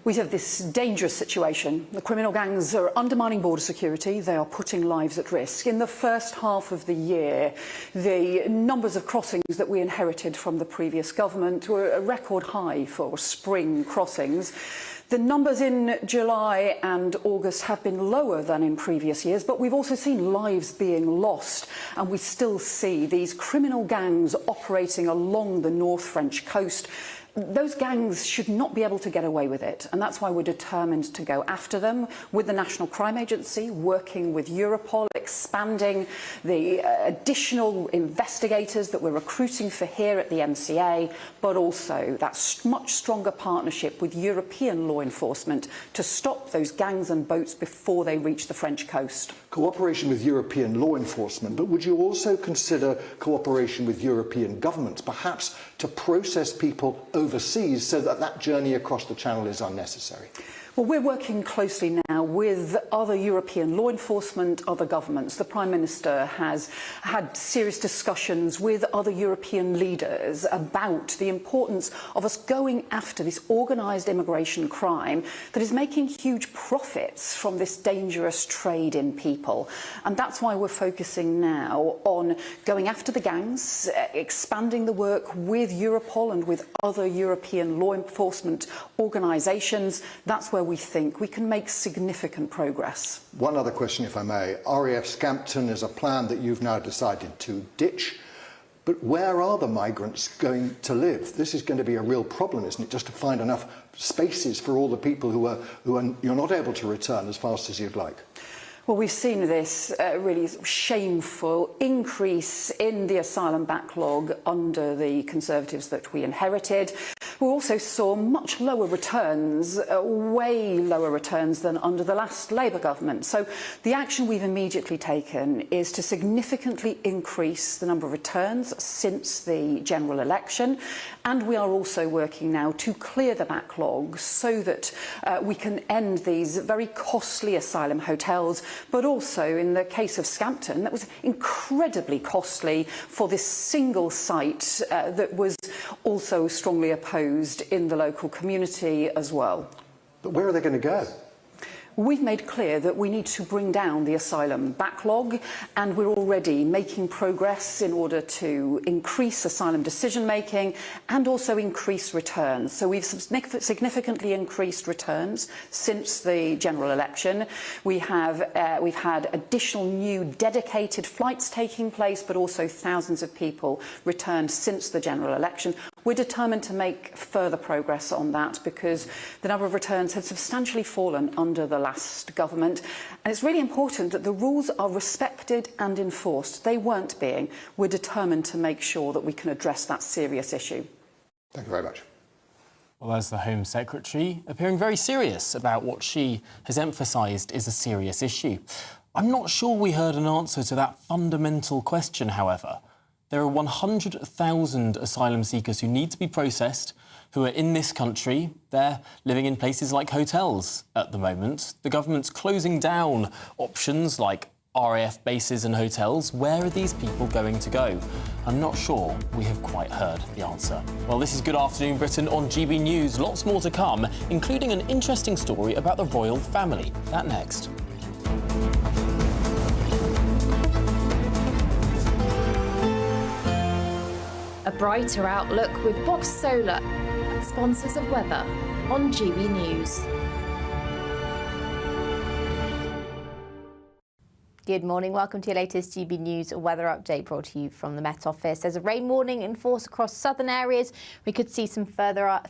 We have this dangerous situation. The criminal gangs are undermining border security. They are putting lives at risk. In the first half of the year, the numbers of crossings that we inherited from the previous government were a record high for spring crossings. The numbers in July and August have been lower than in previous years, but we've also seen lives being lost, and we still see these criminal gangs operating along the North French coast. Those gangs should not be able to get away with it, and that's why we're determined to go after them with the National Crime Agency, working with Europol, expanding the additional investigators that we're recruiting for here at the MCA, but also that much stronger partnership with European law enforcement to stop those gangs and boats before they reach the French coast. Cooperation with European law enforcement, but would you also consider cooperation with European governments, perhaps to process people overseas so that that journey across the Channel is unnecessary? Well, we're working closely now with other European law enforcement, other governments. The Prime Minister has had serious discussions with other European leaders about the importance of us going after this organised immigration crime that is making huge profits from this dangerous trade in people. And that's why we're focusing now on going after the gangs, expanding the work with Europol and with other European law enforcement organisations. That's where we think we can make significant progress. One other question, if I may. RAF Scampton is a plan that you've now decided to ditch. But where are the migrants going to live? This is going to be a real problem, isn't it? Just to find enough spaces for all the people who you're not able to return as fast as you'd like. Well, we've seen this really shameful increase in the asylum backlog under the Conservatives that we inherited. We also saw much lower returns, way lower returns than under the last Labour government. So the action we've immediately taken is to significantly increase the number of returns since the general election. And we are also working now to clear the backlog so that we can end these very costly asylum hotels. But also, in the case of Scampton, that was incredibly costly for this single site that was also strongly opposed in the local community as well. But where are they going to go? We've made clear that we need to bring down the asylum backlog, and we're already making progress in order to increase asylum decision-making and also increase returns. So we've significantly increased returns since the general election. We've had additional new dedicated flights taking place, but also thousands of people returned since the general election. We're determined to make further progress on that because the number of returns had substantially fallen under the last government. And it's really important that the rules are respected and enforced. They weren't being. We're determined to make sure that we can address that serious issue. Thank you very much. Well, as the Home Secretary, appearing very serious about what she has emphasised is a serious issue. I'm not sure we heard an answer to that fundamental question, however. There are 100,000 asylum seekers who need to be processed, who are in this country. They're living in places like hotels at the moment. The government's closing down options like RAF bases and hotels. Where are these people going to go? I'm not sure we have quite heard the answer. Well, this is Good Afternoon Britain on GB News. Lots more to come, including an interesting story about the royal family. That next. brighter outlook with Box Solar, sponsors of weather on GB News. Good morning. Welcome to your latest GB News weather update brought to you from the Met Office. There's a rain warning in force across southern areas. We could see some further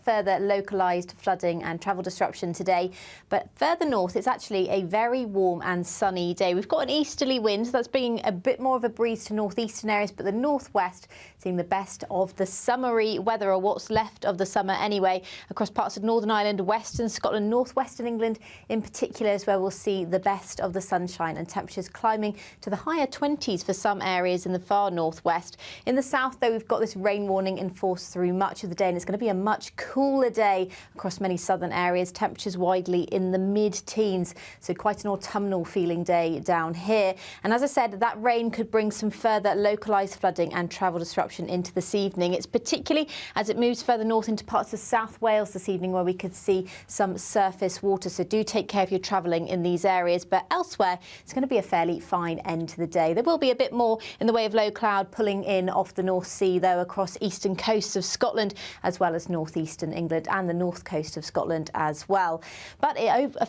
localised flooding and travel disruption today. But further north, it's actually a very warm and sunny day. We've got an easterly wind that's bringing a bit more of a breeze to northeastern areas, but the northwest seeing the best of the summery weather, or what's left of the summer anyway, across parts of Northern Ireland, Western Scotland, northwestern England in particular is where we'll see the best of the sunshine, and temperatures climbing to the higher 20s for some areas in the far northwest. In the south, though, we've got this rain warning in force through much of the day, and it's going to be a much cooler day across many southern areas. Temperatures widely in the mid-teens, so quite an autumnal feeling day down here. And as I said, that rain could bring some further localised flooding and travel disruption into this evening. It's particularly as it moves further north into parts of South Wales this evening where we could see some surface water, so do take care if you're travelling in these areas. But elsewhere, it's going to be a fairly fine end to the day. There will be a bit more in the way of low cloud pulling in off the North Sea, though, across eastern coasts of Scotland, as well as northeastern England and the north coast of Scotland as well. But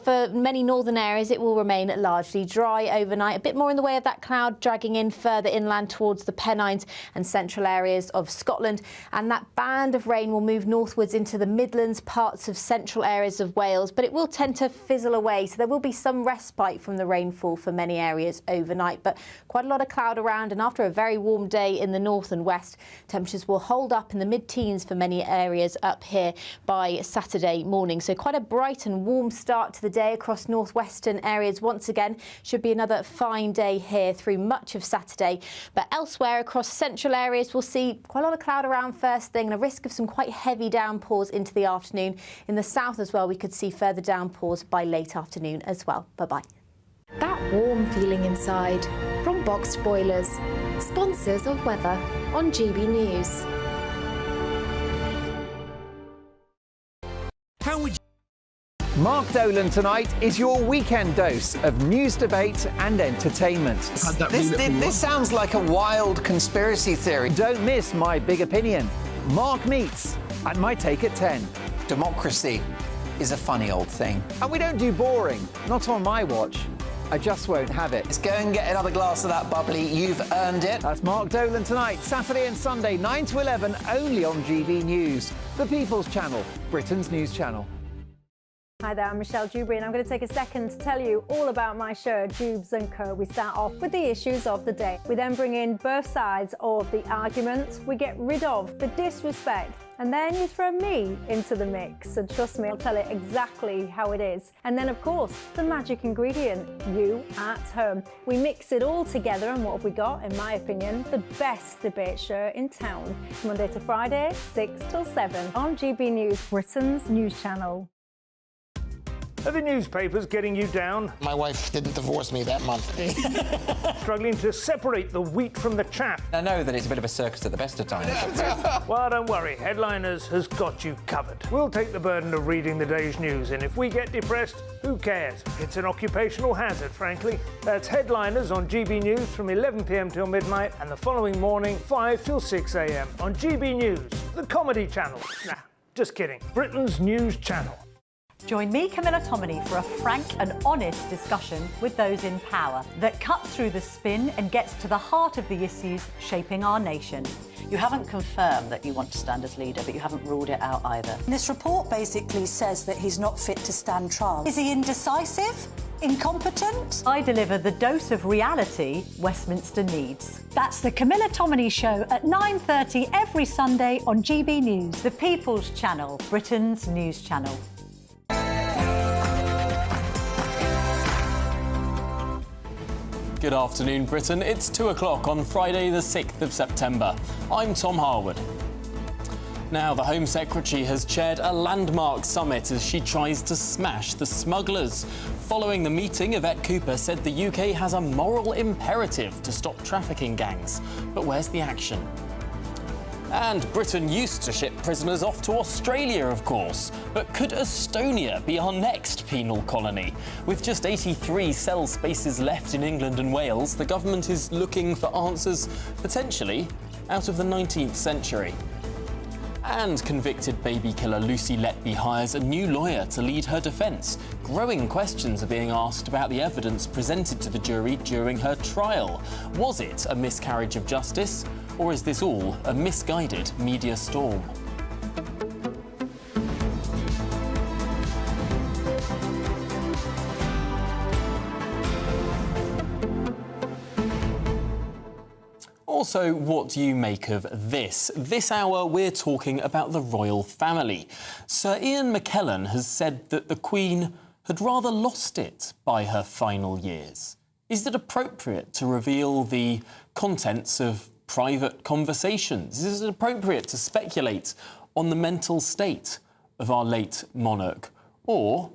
for many northern areas, it will remain largely dry overnight. A bit more in the way of that cloud dragging in further inland towards the Pennines and central areas of Scotland. And that band of rain will move northwards into the Midlands, parts of central areas of Wales, but it will tend to fizzle away. So there will be some respite from the rainfall for many areas overnight, but quite a lot of cloud around. And after a very warm day in the north and west, temperatures will hold up in the mid-teens for many areas up here by Saturday morning. So quite a bright and warm start to the day across northwestern areas. Once again, should be another fine day here through much of Saturday. But elsewhere across central areas, we'll see quite a lot of cloud around first thing and a risk of some quite heavy downpours into the afternoon. In the south as well, we could see further downpours by late afternoon as well. Bye-bye. That warm feeling inside from Boxed Boilers, sponsors of weather on GB News. How would you... Mark Dolan tonight is your weekend dose of news, debate and entertainment. This sounds like a wild conspiracy theory. Don't miss My Big Opinion. Mark meets at My Take at 10. Democracy is a funny old thing. And we don't do boring, not on my watch. I just won't have it. Let's go and get another glass of that bubbly. You've earned it. That's Mark Dolan tonight, Saturday and Sunday, 9 to 11, only on GB News, the People's Channel, Britain's news channel. Hi there, I'm Michelle Dewberry, and I'm going to take a second to tell you all about my show, Dubes & Co. We start off with the issues of the day. We then bring in both sides of the argument. We get rid of the disrespect. And then you throw me into the mix. And trust me, I'll tell it exactly how it is. And then, of course, the magic ingredient, you at home. We mix it all together, and what have we got? In my opinion, the best debate show in town. Monday to Friday, 6 till 7 on GB News, Britain's news channel. Are the newspapers getting you down? My wife didn't divorce me that month. Struggling to separate the wheat from the chaff? I know that it's a bit of a circus at the best of times. Well, don't worry, Headliners has got you covered. We'll take the burden of reading the day's news, and if we get depressed, who cares? It's an occupational hazard, frankly. That's Headliners on GB News from 11 p.m. till midnight, and the following morning, 5 till 6 a.m. on GB News, the comedy channel. Nah, just kidding. Britain's news channel. Join me, Camilla Tominey, for a frank and honest discussion with those in power that cuts through the spin and gets to the heart of the issues shaping our nation. You haven't confirmed that you want to stand as leader, but you haven't ruled it out either. This report basically says that he's not fit to stand trial. Is he indecisive? Incompetent? I deliver the dose of reality Westminster needs. That's the Camilla Tominey Show at 9:30 every Sunday on GB News. The People's Channel, Britain's news channel. Good afternoon, Britain. It's 2 o'clock on Friday, the 6th of September. I'm Tom Harwood. Now, the Home Secretary has chaired a landmark summit as she tries to smash the smugglers. Following the meeting, Yvette Cooper said the UK has a moral imperative to stop trafficking gangs. But where's the action? And Britain used to ship prisoners off to Australia, of course. But could Estonia be our next penal colony? With just 83 cell spaces left in England and Wales, the government is looking for answers, potentially, out of the 19th century. And convicted baby killer Lucy Letby hires a new lawyer to lead her defence. Growing questions are being asked about the evidence presented to the jury during her trial. Was it a miscarriage of justice, or is this all a misguided media storm? Also, what do you make of this? This hour, we're talking about the royal family. Sir Ian McKellen has said that the Queen had rather lost it by her final years. Is it appropriate to reveal the contents of private conversations? Is it appropriate to speculate on the mental state of our late monarch? Or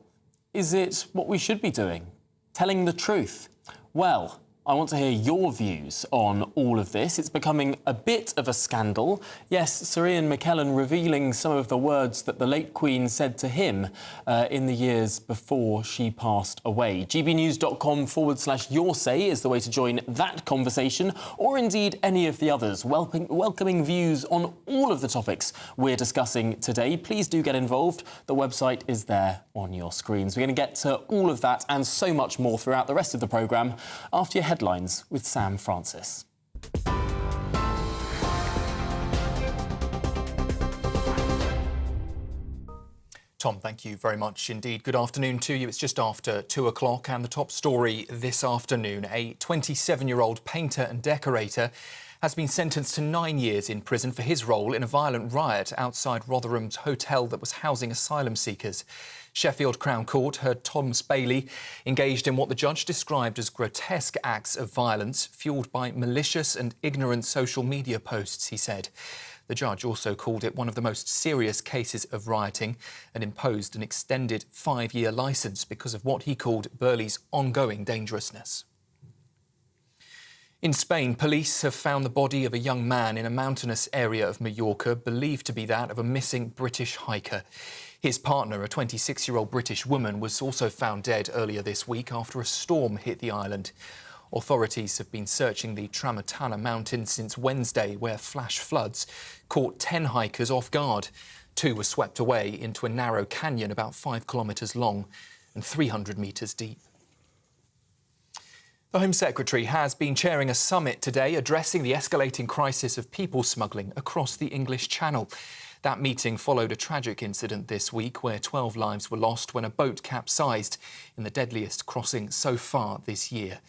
is it what we should be doing? Telling the truth? Well, I want to hear your views on all of this. It's becoming a bit of a scandal. Yes, Sir Ian McKellen revealing some of the words that the late Queen said to him in the years before she passed away. gbnews.com/your say is the way to join that conversation, or indeed any of the others. Welcoming views on all of the topics we're discussing today. Please do get involved. The website is there on your screens. We're going to get to all of that and so much more throughout the rest of the programme after your headlines with Sam Francis. Tom, thank you very much indeed. Good afternoon to you. It's just after 2 o'clock, and the top story this afternoon. A 27-year-old painter and decorator has been sentenced to 9 years in prison for his role in a violent riot outside Rotherham's hotel that was housing asylum seekers. Sheffield Crown Court heard Tom Bailey engaged in what the judge described as grotesque acts of violence fuelled by malicious and ignorant social media posts, he said. The judge also called it one of the most serious cases of rioting and imposed an extended 5-year licence because of what he called Burley's ongoing dangerousness. In Spain, police have found the body of a young man in a mountainous area of Mallorca, believed to be that of a missing British hiker. His partner, a 26-year-old British woman, was also found dead earlier this week after a storm hit the island. Authorities have been searching the Tramontana Mountains since Wednesday, where flash floods caught 10 hikers off guard. 2 were swept away into a narrow canyon about 5 kilometres long and 300 metres deep. The Home Secretary has been chairing a summit today addressing the escalating crisis of people smuggling across the English Channel. That meeting followed a tragic incident this week where 12 lives were lost when a boat capsized in the deadliest crossing so far this year.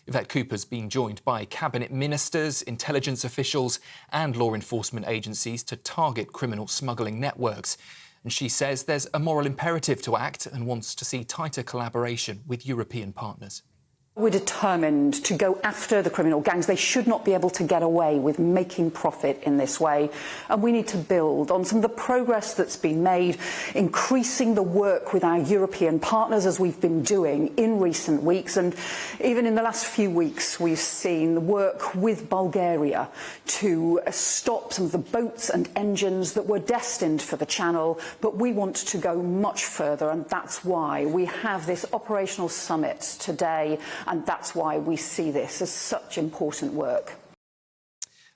Yvette Cooper's been joined by cabinet ministers, intelligence officials and law enforcement agencies to target criminal smuggling networks. And she says there's a moral imperative to act and wants to see tighter collaboration with European partners. We're determined to go after the criminal gangs. They should not be able to get away with making profit in this way. And we need to build on some of the progress that's been made, increasing the work with our European partners as we've been doing in recent weeks. And even in the last few weeks, we've seen the work with Bulgaria to stop some of the boats and engines that were destined for the Channel. But we want to go much further, and that's why we have this operational summit today. And that's why we see this as such important work.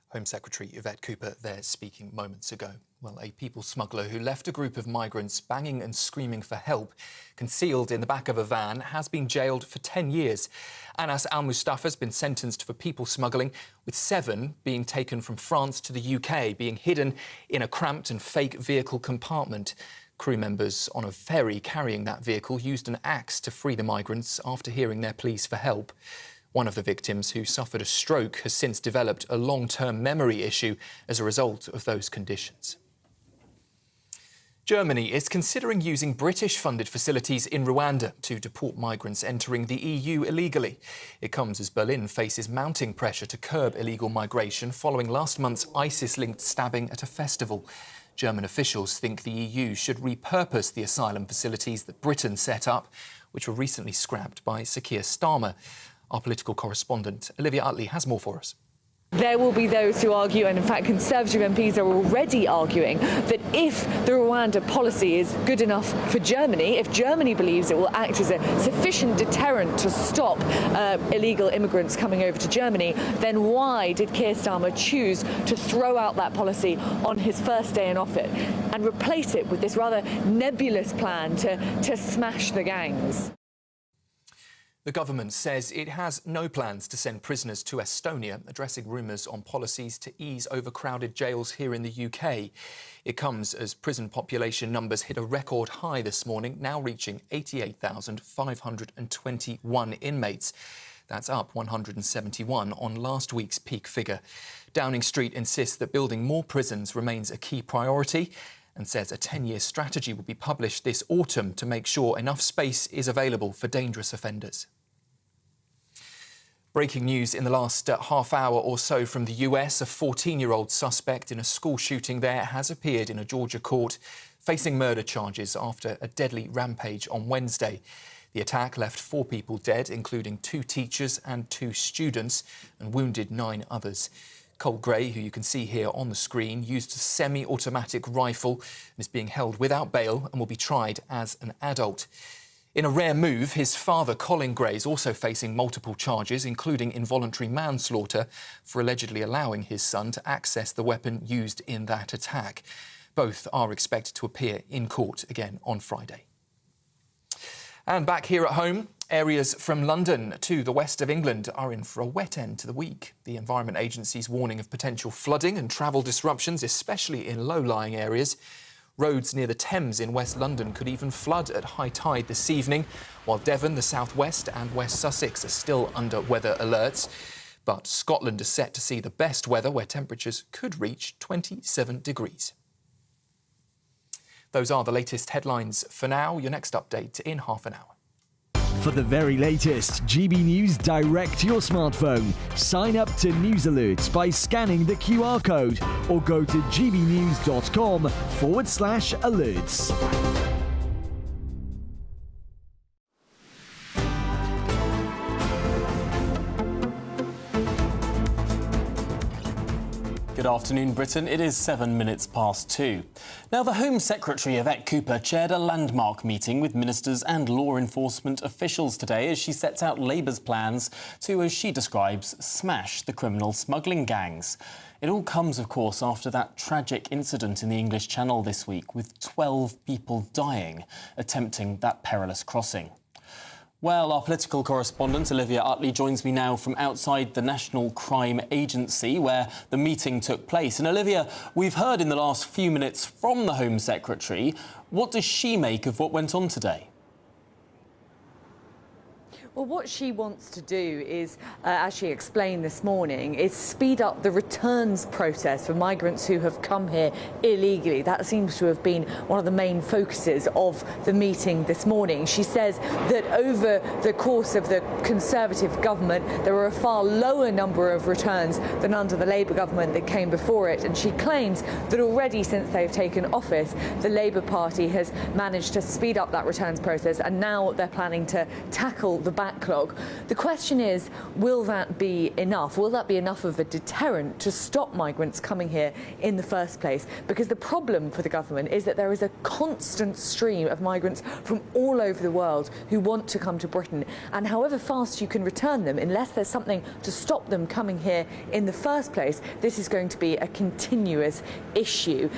Home Secretary Yvette Cooper there speaking moments ago. Well, a people smuggler who left a group of migrants banging and screaming for help, concealed in the back of a van, has been jailed for 10 years. Anas Al-Mustafa has been sentenced for people smuggling, with 7 being taken from France to the UK, being hidden in a cramped and fake vehicle compartment. Crew members on a ferry carrying that vehicle used an axe to free the migrants after hearing their pleas for help. One of the victims, who suffered a stroke, has since developed a long-term memory issue as a result of those conditions. Germany is considering using British-funded facilities in Rwanda to deport migrants entering the EU illegally. It comes as Berlin faces mounting pressure to curb illegal migration following last month's ISIS-linked stabbing at a festival. German officials think the EU should repurpose the asylum facilities that Britain set up, which were recently scrapped by Sir Keir Starmer. Our political correspondent, Olivia Utley, has more for us. There will be those who argue, and in fact Conservative MPs are already arguing, that if the Rwanda policy is good enough for Germany, if Germany believes it will act as a sufficient deterrent to stop illegal immigrants coming over to Germany, then why did Keir Starmer choose to throw out that policy on his first day in office and replace it with this rather nebulous plan to smash the gangs? The government says it has no plans to send prisoners to Estonia, addressing rumours on policies to ease overcrowded jails here in the UK. It comes as prison population numbers hit a record high this morning, now reaching 88,521 inmates. That's up 171 on last week's peak figure. Downing Street insists that building more prisons remains a key priority, and says a 10-year strategy will be published this autumn to make sure enough space is available for dangerous offenders. Breaking news in the last half hour or so from the US. A 14-year-old suspect in a school shooting there has appeared in a Georgia court, facing murder charges after a deadly rampage on Wednesday. The attack left 4 people dead, including 2 teachers and 2 students, and wounded 9 others. Cole Gray, who you can see here on the screen, used a semi-automatic rifle and is being held without bail and will be tried as an adult. In a rare move, his father, Colin Gray, is also facing multiple charges, including involuntary manslaughter, for allegedly allowing his son to access the weapon used in that attack. Both are expected to appear in court again on Friday. And back here at home, areas from London to the west of England are in for a wet end to the week. The Environment Agency's warning of potential flooding and travel disruptions, especially in low-lying areas. Roads near the Thames in West London could even flood at high tide this evening, while Devon, the southwest and West Sussex are still under weather alerts. But Scotland is set to see the best weather, where temperatures could reach 27 degrees. Those are the latest headlines for now. Your next update in half an hour. For the very latest GB News direct to your smartphone, sign up to News Alerts by scanning the QR code or go to gbnews.com/alerts. Good afternoon, Britain. It is 7 minutes past 2. Now, the Home Secretary, Yvette Cooper, chaired a landmark meeting with ministers and law enforcement officials today as she sets out Labour's plans to, as she describes, smash the criminal smuggling gangs. It all comes, of course, after that tragic incident in the English Channel this week, with 12 people dying attempting that perilous crossing. Well, our political correspondent, Olivia Utley, joins me now from outside the National Crime Agency, where the meeting took place. And Olivia, we've heard in the last few minutes from the Home Secretary. What does she make of what went on today? Well, what she wants to do is, as she explained this morning, is speed up the returns process for migrants who have come here illegally. That seems to have been one of the main focuses of the meeting this morning. She says that over the course of the Conservative government, there were a far lower number of returns than under the Labour government that came before it. And she claims that already since they've taken office, the Labour Party has managed to speed up that returns process, and now they're planning to tackle the backlog. The question is, will that be enough? Will that be enough of a deterrent to stop migrants coming here in the first place? Because the problem for the government is that there is a constant stream of migrants from all over the world who want to come to Britain, and however fast you can return them, unless there's something to stop them coming here in the first place, this is going to be a continuous issue.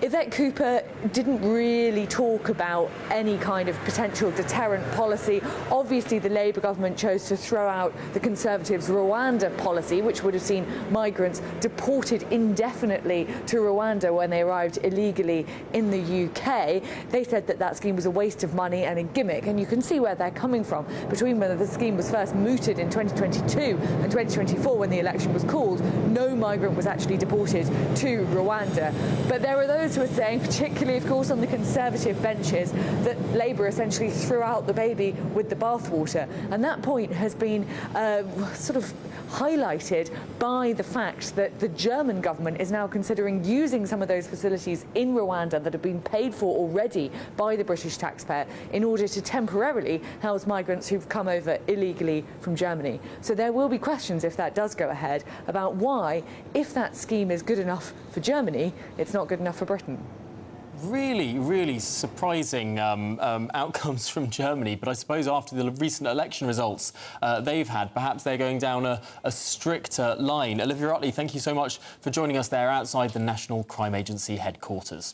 Yvette Cooper didn't really talk about any kind of potential deterrent policy. Obviously, the Labour government chose to throw out the Conservatives' Rwanda policy, which would have seen migrants deported indefinitely to Rwanda when they arrived illegally in the UK. They said that that scheme was a waste of money and a gimmick, and you can see where they're coming from. Between when the scheme was first mooted in 2022 and 2024, when the election was called, no migrant was actually deported to Rwanda. But there are those who are saying, particularly, of course, on the Conservative benches, that Labour essentially threw out the baby with the bathwater. And that point has been sort of highlighted by the fact that the German government is now considering using some of those facilities in Rwanda that have been paid for already by the British taxpayer in order to temporarily house migrants who've come over illegally from Germany. So there will be questions, if that does go ahead, about why, if that scheme is good enough for Germany, it's not good enough for Britain. Really, really surprising outcomes from Germany, but I suppose after the recent election results they've had, perhaps they're going down a stricter line. Olivia Utley, thank you so much for joining us there outside the National Crime Agency headquarters.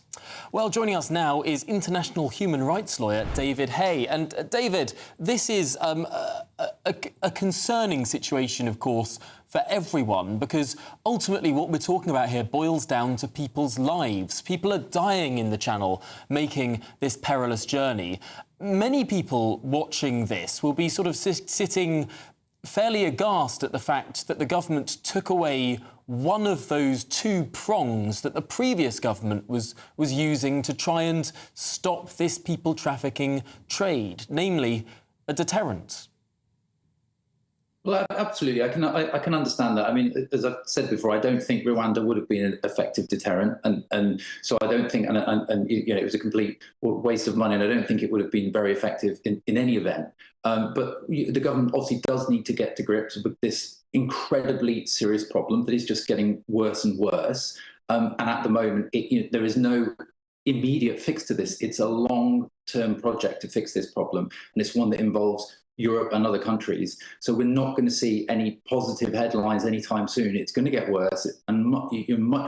Well, joining us now is international human rights lawyer David Hay. And David, this is a concerning situation, of course, for everyone, because ultimately what we're talking about here boils down to people's lives. People are dying in the Channel, making this perilous journey. Many people watching this will be sort of sitting fairly aghast at the fact that the government took away one of those two prongs that the previous government was using to try and stop this people trafficking trade, namely a deterrent. Well, absolutely. I can understand that. I mean, as I've said before, I don't think Rwanda would have been an effective deterrent, and so I don't think, and you know, it was a complete waste of money, and I don't think it would have been very effective in any event. But the government obviously does need to get to grips with this incredibly serious problem that is just getting worse and worse. And at the moment, there is no immediate fix to this. It's a long-term project to fix this problem, and it's one that involves Europe and other countries. So we're not going to see any positive headlines anytime soon. It's going to get worse, and much,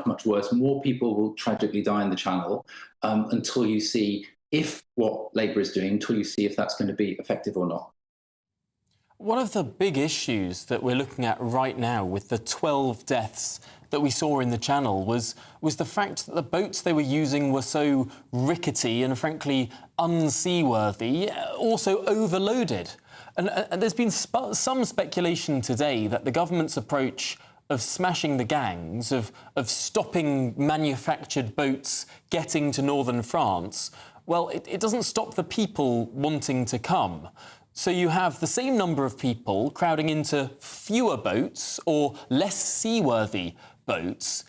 much worse. More people will tragically die in the Channel until you see if what Labour is doing, until you see if that's going to be effective or not. One of the big issues that we're looking at right now with the 12 deaths that we saw in the Channel was the fact that the boats they were using were so rickety and frankly unseaworthy, also overloaded. And there's been some speculation today that the government's approach of smashing the gangs, of stopping manufactured boats getting to northern France, well, it doesn't stop the people wanting to come. So you have the same number of people crowding into fewer boats or less seaworthy boats,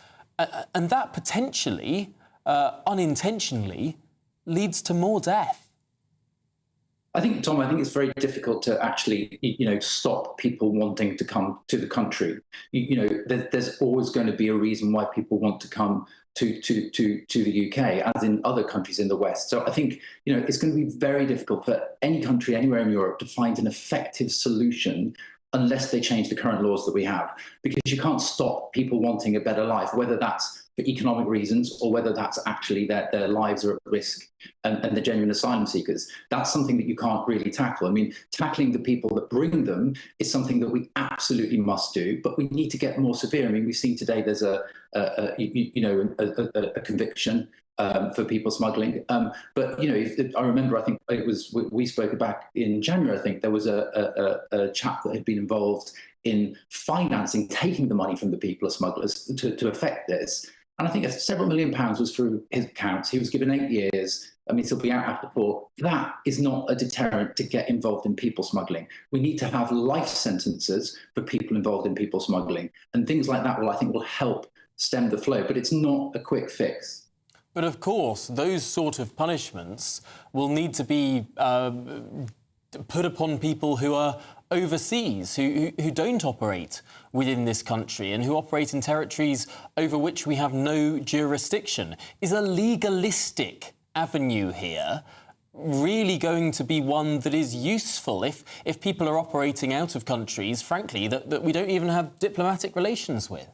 and that potentially, unintentionally, leads to more death. I think, Tom, it's very difficult to actually, stop people wanting to come to the country. There's always going to be a reason why people want to come to the UK, as in other countries in the West. So I think, it's going to be very difficult for any country anywhere in Europe to find an effective solution unless they change the current laws that we have, because you can't stop people wanting a better life, whether that's for economic reasons or whether that's actually their lives are at risk and the genuine asylum seekers. That's something that you can't really tackle. I mean, tackling the people that bring them is something that we absolutely must do, but we need to get more severe. I mean, we've seen today there's a conviction for people smuggling. But, I remember, I think it was, we spoke back in January, I think there was a chap that had been involved in financing, taking the money from the people smugglers to effect this. And I think several £1 million was through his accounts. He was given 8 years. I mean, he'll be out after 4. That is not a deterrent to get involved in people smuggling. We need to have life sentences for people involved in people smuggling. And things like that I think will help stem the flow. But it's not a quick fix. But of course, those sort of punishments will need to be put upon people who are overseas, who don't operate within this country and who operate in territories over which we have no jurisdiction. Is a legalistic avenue here really going to be one that is useful if people are operating out of countries, frankly, that we don't even have diplomatic relations with?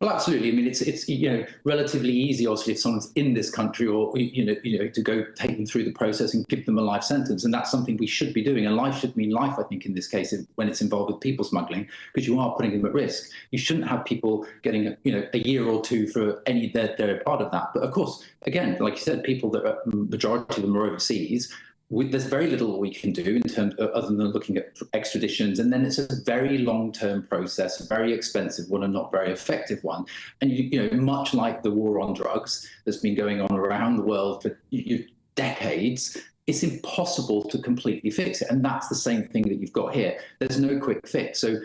Well, absolutely. I mean, it's relatively easy, obviously, if someone's in this country, or to go take them through the process and give them a life sentence, and that's something we should be doing. And life should mean life, I think, in this case, when it's involved with people smuggling, because you are putting them at risk. You shouldn't have people getting a year or two for any they're a part of that. But of course, again, like you said, people that are, majority of them are overseas. There's very little we can do in terms of, other than looking at extraditions, and then it's a very long-term process, a very expensive one, and not very effective one. And much like the war on drugs that's been going on around the world for decades, it's impossible to completely fix it. And that's the same thing that you've got here. There's no quick fix. So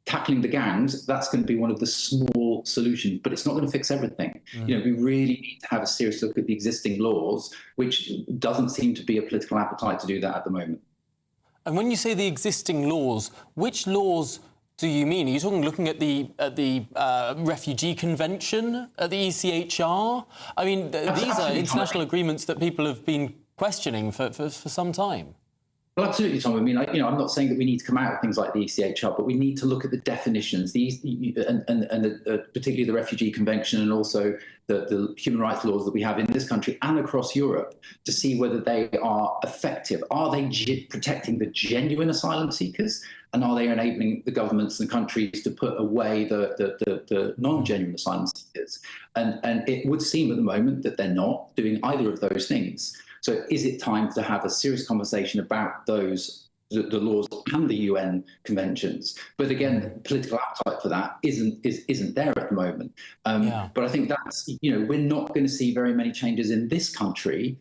tackling the gangs, that's going to be one of the small solutions, but it's not going to fix everything. You know, we really need to have a serious look at the existing laws, which doesn't seem to be a political appetite to do that at the moment. And when you say the existing laws, which laws do you mean? Are you looking at the Refugee Convention, at the ECHR? I mean, these are international agreements that people have been questioning for some time. Well, absolutely, Tom. I mean, I'm not saying that we need to come out of things like the ECHR, but we need to look at the definitions, particularly the Refugee Convention and also the human rights laws that we have in this country and across Europe, to see whether they are effective. Are they protecting the genuine asylum seekers, and are they enabling the governments and countries to put away the non-genuine asylum seekers? And it would seem at the moment that they're not doing either of those things. So is it time to have a serious conversation about the laws and the UN conventions? But again, political appetite for that isn't there at the moment. But I think that's, we're not going to see very many changes in this country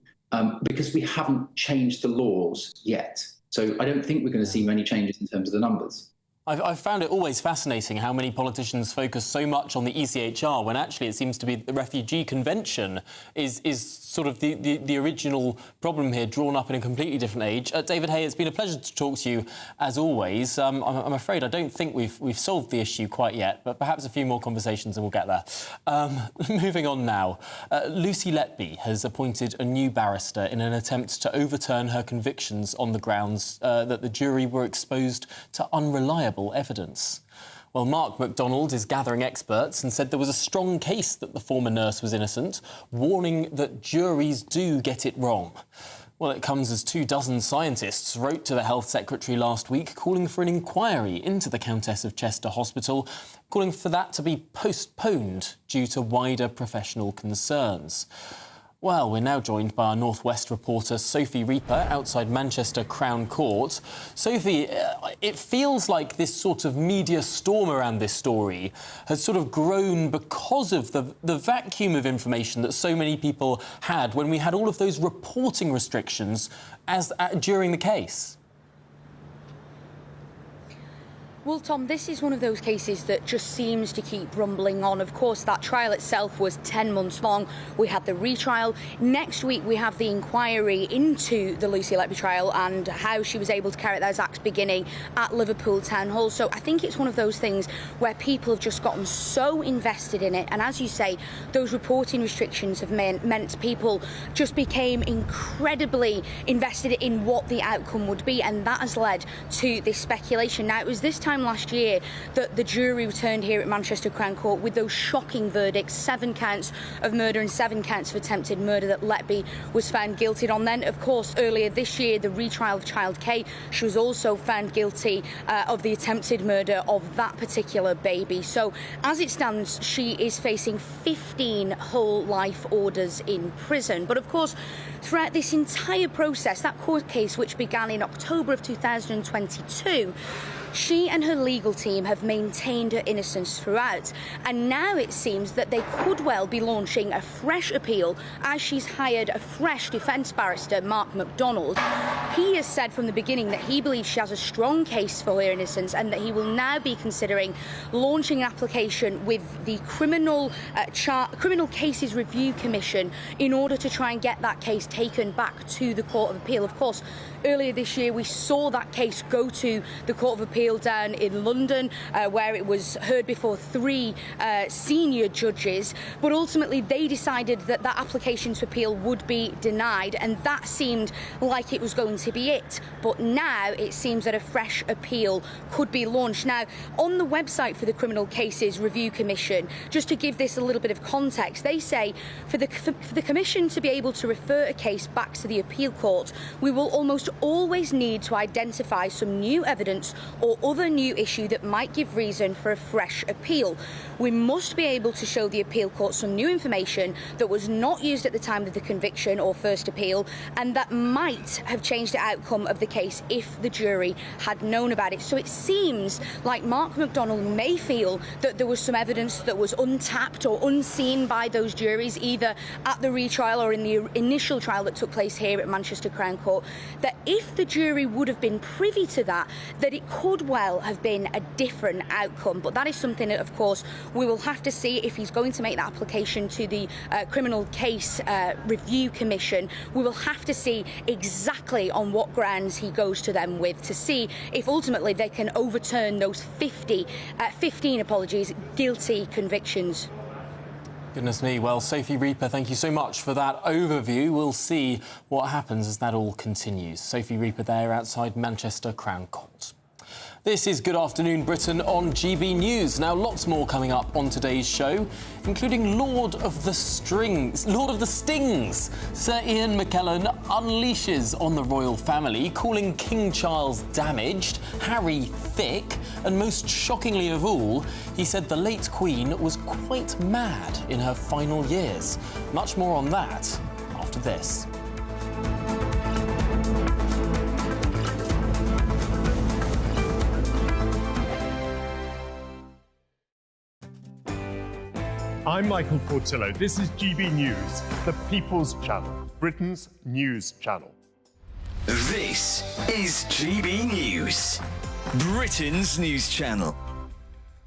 because we haven't changed the laws yet. So I don't think we're going to see many changes in terms of the numbers. I've found it always fascinating how many politicians focus so much on the ECHR when actually it seems to be the Refugee Convention is sort of the original problem here, drawn up in a completely different age. David Hay, it's been a pleasure to talk to you as always. I'm afraid I don't think we've solved the issue quite yet, but perhaps a few more conversations and we'll get there. Moving on now, Lucy Letby has appointed a new barrister in an attempt to overturn her convictions on the grounds that the jury were exposed to unreliable evidence. Well, Mark MacDonald is gathering experts and said there was a strong case that the former nurse was innocent, warning that juries do get it wrong. Well, it comes as 24 scientists wrote to the Health Secretary last week calling for an inquiry into the Countess of Chester Hospital, calling for that to be postponed due to wider professional concerns. Well, we're now joined by our North West reporter Sophie Reaper outside Manchester Crown Court. Sophie, it feels like this sort of media storm around this story has sort of grown because of the vacuum of information that so many people had when we had all of those reporting restrictions during the case. Well, Tom, this is one of those cases that just seems to keep rumbling on. Of course, that trial itself was 10 months long. We had the retrial. Next week, we have the inquiry into the Lucy Letby trial and how she was able to carry out those acts beginning at Liverpool Town Hall. So I think it's one of those things where people have just gotten so invested in it. And as you say, those reporting restrictions have meant people just became incredibly invested in what the outcome would be. And that has led to this speculation. Now, it was this time last year that the jury returned here at Manchester Crown Court with those shocking verdicts, 7 counts of murder and 7 counts of attempted murder that Letby was found guilty on. Then, of course, earlier this year, the retrial of child K, she was also found guilty of the attempted murder of that particular baby. So, as it stands, she is facing 15 whole life orders in prison. But, of course, throughout this entire process, that court case, which began in October of 2022, she and her legal team have maintained her innocence throughout, and now it seems that they could well be launching a fresh appeal as she's hired a fresh defence barrister, Mark MacDonald. He has said from the beginning that he believes she has a strong case for her innocence and that he will now be considering launching an application with the Criminal Cases Review Commission in order to try and get that case taken back to the Court of Appeal. Of course, earlier this year we saw that case go to the Court of Appeal down in London, where it was heard before 3 senior judges, but ultimately they decided that that application to appeal would be denied, and that seemed like it was going to be it. But now it seems that a fresh appeal could be launched. Now, on the website for the Criminal Cases Review Commission, just to give this a little bit of context, they say for the Commission to be able to refer a case back to the appeal court, we will almost always need to identify some new evidence or or other new issue that might give reason for a fresh appeal. We must be able to show the appeal court some new information that was not used at the time of the conviction or first appeal, and that might have changed the outcome of the case if the jury had known about it. So it seems like Mark MacDonald may feel that there was some evidence that was untapped or unseen by those juries, either at the retrial or in the initial trial that took place here at Manchester Crown Court, that if the jury would have been privy to that it could well have been a different outcome. But that is something that, of course, we will have to see if he's going to make that application to the Criminal Case Review Commission. We will have to see exactly on what grounds he goes to them with, to see if ultimately they can overturn those 15 guilty convictions. Goodness me. Well, Sophie Reaper, thank you so much for that overview. We'll see what happens as that all continues. Sophie Reaper there outside Manchester Crown Court. This is Good Afternoon Britain on GB News. Now, lots more coming up on today's show, including Lord of the Stings. Sir Ian McKellen unleashes on the royal family, calling King Charles damaged, Harry thick, and most shockingly of all, he said the late Queen was quite mad in her final years. Much more on that after this. I'm Michael Portillo. This is GB News, the People's Channel, Britain's news channel. This is GB News, Britain's news channel.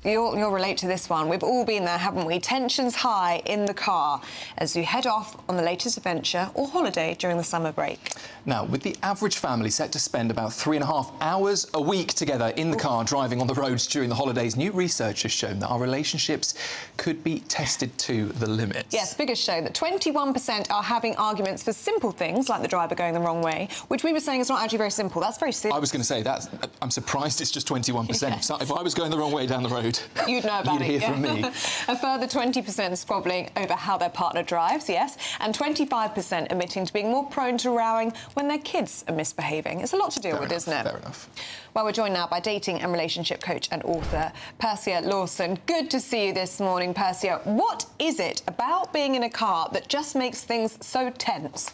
You'll relate to this one. We've all been there, haven't we? Tensions high in the car as you head off on the latest adventure or holiday during the summer break. Now, with the average family set to spend about 3.5 hours a week together in the car driving on the roads during the holidays, new research has shown that our relationships could be tested to the limit. Yes, figures show that 21% are having arguments for simple things like the driver going the wrong way, which we were saying is not actually very simple. That's very simple. I was going to say that. I'm surprised it's just 21%. Yes. If I was going the wrong way down the road, you'd know about You'd hear from me. A further 20% squabbling over how their partner drives, yes, and 25% admitting to being more prone to rowing when their kids are misbehaving. It's a lot to deal with, isn't it? Fair enough. Well, we're joined now by dating and relationship coach and author Persia Lawson. Good to see you this morning, Persia. What is it about being in a car that just makes things so tense?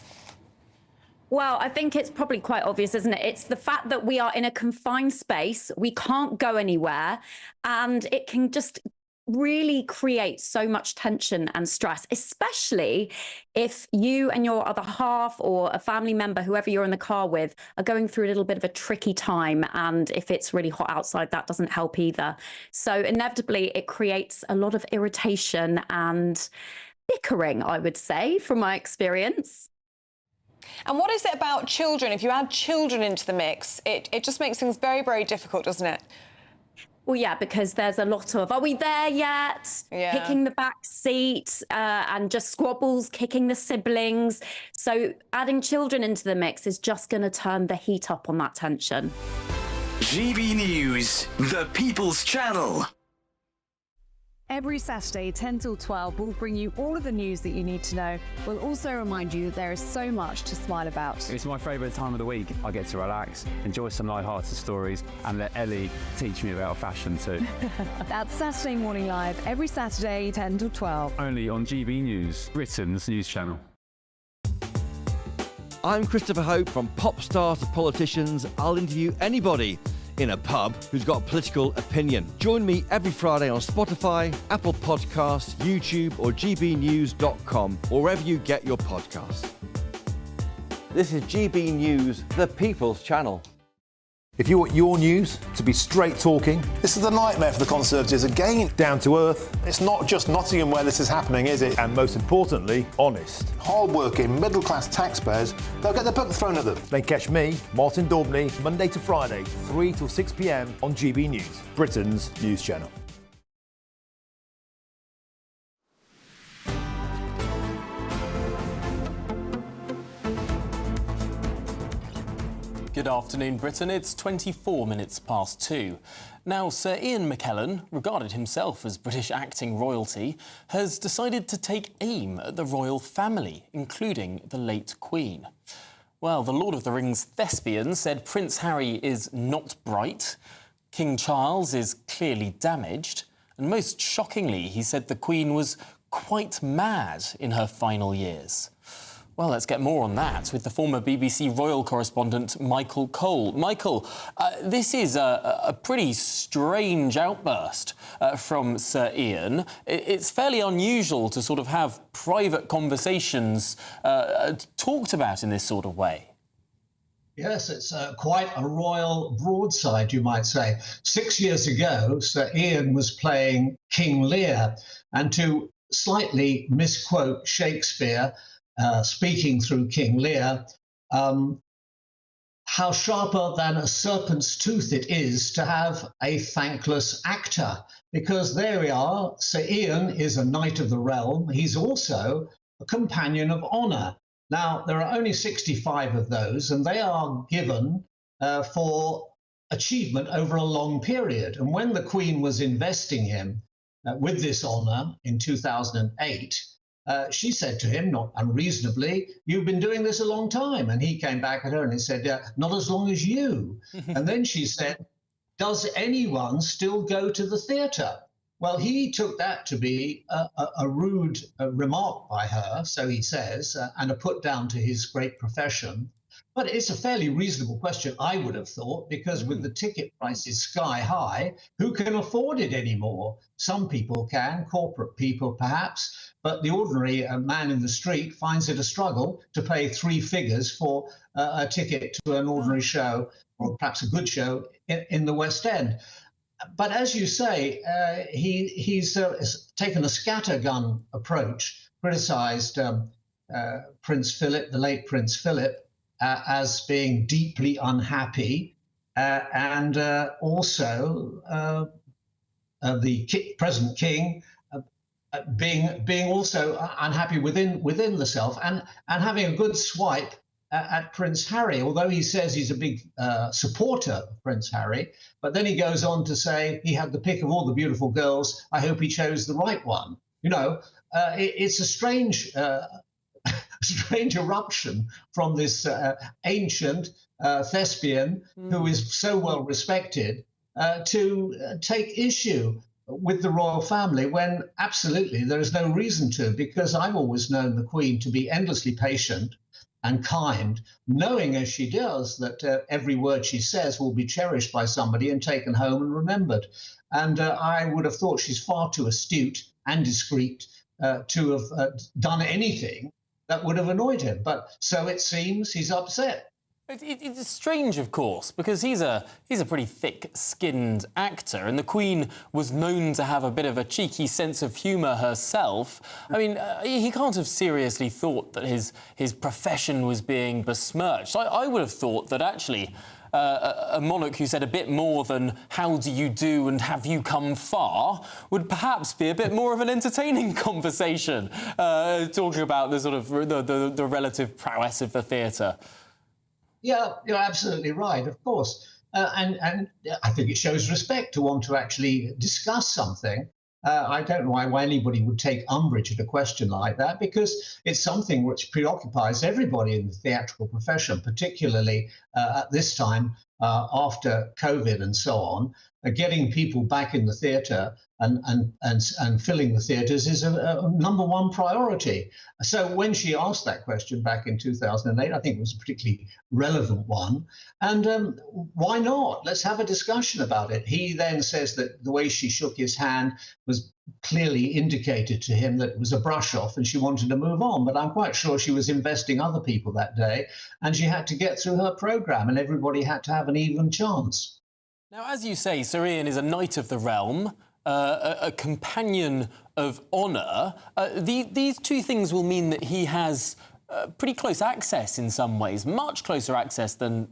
Well, I think it's probably quite obvious, isn't it? It's the fact that we are in a confined space, we can't go anywhere, and it can just really create so much tension and stress, especially if you and your other half or a family member, whoever you're in the car with, are going through a little bit of a tricky time. And if it's really hot outside, that doesn't help either. So inevitably, it creates a lot of irritation and bickering, I would say, from my experience. And what is it about children? If you add children into the mix, it just makes things very, very difficult, doesn't it? Well, yeah, because there's a lot of, are we there yet? Yeah. Kicking the back seat and just squabbles, kicking the siblings. So adding children into the mix is just going to turn the heat up on that tension. GB News, the People's Channel. Every Saturday, 10 till 12, we'll bring you all of the news that you need to know. We'll also remind you that there is so much to smile about. It's my favourite time of the week. I get to relax, enjoy some light-hearted stories, and let Ellie teach me about fashion too. That's Saturday Morning Live, every Saturday, 10 till 12. Only on GB News, Britain's news channel. I'm Christopher Hope. From pop stars to politicians, I'll interview anybody in a pub who's got a political opinion. Join me every Friday on Spotify, Apple Podcasts, YouTube or gbnews.com, or wherever you get your podcasts. This is GB News, the People's Channel. If you want your news to be straight talking, this is a nightmare for the Conservatives again. Down to earth. It's not just Nottingham where this is happening, is it? And most importantly, honest. Hard-working, middle-class taxpayers, they'll get their book thrown at them. Then catch me, Martin Daubney, Monday to Friday, 3 till 6 p.m. on GB News, Britain's news channel. Good afternoon, Britain. It's 24 minutes past 2. Now, Sir Ian McKellen, regarded himself as British acting royalty, has decided to take aim at the royal family, including the late Queen. Well, the Lord of the Rings thespian said Prince Harry is not bright, King Charles is clearly damaged, and most shockingly, he said the Queen was quite mad in her final years. Well, let's get more on that with the former BBC royal correspondent Michael Cole. Michael, this is a pretty strange outburst from Sir Ian. It's fairly unusual to sort of have private conversations talked about in this sort of way. Yes, it's quite a royal broadside, you might say. 6 years ago, Sir Ian was playing King Lear, and to slightly misquote Shakespeare, speaking through King Lear, how sharper than a serpent's tooth it is to have a thankless actor. Because there we are, Sir Ian is a knight of the realm. He's also a companion of honour. Now, there are only 65 of those, and they are given for achievement over a long period. And when the Queen was investing him with this honour in 2008, she said to him, not unreasonably, "You've been doing this a long time." And he came back at her and he said, "Not as long as you." And then she said, "Does anyone still go to the theatre?" Well, he took that to be a rude remark by her, so he says, and a put down to his great profession. But it's a fairly reasonable question, I would have thought, because with the ticket prices sky high, who can afford it anymore? Some people can, corporate people perhaps, but the ordinary man in the street finds it a struggle to pay 3 figures for a ticket to an ordinary show, or perhaps a good show in the West End. But as you say, he's taken a scattergun approach, criticised Prince Philip, the late Prince Philip, as being deeply unhappy, and also the present king being also unhappy within the self, and having a good swipe at Prince Harry, although he says he's a big supporter of Prince Harry. But then he goes on to say he had the pick of all the beautiful girls. I hope he chose the right one. You know, it's a strange eruption from this ancient thespian who is so well respected to take issue with the royal family when absolutely there is no reason to, because I've always known the Queen to be endlessly patient and kind, knowing as she does that every word she says will be cherished by somebody and taken home and remembered. And I would have thought she's far too astute and discreet to have done anything that would have annoyed him. But so it seems he's upset. It's strange, of course, because he's a pretty thick-skinned actor, and the Queen was known to have a bit of a cheeky sense of humour herself. I mean, he can't have seriously thought that his profession was being besmirched. I would have thought that actually a monarch who said a bit more than "how do you do" and "have you come far" would perhaps be a bit more of an entertaining conversation, talking about the sort of the relative prowess of the theatre. Yeah, you're absolutely right, of course. And I think it shows respect to want to actually discuss something. I don't know why anybody would take umbrage at a question like that, because it's something which preoccupies everybody in the theatrical profession, particularly at this time after COVID and so on. Getting people back in the theatre and filling the theatres is a #1 priority. So when she asked that question back in 2008, I think it was a particularly relevant one. And why not? Let's have a discussion about it. He then says that the way she shook his hand was clearly indicated to him that it was a brush off and she wanted to move on. But I'm quite sure she was investing other people that day, and she had to get through her programme, and everybody had to have an even chance. Now, as you say, Sir Ian is a knight of the realm, a companion of honour. These two things will mean that he has pretty close access in some ways, much closer access than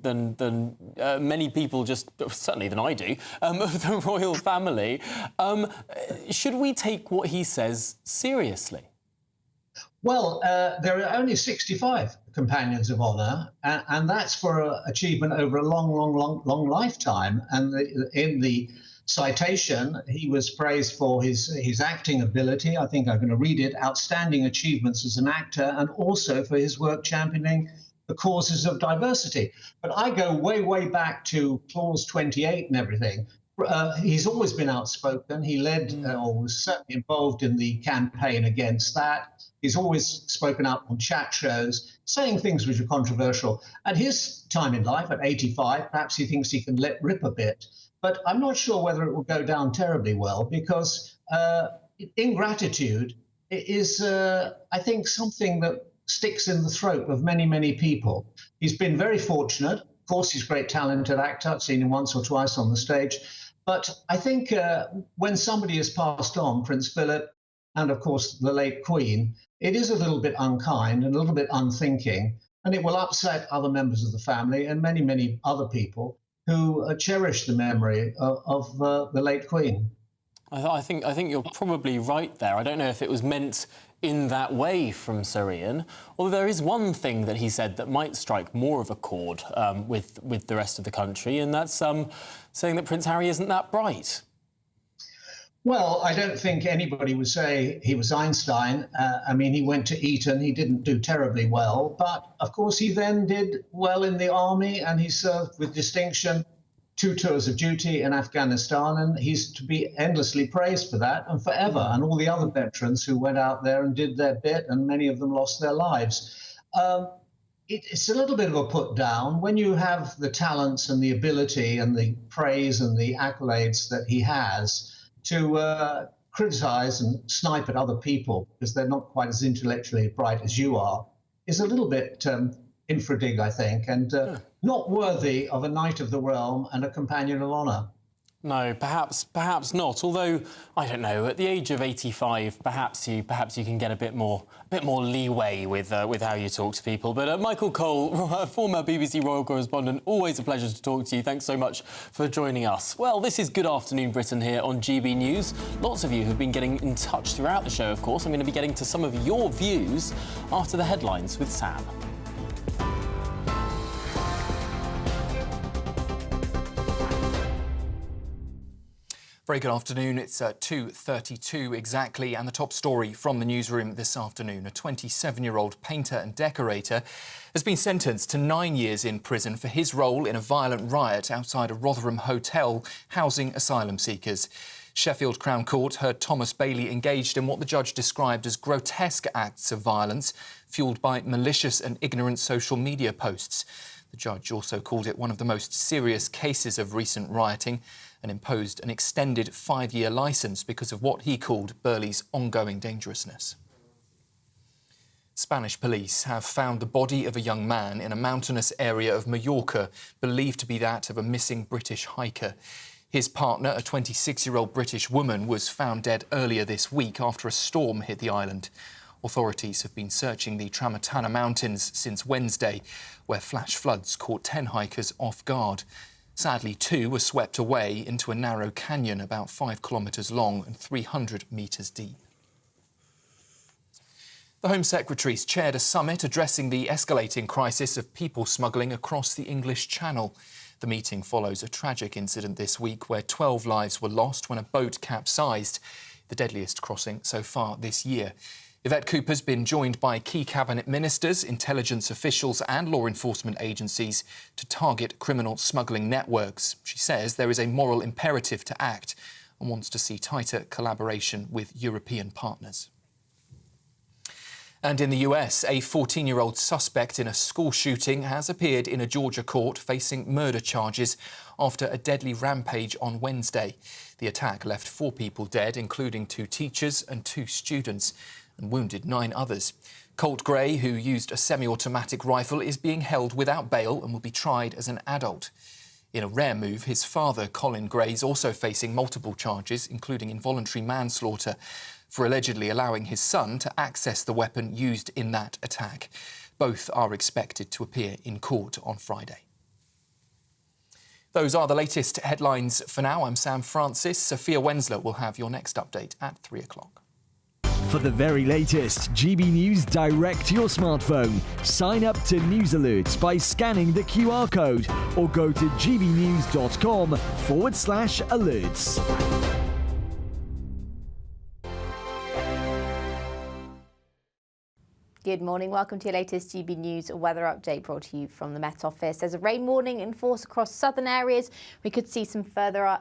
many people, just certainly than I do, of the royal family. Should we take what he says seriously? Well, there are only 65 companions of honour, and that's for achievement over a long lifetime. And in the citation, he was praised for his acting ability. I think I'm going to read it: outstanding achievements as an actor, and also for his work championing the causes of diversity. But I go way back to Clause 28 and everything. He's always been outspoken. He led or was certainly involved in the campaign against that. He's always spoken up on chat shows, saying things which are controversial. At his time in life, at 85, perhaps he thinks he can let rip a bit. But I'm not sure whether it will go down terribly well, because ingratitude is, I think, something that sticks in the throat of many, many people. He's been very fortunate. Of course, he's a great talented actor. I've seen him once or twice on the stage. But I think when somebody has passed on, Prince Philip, and of course the late Queen, it is a little bit unkind and a little bit unthinking, and it will upset other members of the family and many, many other people who cherish the memory of the late Queen. I think you're probably right there. I don't know if it was meant in that way from Sir Ian, although there is one thing that he said that might strike more of a chord with the rest of the country, and that's saying that Prince Harry isn't that bright. Well, I don't think anybody would say he was Einstein. I mean, he went to Eton, he didn't do terribly well, but of course he then did well in the army, and he served with distinction 2 tours of duty in Afghanistan, and he's to be endlessly praised for that and forever, and all the other veterans who went out there and did their bit, and many of them lost their lives. It's a little bit of a put down when you have the talents and the ability and the praise and the accolades that he has to criticize and snipe at other people because they're not quite as intellectually bright as you are, is a little bit infra-dig, I think, and not worthy of a Knight of the Realm and a Companion of Honour. No, perhaps not. Although I don't know, at the age of 85, perhaps you can get a bit more leeway with how you talk to people. But Michael Cole, former BBC Royal correspondent, always a pleasure to talk to you. Thanks so much for joining us. Well, this is Good Afternoon Britain here on GB News. Lots of you have been getting in touch throughout the show. Of course, I'm going to be getting to some of your views after the headlines with Sam. Very good afternoon. It's 2:32 exactly, and the top story from the newsroom this afternoon. A 27-year-old painter and decorator has been sentenced to 9 years in prison for his role in a violent riot outside a Rotherham hotel housing asylum seekers. Sheffield Crown Court heard Thomas Bailey engaged in what the judge described as grotesque acts of violence, fuelled by malicious and ignorant social media posts. The judge also called it one of the most serious cases of recent rioting and imposed an extended 5-year licence because of what he called Burley's ongoing dangerousness. Spanish police have found the body of a young man in a mountainous area of Mallorca, believed to be that of a missing British hiker. His partner, a 26-year-old British woman, was found dead earlier this week after a storm hit the island. Authorities have been searching the Tramontana Mountains since Wednesday, where flash floods caught 10 hikers off guard. Sadly, 2 were swept away into a narrow canyon about 5 kilometres long and 300 metres deep. The Home Secretary's chaired a summit addressing the escalating crisis of people smuggling across the English Channel. The meeting follows a tragic incident this week where 12 lives were lost when a boat capsized, the deadliest crossing so far this year. Yvette Cooper's been joined by key cabinet ministers, intelligence officials and law enforcement agencies to target criminal smuggling networks. She says there is a moral imperative to act and wants to see tighter collaboration with European partners. And in the US, a 14-year-old suspect in a school shooting has appeared in a Georgia court facing murder charges after a deadly rampage on Wednesday. The attack left 4 people dead, including 2 teachers and 2 students, and wounded 9 others. Colt Gray, who used a semi-automatic rifle, is being held without bail and will be tried as an adult. In a rare move, his father, Colin Gray, is also facing multiple charges, including involuntary manslaughter, for allegedly allowing his son to access the weapon used in that attack. Both are expected to appear in court on Friday. Those are the latest headlines for now. I'm Sam Francis. Sophia Wensler will have your next update at 3 o'clock. For the very latest GB News direct to your smartphone, sign up to News Alerts by scanning the QR code or go to gbnews.com/alerts. Good morning. Welcome to your latest GB News weather update brought to you from the Met Office. There's a rain warning in force across southern areas. We could see some further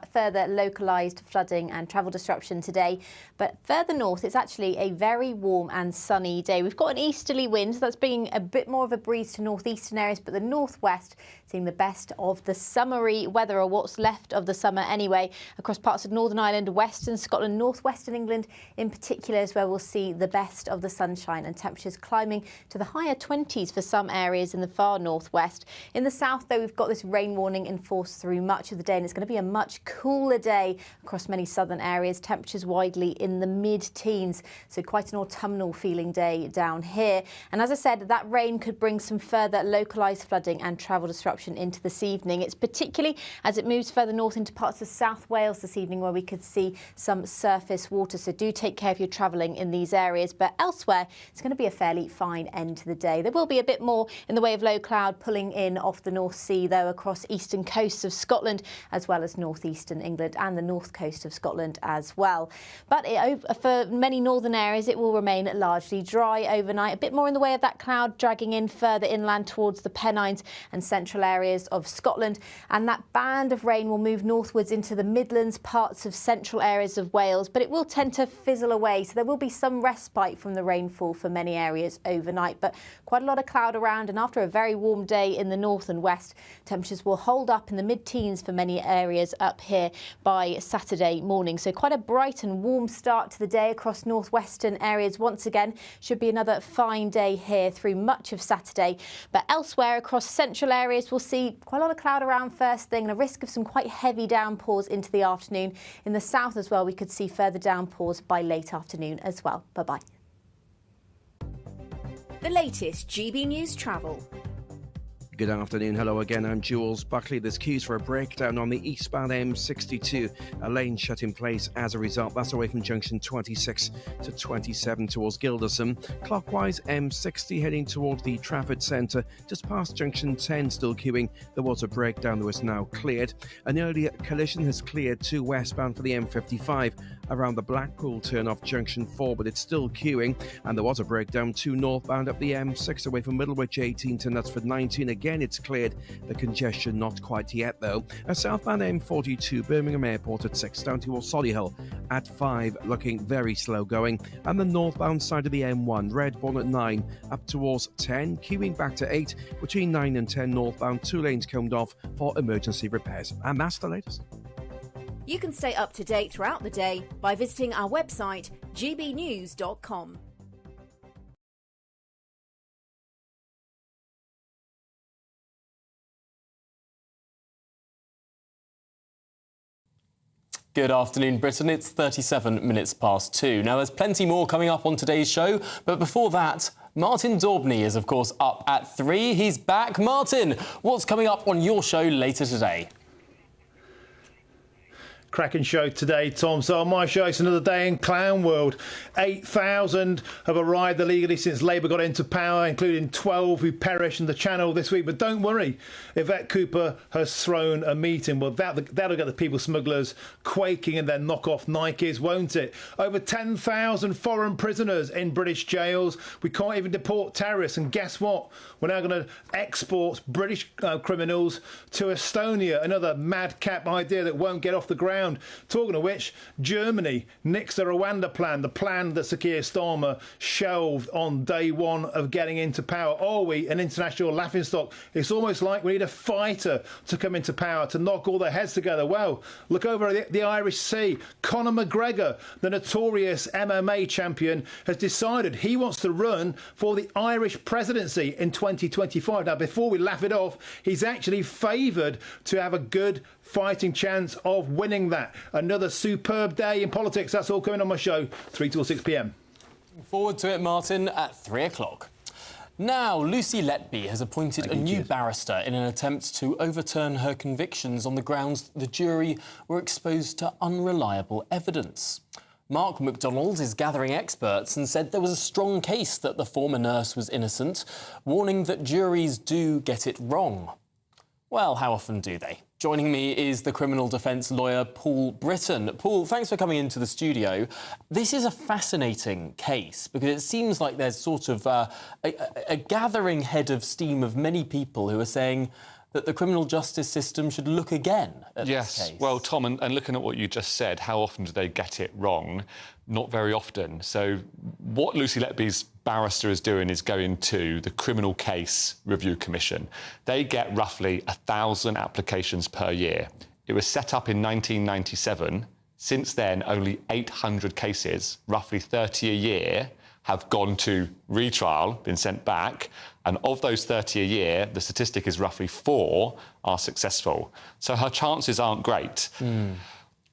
localised flooding and travel disruption today. But further north, it's actually a very warm and sunny day. We've got an easterly wind that's bringing a bit more of a breeze to northeastern areas, but the northwest seeing the best of the summery weather, or what's left of the summer anyway, across parts of Northern Ireland, Western Scotland, northwestern England in particular is where we'll see the best of the sunshine, and temperatures climbing to the higher 20s for some areas in the far northwest. In the south, though, we've got this rain warning in force through much of the day, and it's going to be a much cooler day across many southern areas. Temperatures widely in the mid-teens, so quite an autumnal feeling day down here. And as I said, that rain could bring some further localised flooding and travel disruption into this evening. It's particularly as it moves further north into parts of South Wales this evening where we could see some surface water, so do take care if you're travelling in these areas. But elsewhere, it's going to be a fairly fine end to the day. There will be a bit more in the way of low cloud pulling in off the North Sea, though, across eastern coasts of Scotland, as well as northeastern England and the north coast of Scotland as well. But for many northern areas, it will remain largely dry overnight. A bit more in the way of that cloud dragging in further inland towards the Pennines and central areas of Scotland. And that band of rain will move northwards into the Midlands, parts of central areas of Wales, but it will tend to fizzle away. So there will be some respite from the rainfall for many areas overnight, but quite a lot of cloud around. And after a very warm day in the north and west, temperatures will hold up in the mid-teens for many areas up here by Saturday morning. So quite a bright and warm start to the day across northwestern areas. Once again, should be another fine day here through much of Saturday. But elsewhere across central areas, we'll see quite a lot of cloud around first thing and a risk of some quite heavy downpours into the afternoon. In the south as well, we could see further downpours by late afternoon as well. Bye-bye. The latest GB News travel. Good afternoon. Hello again. I'm Jules Buckley. There's queues for a breakdown on the eastbound M62. A lane shut in place as a result. That's away from junction 26 to 27 towards Gilderson. Clockwise, M60 heading towards the Trafford Centre. Just past junction 10, still queuing. There was a breakdown that was now cleared. An earlier collision has cleared 2 westbound for the M55 around the Blackpool turn off junction 4, but it's still queuing. And there was a breakdown 2 northbound up the M6 away from Middlewich 18 to Knutsford 19. Again, it's cleared. The congestion not quite yet, though. A southbound M42 Birmingham Airport at 6 down towards Solihull at 5, looking very slow going. And the northbound side of the M1, Redbourne at 9 up towards 10, queuing back to 8 between 9 and 10 northbound. 2 lanes combed off for emergency repairs. And that's the latest. You can stay up to date throughout the day by visiting our website, gbnews.com. Good afternoon, Britain. It's 37 minutes past 2. Now, there's plenty more coming up on today's show, but before that, Martin Daubney is, of course, up at 3. He's back. Martin, what's coming up on your show later today? Cracking show today, Tom. So on my show, it's another day in clown world. 8,000 have arrived illegally since Labour got into power, including 12 who perished in the Channel this week. But don't worry, Yvette Cooper has thrown a meeting. Well, that'll get the people smugglers quaking in their knockoff Nikes, won't it? Over 10,000 foreign prisoners in British jails. We can't even deport terrorists. And guess what? We're now going to export British criminals to Estonia. Another madcap idea that won't get off the ground. Talking of which, Germany nixed the Rwanda plan, the plan that Sir Keir Starmer shelved on day one of getting into power. Are we an international laughingstock? It's almost like we need a fighter to come into power to knock all their heads together. Well, look over at the Irish Sea. Conor McGregor, the notorious MMA champion, has decided he wants to run for the Irish presidency in 2025. Now, before we laugh it off, he's actually favoured to have a good fighting chance of winning that. Another superb day in politics. That's all coming on my show, 3 till 6 p.m. Looking forward to it, Martin, at 3 o'clock. Now, Lucy Letby has appointed a new barrister in an attempt to overturn her convictions on the grounds the jury were exposed to unreliable evidence. Mark MacDonald is gathering experts and said there was a strong case that the former nurse was innocent, warning that juries do get it wrong. Well, how often do they? Joining me is the criminal defence lawyer Paul Britton. Paul, thanks for coming into the studio. This is a fascinating case because it seems like there's sort of a gathering head of steam of many people who are saying that the criminal justice system should look again at this case. Well, Tom, and looking at what you just said, how often do they get it wrong? Not very often. So what Lucy Letby's barrister is doing is going to the Criminal Case Review Commission. They get roughly 1,000 applications per year. It was set up in 1997. Since then, only 800 cases, roughly 30 a year, have gone to retrial, been sent back, and of those 30 a year, the statistic is roughly 4 are successful. So her chances aren't great.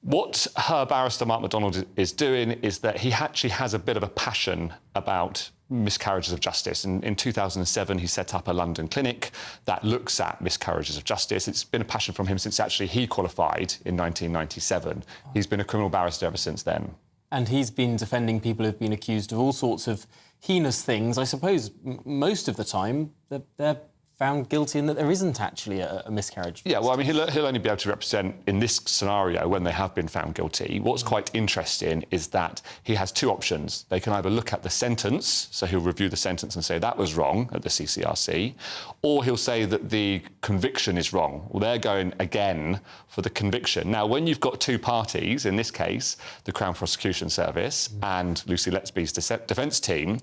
What her barrister, Mark MacDonald, is doing is that he actually has a bit of a passion about miscarriages of justice. In 2007, he set up a London clinic that looks at miscarriages of justice. It's been a passion from him since actually he qualified in 1997. He's been a criminal barrister ever since then. And he's been defending people who've been accused of all sorts of heinous things. I suppose most of the time they're found guilty and that there isn't actually a miscarriage. Yeah, well, I mean, he'll only be able to represent in this scenario when they have been found guilty. What's quite interesting is that he has 2 options. They can either look at the sentence, so he'll review the sentence and say that was wrong at the CCRC, or he'll say that the conviction is wrong. Well, they're going again for the conviction. Now, when you've got 2 parties, in this case, the Crown Prosecution Service and Lucy Letby's defence team,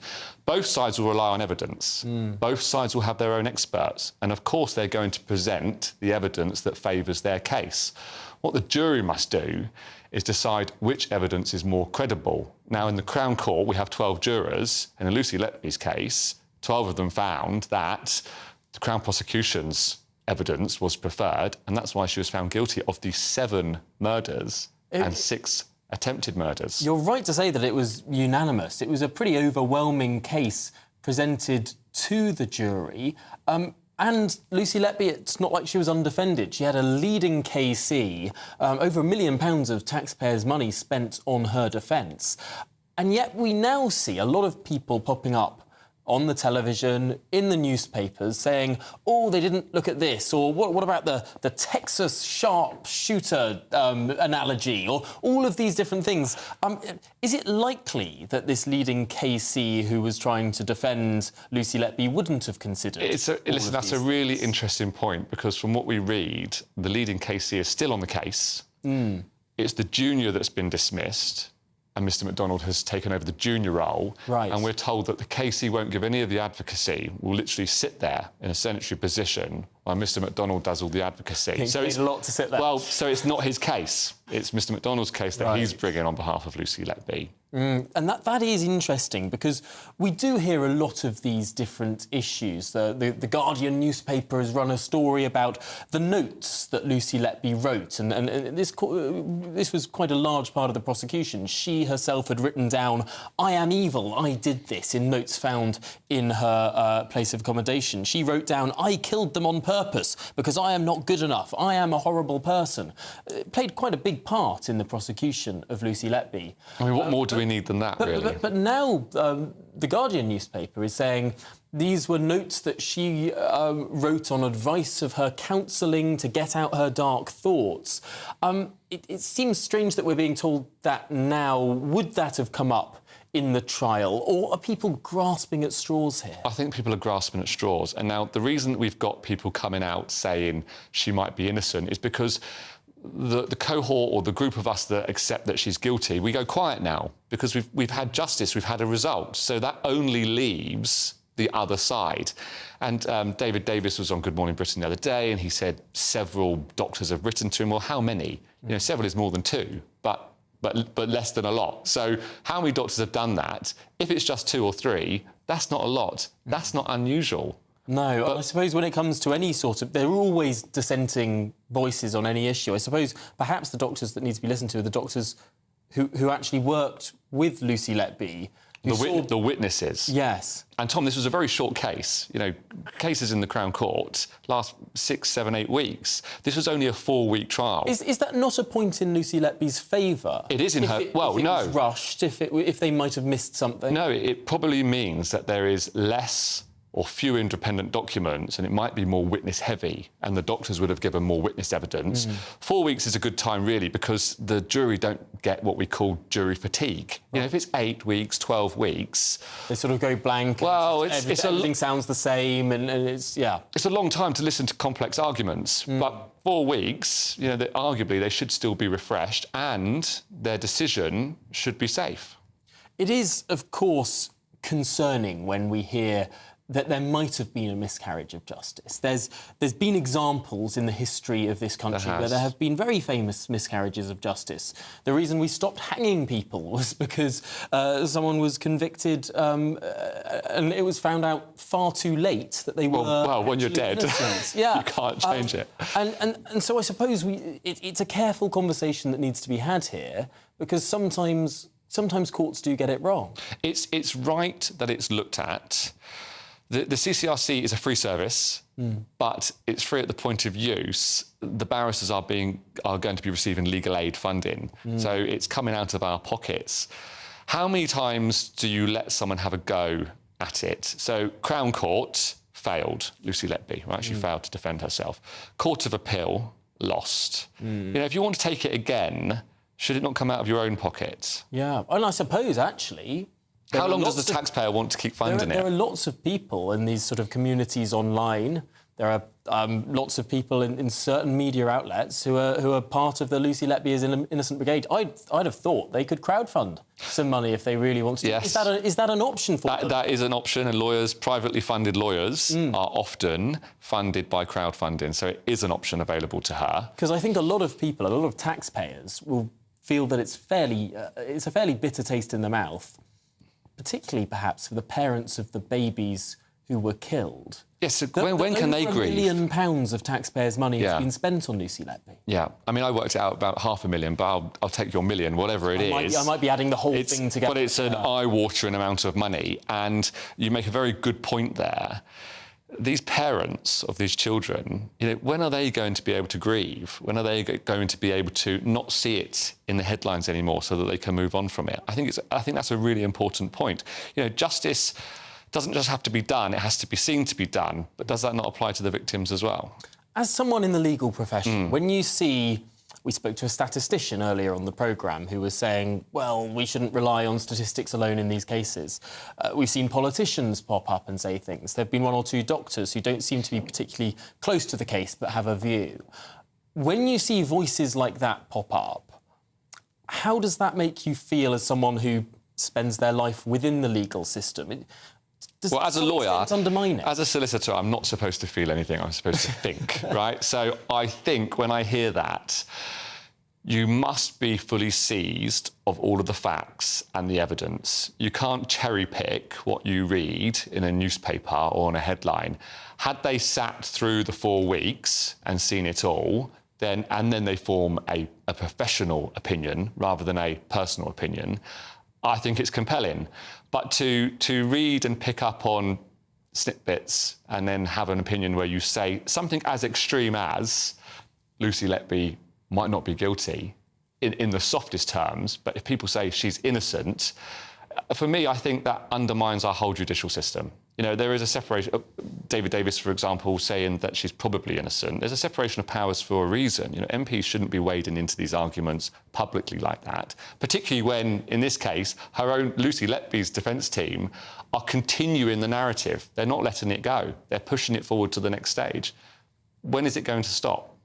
both sides will rely on evidence. Both sides will have their own experts. And of course, they're going to present the evidence that favours their case. What the jury must do is decide which evidence is more credible. Now, in the Crown Court, we have 12 jurors. And in Lucy Letby's case, 12 of them found that the Crown Prosecution's evidence was preferred, and that's why she was found guilty of the 7 murders and 6 attempted murders. You're right to say that it was unanimous. It was a pretty overwhelming case presented to the jury. And Lucy Letby, it's not like she was undefended. She had a leading KC, over £1 million of taxpayers' money spent on her defence. And yet we now see a lot of people popping up on the television, in the newspapers, saying, oh, they didn't look at this, or what about the Texas sharpshooter analogy, or all of these different things. Is it likely that this leading KC who was trying to defend Lucy Letby wouldn't have considered Listen, that's a really interesting point, because from what we read, the leading KC is still on the case. It's the junior that's been dismissed, and Mr MacDonald has taken over the junior role. Right. And we're told that the KC won't give any of the advocacy, will literally sit there in a sedentary position while Mr MacDonald does all the advocacy. So it's a lot to sit there. Well, so it's not his case. It's Mr MacDonald's case that he's bringing on behalf of Lucy Letby. And that is interesting, because we do hear a lot of these different issues. The Guardian newspaper has run a story about the notes that Lucy Letby wrote, and this was quite a large part of the prosecution. She herself had written down, I am evil, I did this, in notes found in her place of accommodation. She wrote down, I killed them on purpose because I am not good enough, I am a horrible person. It played quite a big part in the prosecution of Lucy Letby. I mean, what more do we need than that, really? But now the Guardian newspaper is saying these were notes that she wrote on advice of her counselling to get out her dark thoughts. It seems strange that we're being told that now. Would that have come up in the trial, or are people grasping at straws here? I think people are grasping at straws. And now the reason that we've got people coming out saying she might be innocent is because the cohort or the group of us that accept that she's guilty, we go quiet now because we've had justice, we've had a result. So that only leaves the other side. And David Davis was on Good Morning Britain the other day, and he said several doctors have written to him. Well, how many? You know, several is more than 2, but less than a lot. So how many doctors have done that? If it's just 2 or 3, that's not a lot. That's not unusual. No, but I suppose when it comes to any sort of... There are always dissenting voices on any issue. I suppose perhaps the doctors that need to be listened to are the doctors who actually worked with Lucy Letby. The witnesses. Yes. And Tom, this was a very short case. You know, cases in the Crown Court last 6, 7, 8 weeks. This was only a 4-week trial. Is that not a point in Lucy Letby's favour? It is in her... If it was rushed, if they might have missed something? No, it probably means that there is less or fewer independent documents, and it might be more witness heavy, and the doctors would have given more witness evidence. 4 weeks is a good time, really, because the jury don't get what we call jury fatigue. You know, if it's 8 weeks, 12 weeks... They sort of go blank. Well, everything sounds the same, and it's, yeah. It's a long time to listen to complex arguments, but 4 weeks, you know, arguably they should still be refreshed, and their decision should be safe. It is, of course, concerning when we hear that there might have been a miscarriage of justice. There's been examples in the history of this country where there have been very famous miscarriages of justice. The reason we stopped hanging people was because someone was convicted and it was found out far too late that they were... Well, when you're dead, yeah. You can't change it. And so I suppose it's a careful conversation that needs to be had here, because sometimes courts do get it wrong. It's right that it's looked at. The CCRC is a free service, but it's free at the point of use. The barristers are going to be receiving legal aid funding, so it's coming out of our pockets. How many times do you let someone have a go at it? So Crown Court failed, Lucy Letby, right? She failed to defend herself. Court of Appeal lost. You know, if you want to take it again, should it not come out of your own pocket? Yeah, and I suppose, actually... How long does the taxpayer want to keep funding it? There are lots of people in these sort of communities online. There are lots of people in certain media outlets who are part of the Lucy Letby is Innocent Brigade. I'd have thought they could crowdfund some money if they really want to. Yes. Is that an option for them? That is an option, and lawyers, privately funded lawyers, are often funded by crowdfunding, so it is an option available to her. Because I think a lot of people, a lot of taxpayers, will feel that it's a fairly bitter taste in the mouth, particularly perhaps for the parents of the babies who were killed. Yes, so when can they grieve? £1 million of taxpayers' money has been spent on Lucy Letby. Yeah, I mean, I worked it out about £500,000, but I'll take your million, whatever it is. I might be adding the whole thing together. But it's an eye-watering amount of money, and you make a very good point there. These parents of these children, you know, when are they going to be able to grieve? When are they going to be able to not see it in the headlines anymore so that they can move on from it? I think that's a really important point. You know, justice doesn't just have to be done, it has to be seen to be done. But does that not apply to the victims as well? As someone in the legal profession, when you see... We spoke to a statistician earlier on the programme who was saying, well, we shouldn't rely on statistics alone in these cases. We've seen politicians pop up and say things. There have been one or two doctors who don't seem to be particularly close to the case but have a view. When you see voices like that pop up, how does that make you feel as someone who spends their life within the legal system? Well, as a lawyer, undermine it? As a solicitor, I'm not supposed to feel anything, I'm supposed to think, right? So I think when I hear that, you must be fully seized of all of the facts and the evidence. You can't cherry-pick what you read in a newspaper or on a headline. Had they sat through the 4 weeks and seen it all, then they form a professional opinion rather than a personal opinion, I think it's compelling. But to read and pick up on snippets and then have an opinion where you say something as extreme as Lucy Letby might not be guilty in the softest terms, but if people say she's innocent, for me, I think that undermines our whole judicial system. You know, there is a separation... David Davis, for example, saying that she's probably innocent. There's a separation of powers for a reason. You know, MPs shouldn't be wading into these arguments publicly like that, particularly when, in this case, her own Lucy Letby's defence team are continuing the narrative. They're not letting it go. They're pushing it forward to the next stage. When is it going to stop?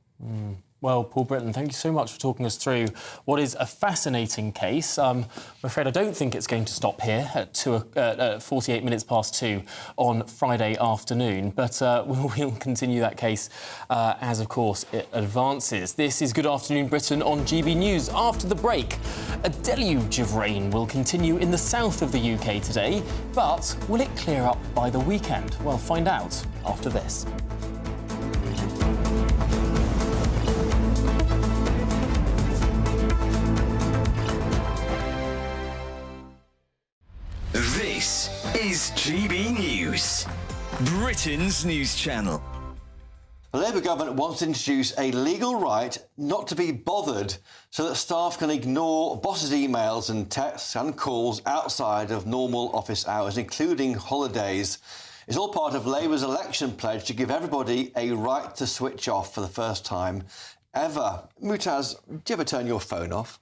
Well, Paul Britton, thank you so much for talking us through what is a fascinating case. I'm afraid I don't think it's going to stop here at 48 minutes past 2 on Friday afternoon, but we'll continue that case as, of course, it advances. This is Good Afternoon Britain on GB News. After the break, a deluge of rain will continue in the south of the UK today, but will it clear up by the weekend? Well, find out after this. This is GB News, Britain's news channel. The Labour government wants to introduce a legal right not to be bothered so that staff can ignore bosses' emails and texts and calls outside of normal office hours, including holidays. It's all part of Labour's election pledge to give everybody a right to switch off for the first time ever. Mutaz, do you ever turn your phone off?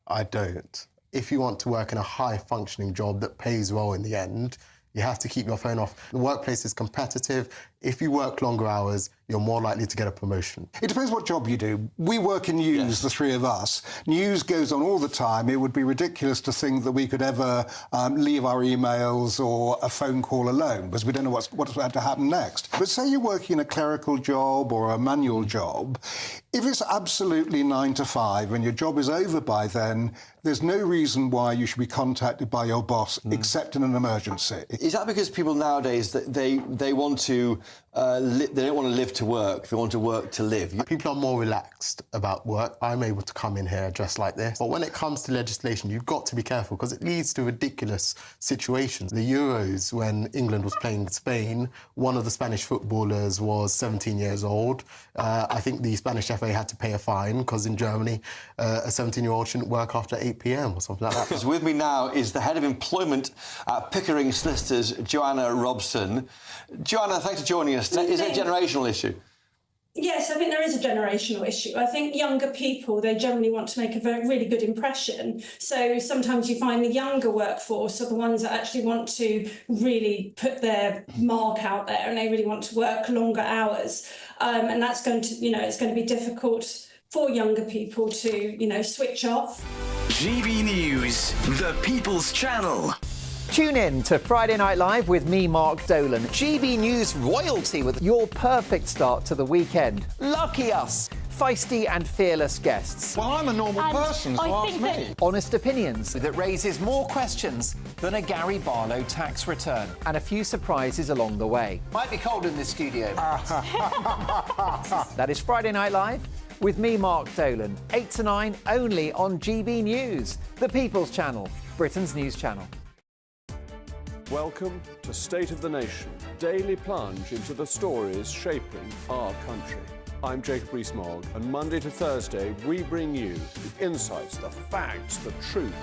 I don't. If you want to work in a high-functioning job that pays well in the end, you have to keep your phone off. The workplace is competitive. If you work longer hours, you're more likely to get a promotion. It depends what job you do. We work in news, the three of us. News goes on all the time. It would be ridiculous to think that we could ever leave our emails or a phone call alone, because we don't know what's about to happen next. But say you're working in a clerical job or a manual job, if it's absolutely 9 to 5 and your job is over by then, there's no reason why you should be contacted by your boss except in an emergency. Is that because people nowadays, they want to, they don't want to live to work, they want to work to live? People are more relaxed about work. I'm able to come in here dressed like this. But when it comes to legislation, you've got to be careful because it leads to ridiculous situations. The Euros, when England was playing Spain, one of the Spanish footballers was 17 years old. I think the Spanish FA had to pay a fine because in Germany, a 17-year-old shouldn't work after 8 p.m. or something like that. Because with me now is the head of employment at Pickering Solicitors, Joanna Robson. Joanna, thanks for joining us. Is it a generational issue? Yes, I think there is a generational issue. I think younger people, they generally want to make a really good impression. So sometimes you find the younger workforce are the ones that actually want to really put their mark out there and they really want to work longer hours. And that's going to, it's going to be difficult for younger people to, switch off. GB News, the People's Channel. Tune in to Friday Night Live with me, Mark Dolan. GB News royalty with your perfect start to the weekend. Lucky us. Feisty and fearless guests. Well, I'm a normal person, so ask me. Honest opinions that raises more questions than a Gary Barlow tax return. And a few surprises along the way. Might be cold in this studio. That is Friday Night Live with me, Mark Dolan. 8 to 9, only on GB News, the People's Channel, Britain's news channel. Welcome to State of the Nation, daily plunge into the stories shaping our country. I'm Jacob Rees-Mogg, and Monday to Thursday we bring you the insights, the facts, the truth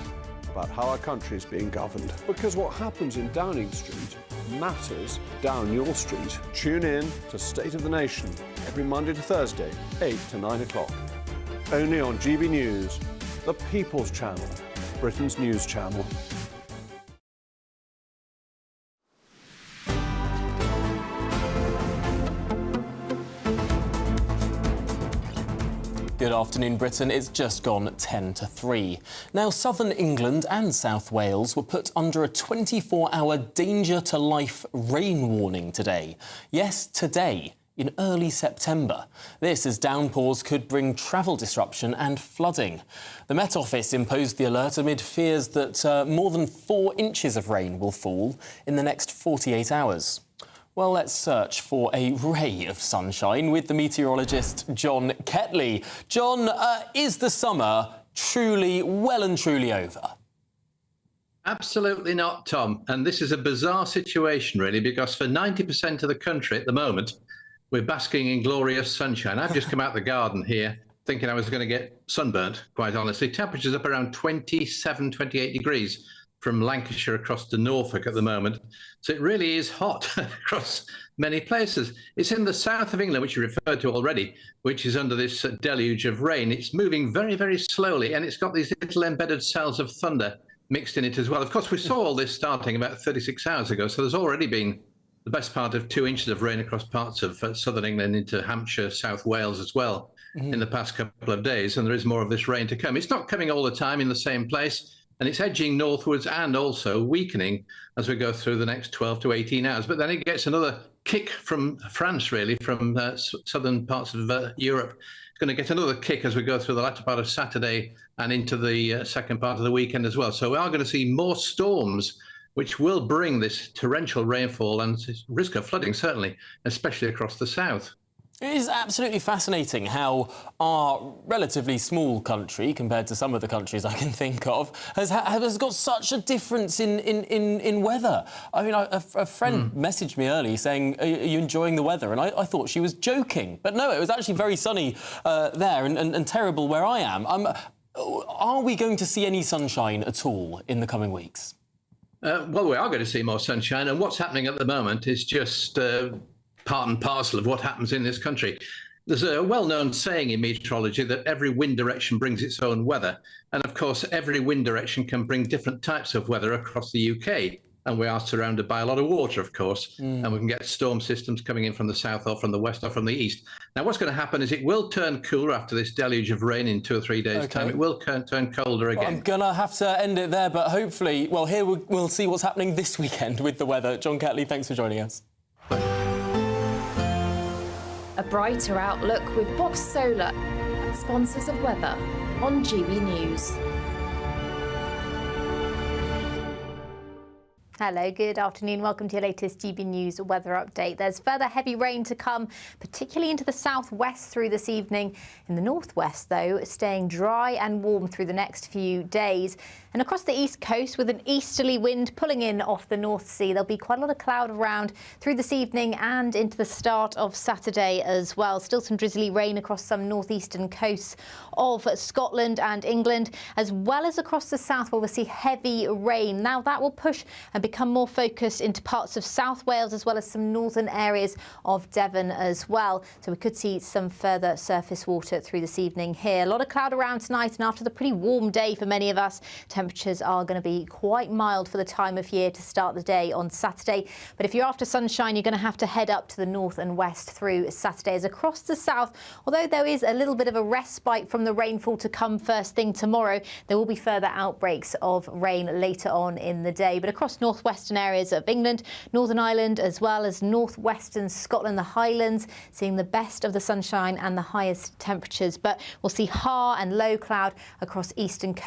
about how our country is being governed. Because what happens in Downing Street matters down your street. Tune in to State of the Nation every Monday to Thursday, 8 to 9 o'clock. Only on GB News, the People's Channel, Britain's news channel. Good afternoon, Britain. It's just gone 10 to 3. Now, southern England and South Wales were put under a 24-hour danger to life rain warning today. Yes, today, in early September. This as downpours could bring travel disruption and flooding. The Met Office imposed the alert amid fears that more than 4 inches of rain will fall in the next 48 hours. Well, let's search for a ray of sunshine with the meteorologist John Ketley. John, is the summer well and truly over? Absolutely not, Tom. And this is a bizarre situation, really, because for 90% of the country at the moment, we're basking in glorious sunshine. I've just come out the garden here thinking I was going to get sunburnt, quite honestly. Temperatures up around 27, 28 degrees. From Lancashire across to Norfolk at the moment. So it really is hot across many places. It's in the south of England, which you referred to already, which is under this deluge of rain. It's moving very, very slowly, and it's got these little embedded cells of thunder mixed in it as well. Of course, we saw all this starting about 36 hours ago, so there's already been the best part of 2 inches of rain across parts of southern England into Hampshire, South Wales as well in the past couple of days, and there is more of this rain to come. It's not coming all the time in the same place, and it's edging northwards and also weakening as we go through the next 12 to 18 hours. But then it gets another kick from France, really, from southern parts of Europe. It's going to get another kick as we go through the latter part of Saturday and into the second part of the weekend as well. So we are going to see more storms, which will bring this torrential rainfall and risk of flooding, certainly, especially across the south. It is absolutely fascinating how our relatively small country, compared to some of the countries I can think of, has got such a difference in weather. I mean, a friend messaged me early saying, are you enjoying the weather? And I thought she was joking. But no, it was actually very sunny there and terrible where I am. Are we going to see any sunshine at all in the coming weeks? Well, we are going to see more sunshine, and what's happening at the moment is just part and parcel of what happens in this country. There's a well-known saying in meteorology that every wind direction brings its own weather. And of course, every wind direction can bring different types of weather across the UK. And we are surrounded by a lot of water, of course, and we can get storm systems coming in from the south or from the west or from the east. Now, what's going to happen is it will turn cooler after this deluge of rain in 2 or 3 days' time. It will turn colder again. Well, I'm going to have to end it there, but hopefully, well, here we'll see what's happening this weekend with the weather. John Catley, thanks for joining us. A brighter outlook with Box Solar, sponsors of weather on GB News. Hello, good afternoon. Welcome to your latest GB News weather update. There's further heavy rain to come, particularly into the southwest through this evening. In the northwest, though, staying dry and warm through the next few days. And across the east coast, with an easterly wind pulling in off the North Sea, there'll be quite a lot of cloud around through this evening and into the start of Saturday as well. Still some drizzly rain across some northeastern coasts of Scotland and England, as well as across the south, where we'll see heavy rain. Now, that will push and become more focused into parts of South Wales, as well as some northern areas of Devon as well. So we could see some further surface water through this evening here. A lot of cloud around tonight, and after the pretty warm day for many of us, temperatures are going to be quite mild for the time of year to start the day on Saturday. But if you're after sunshine, you're going to have to head up to the north and west through Saturday. As across the south, although there is a little bit of a respite from the rainfall to come first thing tomorrow, there will be further outbreaks of rain later on in the day. But across northwestern areas of England, Northern Ireland, as well as northwestern Scotland, the Highlands, seeing the best of the sunshine and the highest temperatures. But we'll see high and low cloud across eastern coast